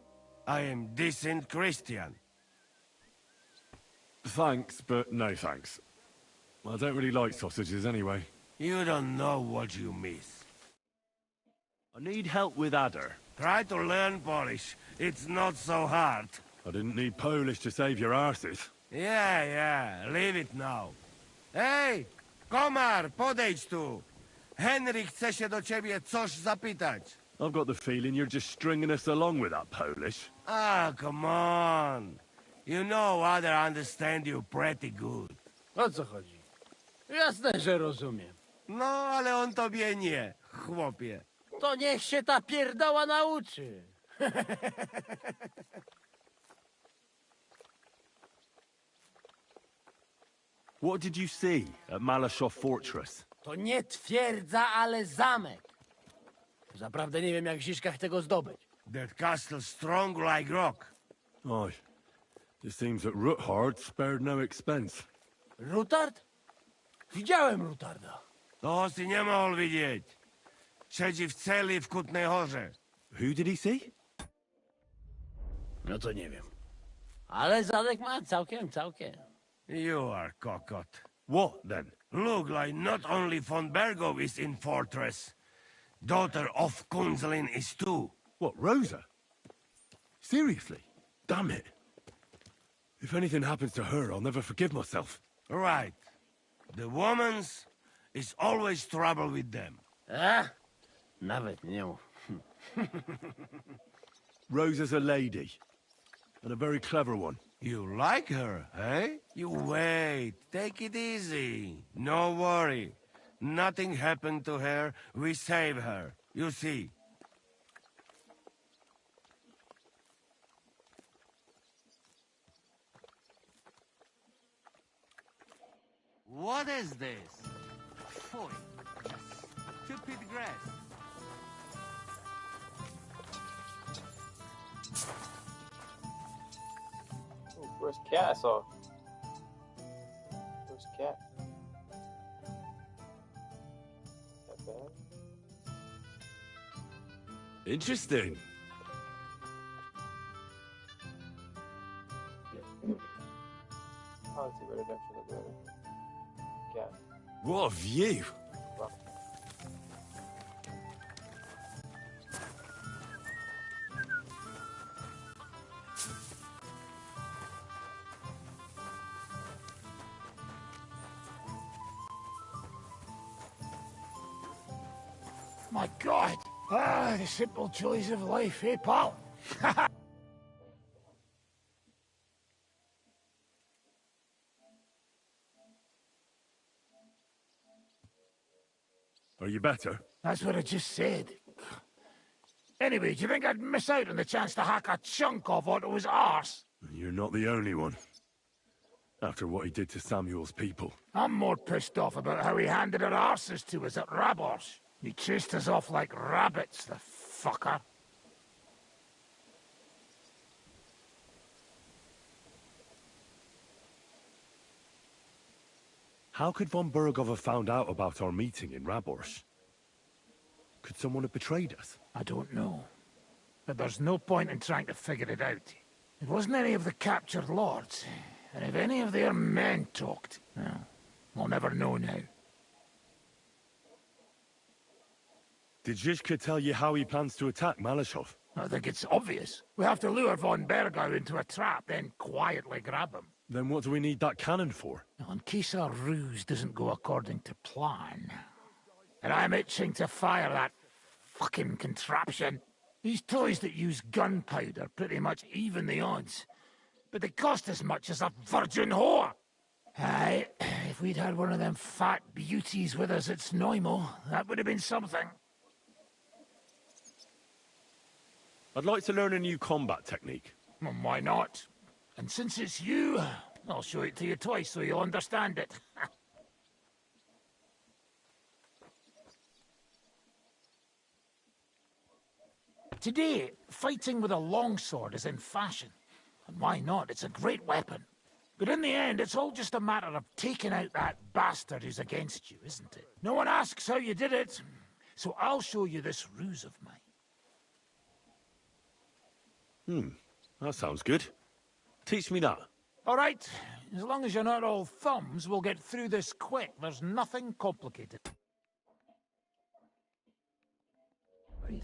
I am decent Christian. Thanks, but no thanks. I don't really like sausages anyway. You don't know what you miss. I need help with Adder. Try to learn Polish. It's not so hard. I didn't need Polish to save your arses. Yeah, leave it now. Hej, komar, podejdź tu. Henry chce się do ciebie coś zapytać. I've got the feeling you're just stringing us along with that Polish. Ah, come on. You know Adder understand you pretty good. O co chodzi? Jasne, że rozumiem. No, ale on tobie nie, chłopie. To niech się ta pierdoła nauczy. What did you see at Malashow Fortress? To nie twierdza, ale zamek. Zaprawdę nie wiem, jak Ziszka chce go zdobyć. That castle strong like rock. Aye. It seems that Ruthard spared no expense. Rutard? Widziałem Rutarda. To si nie mógł widzieć. Siedzi w celi w Kutnej Horze. Who did he see? No to nie wiem. Ale zadek ma całkiem. You are cockot. What, then? Look like not only von Bergow is in fortress. Daughter of Kunzelin is too. What, Rosa? Seriously? Damn it. If anything happens to her, I'll never forgive myself. Right. The woman's is always trouble with them. Nawet nie mów. Rosa's a lady. And a very clever one. You like her, eh? You wait. Take it easy. No worry. Nothing happened to her. We save her. You see. What is this? Phoy. Stupid grass. Oh, where's Cat? I saw. Where's Cat? That bad? Interesting. Oh, let's see, redemption of the Cat. What a view. Wow. My God! The simple joys of life, eh, pal? Are you better? That's what I just said. Anyway, do you think I'd miss out on the chance to hack a chunk off onto his arse? You're not the only one. After what he did to Samuel's people. I'm more pissed off about how he handed our arses to us at Rabos. He chased us off like rabbits, the fucker. How could von Bergov have found out about our meeting in Rabors? Could someone have betrayed us? I don't know. But there's no point in trying to figure it out. It wasn't any of the captured lords. And if any of their men talked, well, we'll never know now. Did Zizka tell you how he plans to attack Malashov? I think it's obvious. We have to lure von Bergau into a trap, then quietly grab him. Then what do we need that cannon for? Now, in case our ruse doesn't go according to plan. And I'm itching to fire that fucking contraption. These toys that use gunpowder pretty much even the odds. But they cost as much as a virgin whore. Aye, if we'd had one of them fat beauties with us at Snoimo, that would have been something. I'd like to learn a new combat technique. Well, why not? And since it's you, I'll show it to you twice so you'll understand it. Today, fighting with a longsword is in fashion. And why not? It's a great weapon. But in the end, it's all just a matter of taking out that bastard who's against you, isn't it? No one asks how you did it, so I'll show you this ruse of mine. That sounds good. Teach me that. All right, as long as you're not all thumbs, we'll get through this quick. There's nothing complicated. Right.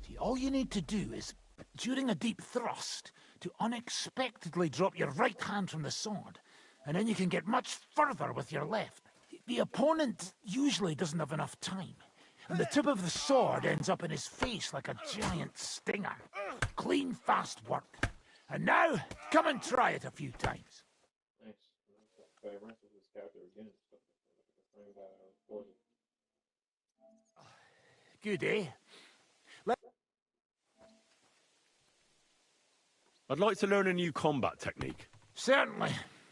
See, all you need to do is, during a deep thrust, to unexpectedly drop your right hand from the sword, and then you can get much further with your left. The opponent usually doesn't have enough time, and the tip of the sword ends up in his face like a giant stinger. Clean, fast work. And now, come and try it a few times. Nice. Deliverance is his character again. Good, eh? I'd like to learn a new combat technique. Certainly.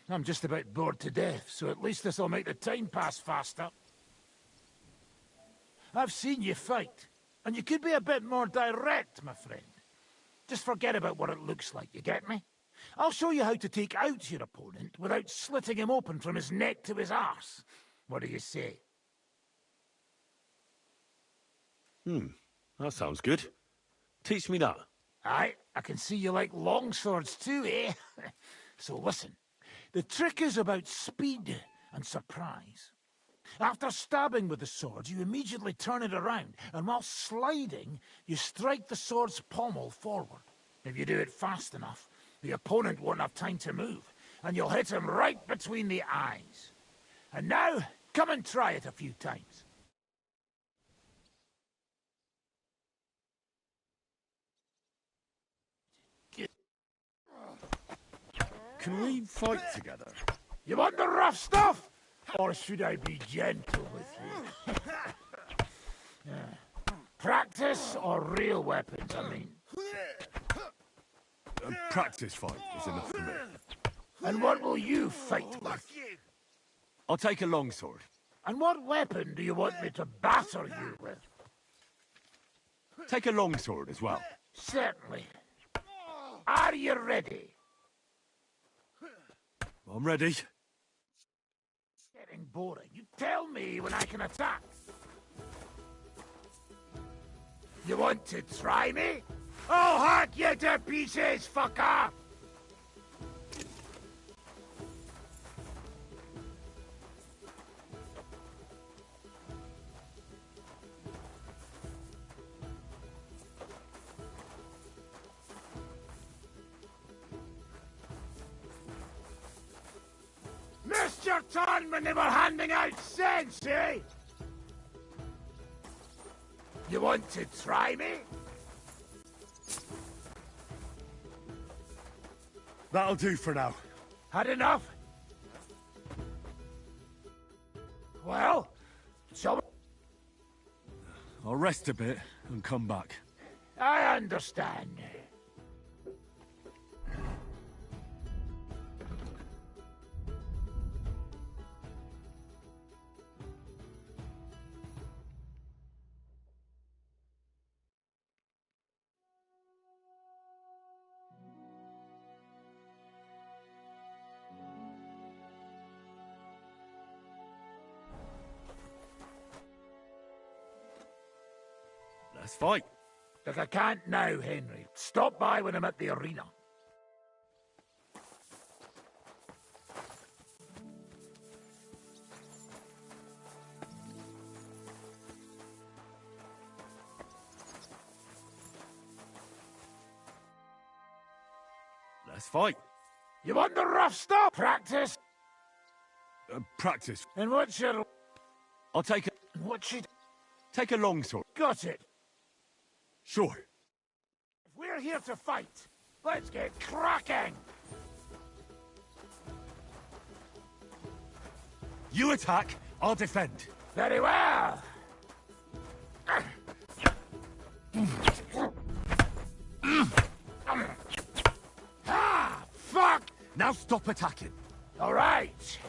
I'm just about bored to death, so at least this'll make the time pass faster. I've seen you fight, and you could be a bit more direct, my friend. Just forget about what it looks like, you get me? I'll show you how to take out your opponent without slitting him open from his neck to his arse. What do you say? That sounds good. Teach me that. Aye, I can see you like longswords too, eh? So listen, the trick is about speed and surprise. After stabbing with the sword, you immediately turn it around, and while sliding, you strike the sword's pommel forward. If you do it fast enough, the opponent won't have time to move, and you'll hit him right between the eyes. And now, come and try it a few times. Can we fight together? You want the rough stuff? Or should I be gentle with you? Practice or real weapons, I mean? A practice fight is enough for me. And what will you fight with? I'll take a longsword. And what weapon do you want me to batter you with? Take a longsword as well. Certainly. Are you ready? I'm ready. Getting boring. You tell me when I can attack. You want to try me? I'll hack you to pieces, fucker! Missed your turn when they were handing out sense, eh? You want to try me? That'll do for now. Had enough? Well, so... I'll rest a bit and come back. I understand. Let's fight. Look, I can't now, Henry. Stop by when I'm at the arena. Let's fight. You want the rough stuff? Practice? Practice. And what's your... I'll take a... What should... Take a longsword. Got it. Sure. If we're here to fight, let's get cracking! You attack, I'll defend. Very well! Stop attacking. All right.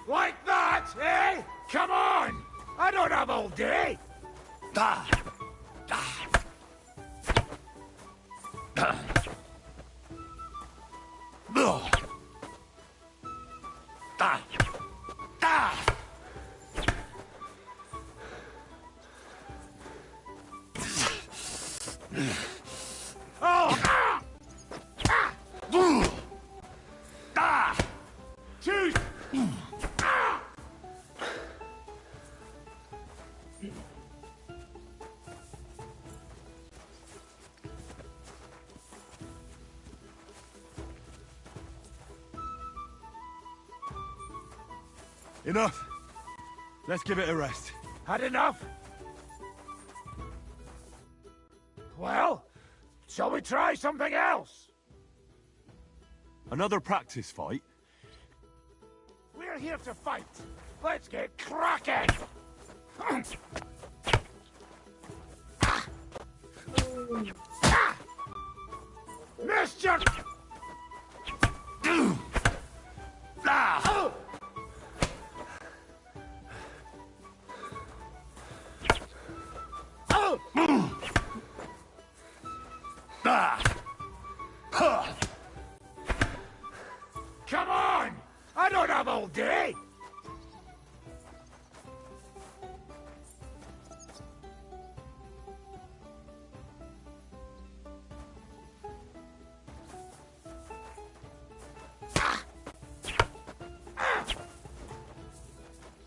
Like that, eh? Come on! I don't have all day! Da! Da! Da! Da! Da! Oh! Ah! Ah! Ah! Choose! Ah! Enough. Let's give it a rest. Had enough? Well, shall we try something else? Another practice fight? We're here to fight. Let's get cracking! Missed you! Come on! I don't have all day!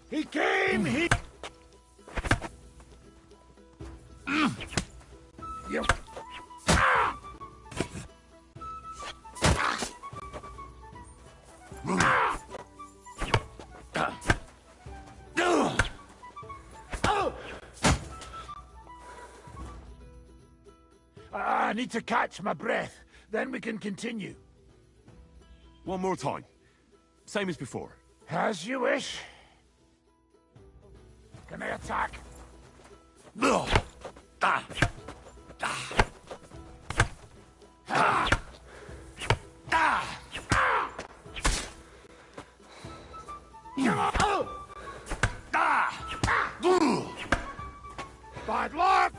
He came, he... You... I need to catch my breath, then we can continue. One more time. Same as before. As you wish. Can I attack? Bad luck!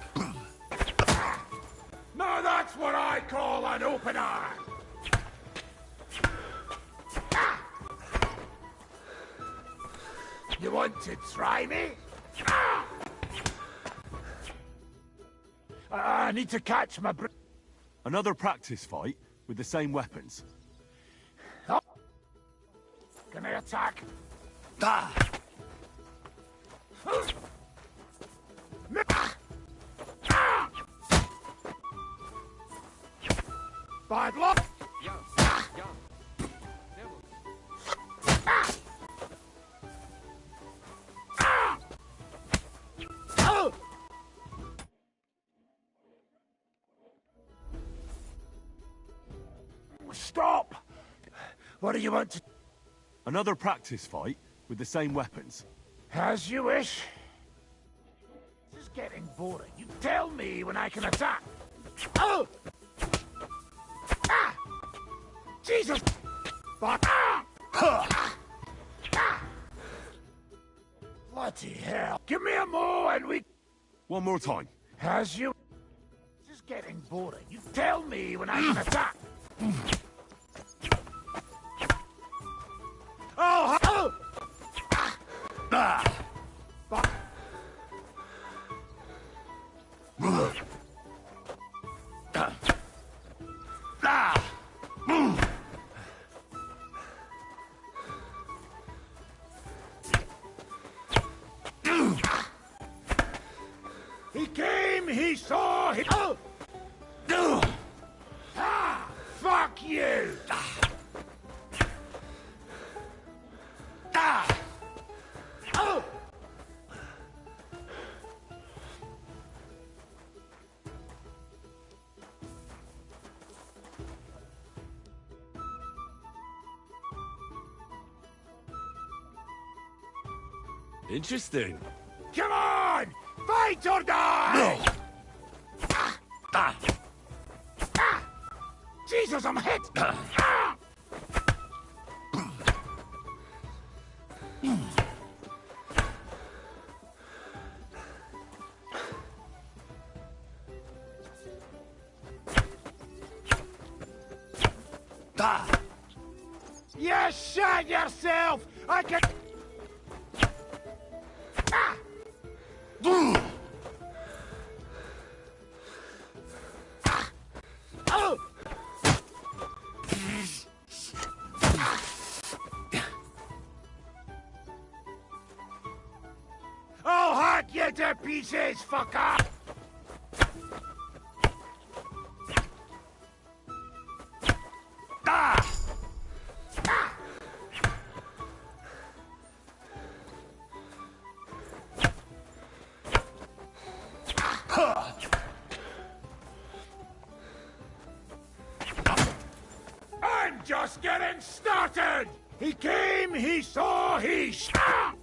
Now that's what I call an opener! You want to try me? I need to catch my breath. Another practice fight with the same weapons. Oh. Can I attack? Bad luck! Stop! What do you want to... Another practice fight with the same weapons. As you wish. This is getting boring. You tell me when I can attack. Oh! Ah! Jesus! But... Bloody hell. Give me a mo and we... One more time. As you... This is getting boring. You tell me when I can attack. Oh! Oh! He came, he saw, he... Oh! Ah! Fuck you! Oh! Interesting. Come on! Fight or die! No. Ah! Jesus, I'm hit! Ah! You shot yourself! I can... Ah! Oh! I'll hack you to pieces, fucker! Ah! I'm just getting started! He came, he saw, he shot!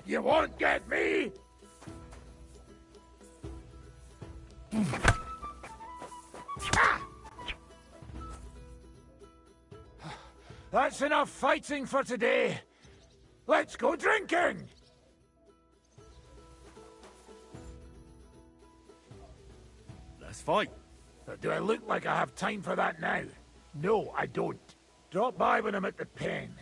You won't get me! That's enough fighting for today. Let's go drinking! Let's fight. But do I look like I have time for that now? No, I don't. Drop by when I'm at the pen.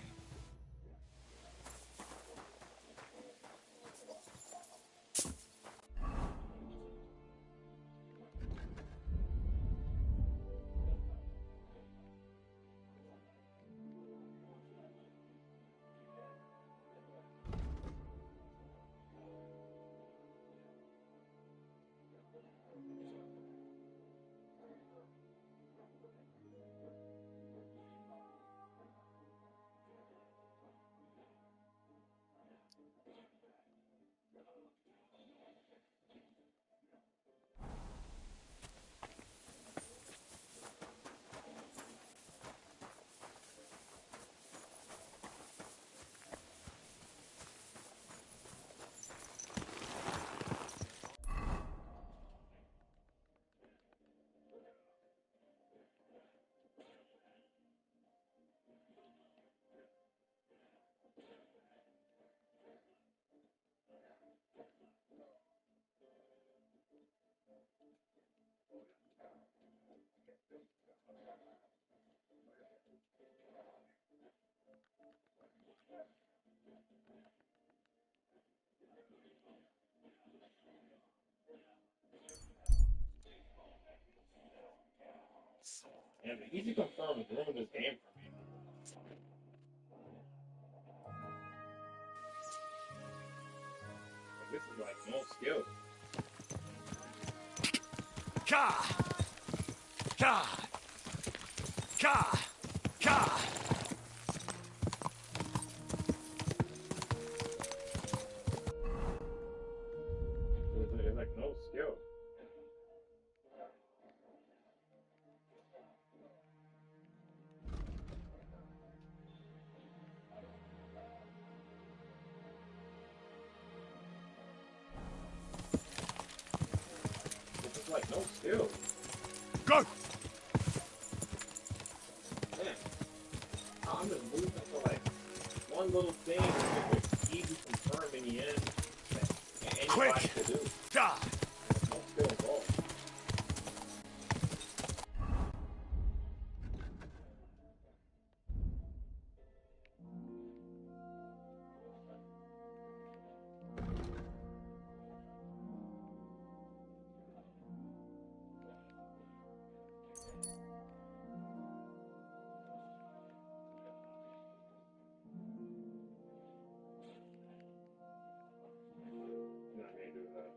Yeah, but easy confirm has ruined this game for me. This is like no skill. Ka! Ka! Ka! Ka! It's like no skill. It's like no skill. Go! Man, I'm just moving for like one little thing that just easy confirm in the end that anybody Quick! could do. Die! No skill involved. You're not gonna do that.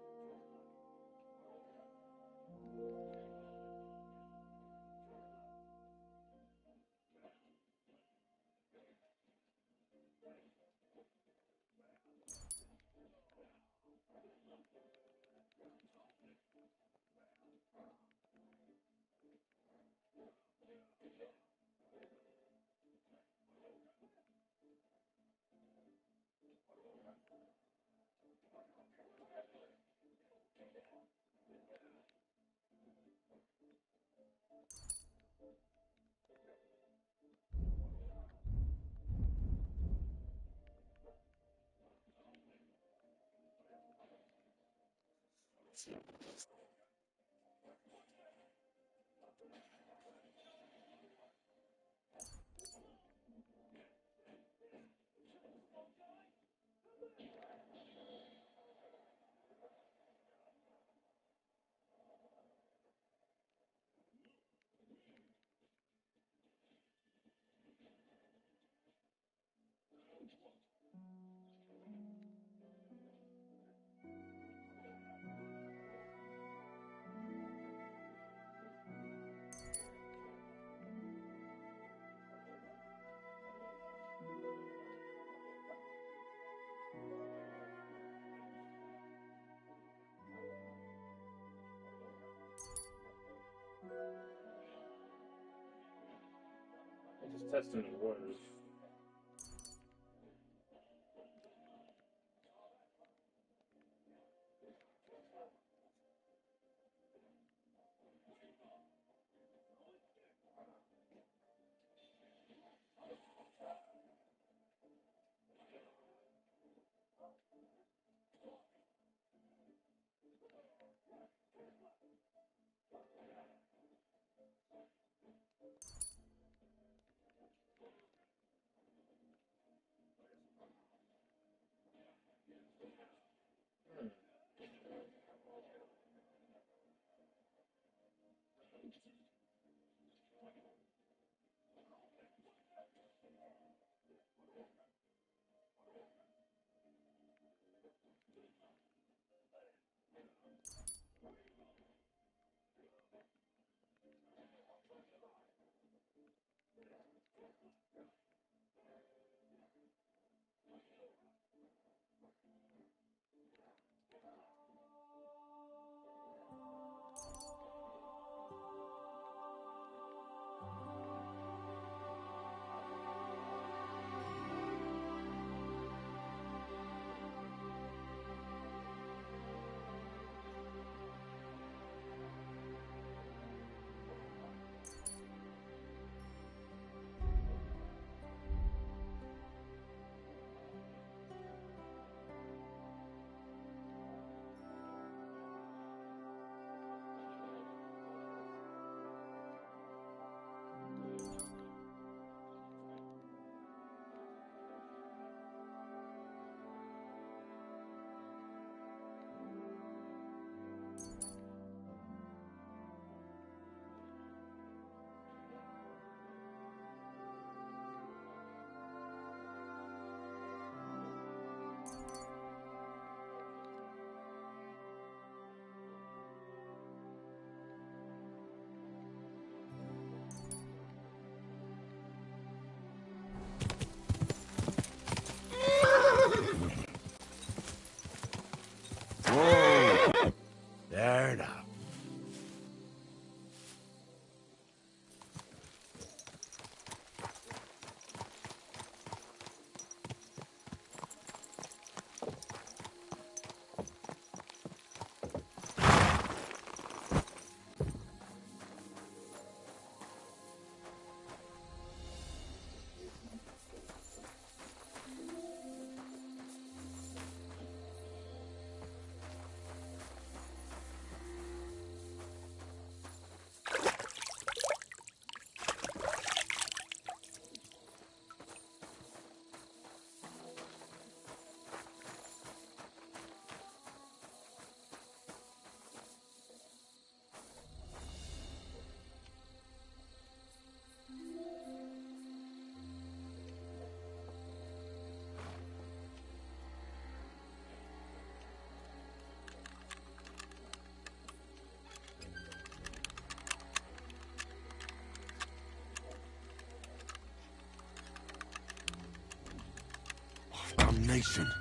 Just testing the waters. There now. Damnation.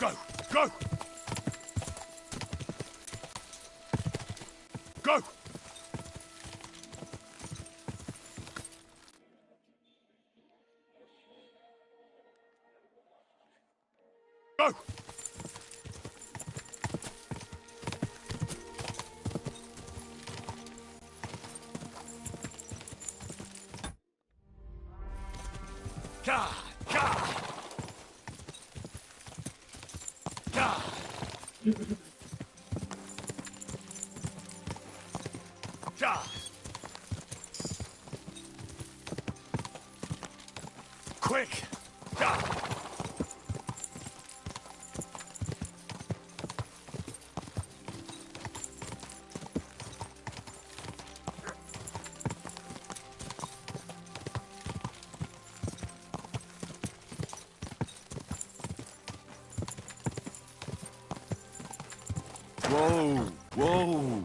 Go! Go! Go! Go! Ka! Ka! Ka! Ka! Quick! Ka! Whoa! Whoa!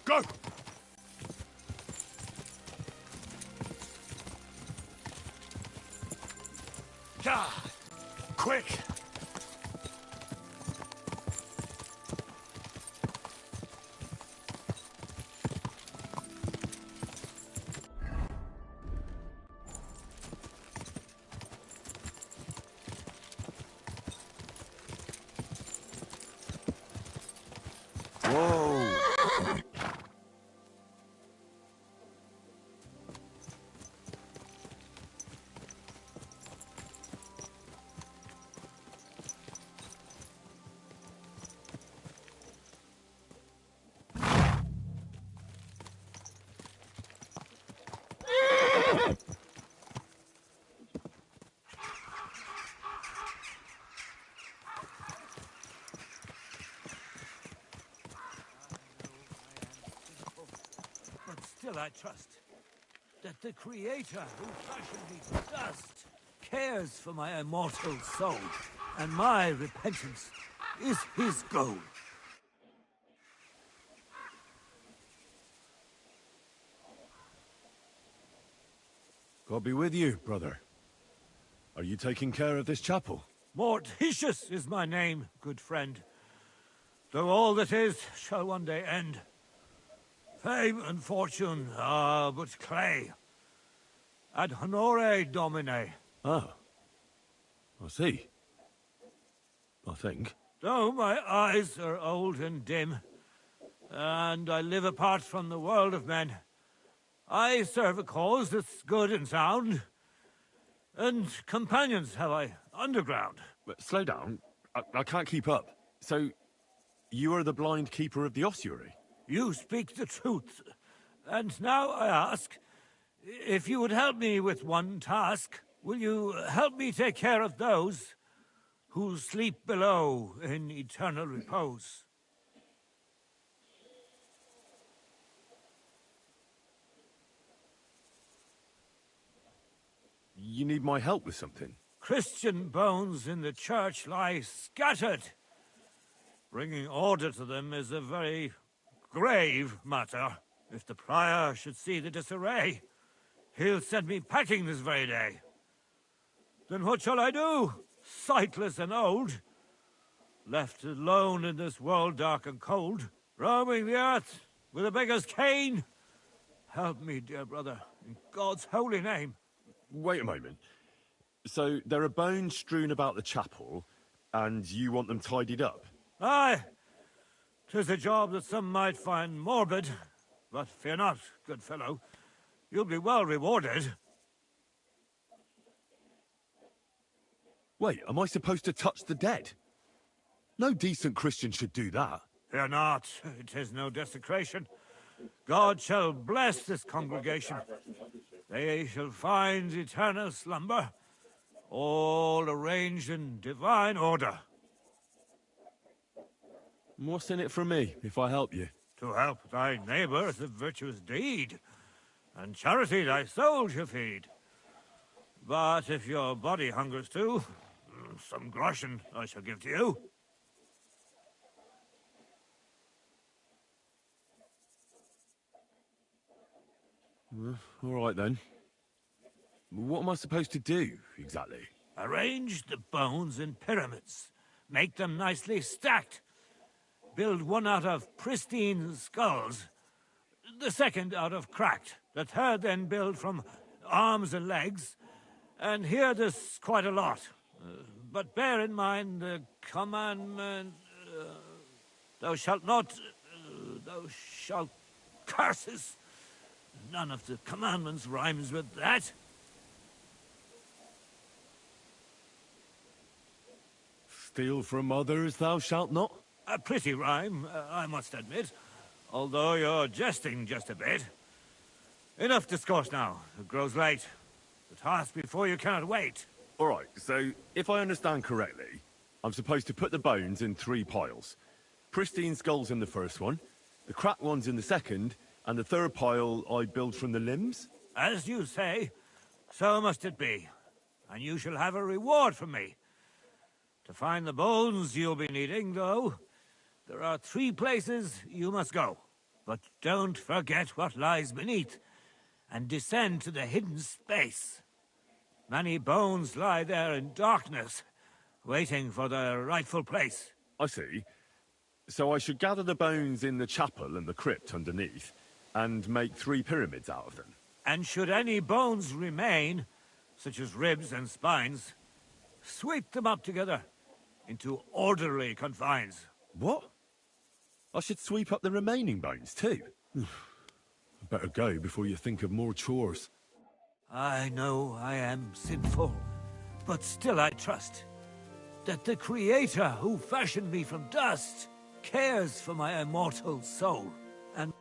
Go! Ka! Quick! Whoa! But still I trust that the Creator who fashioned me to dust cares for my immortal soul, and my repentance is his goal. God be with you, brother. Are you taking care of this chapel? Mortitius is my name, good friend. Though all that is shall one day end. Fame and fortune are but clay. Ad honore domine. Oh. I see. I think. Though my eyes are old and dim, and I live apart from the world of men, I serve a cause that's good and sound, and companions have I underground. But slow down. I can't keep up. So, you are the blind keeper of the ossuary? You speak the truth. And now I ask, if you would help me with one task, will you help me take care of those who sleep below in eternal repose? You need my help with something? Christian bones in the church lie scattered. Bringing order to them is a very grave matter. If the prior should see the disarray, he'll send me packing this very day. Then what shall I do, sightless and old? Left alone in this world dark and cold, roaming the earth with a beggar's cane? Help me, dear brother, in God's holy name. Wait a moment. So, there are bones strewn about the chapel, and you want them tidied up? Aye. 'Tis a job that some might find morbid, but fear not, good fellow. You'll be well rewarded. Wait, am I supposed to touch the dead? No decent Christian should do that. Fear not, it is no desecration. God shall bless this congregation. They shall find eternal slumber, all arranged in divine order. What's in it for me, if I help you? To help thy neighbour is a virtuous deed, and charity thy soul shall feed. But if your body hungers too, some groschen I shall give to you. All right then. What am I supposed to do, exactly? Arrange the bones in pyramids. Make them nicely stacked. Build one out of pristine skulls, the second out of cracked, the third then build from arms and legs, and here there's quite a lot. But bear in mind the commandment, thou shalt not, thou shalt curses. None of the commandments rhymes with that. Steal from others thou shalt not? A pretty rhyme, I must admit, although you're jesting just a bit. Enough discourse now. It grows late. The task before you cannot wait. All right, so if I understand correctly, I'm supposed to put the bones in 3 piles. Pristine skulls in the first one, the cracked ones in the second, and the third pile I build from the limbs? As you say, so must it be. And you shall have a reward from me. To find the bones you'll be needing, though, there are 3 places you must go. But don't forget what lies beneath, and descend to the hidden space. Many bones lie there in darkness, waiting for their rightful place. I see. So I should gather the bones in the chapel and the crypt underneath, and make 3 pyramids out of them. And should any bones remain, such as ribs and spines, sweep them up together into orderly confines. What? I should sweep up the remaining bones too? I better go before you think of more chores. I know I am sinful, but still I trust that the Creator who fashioned me from dust cares for my immortal soul, and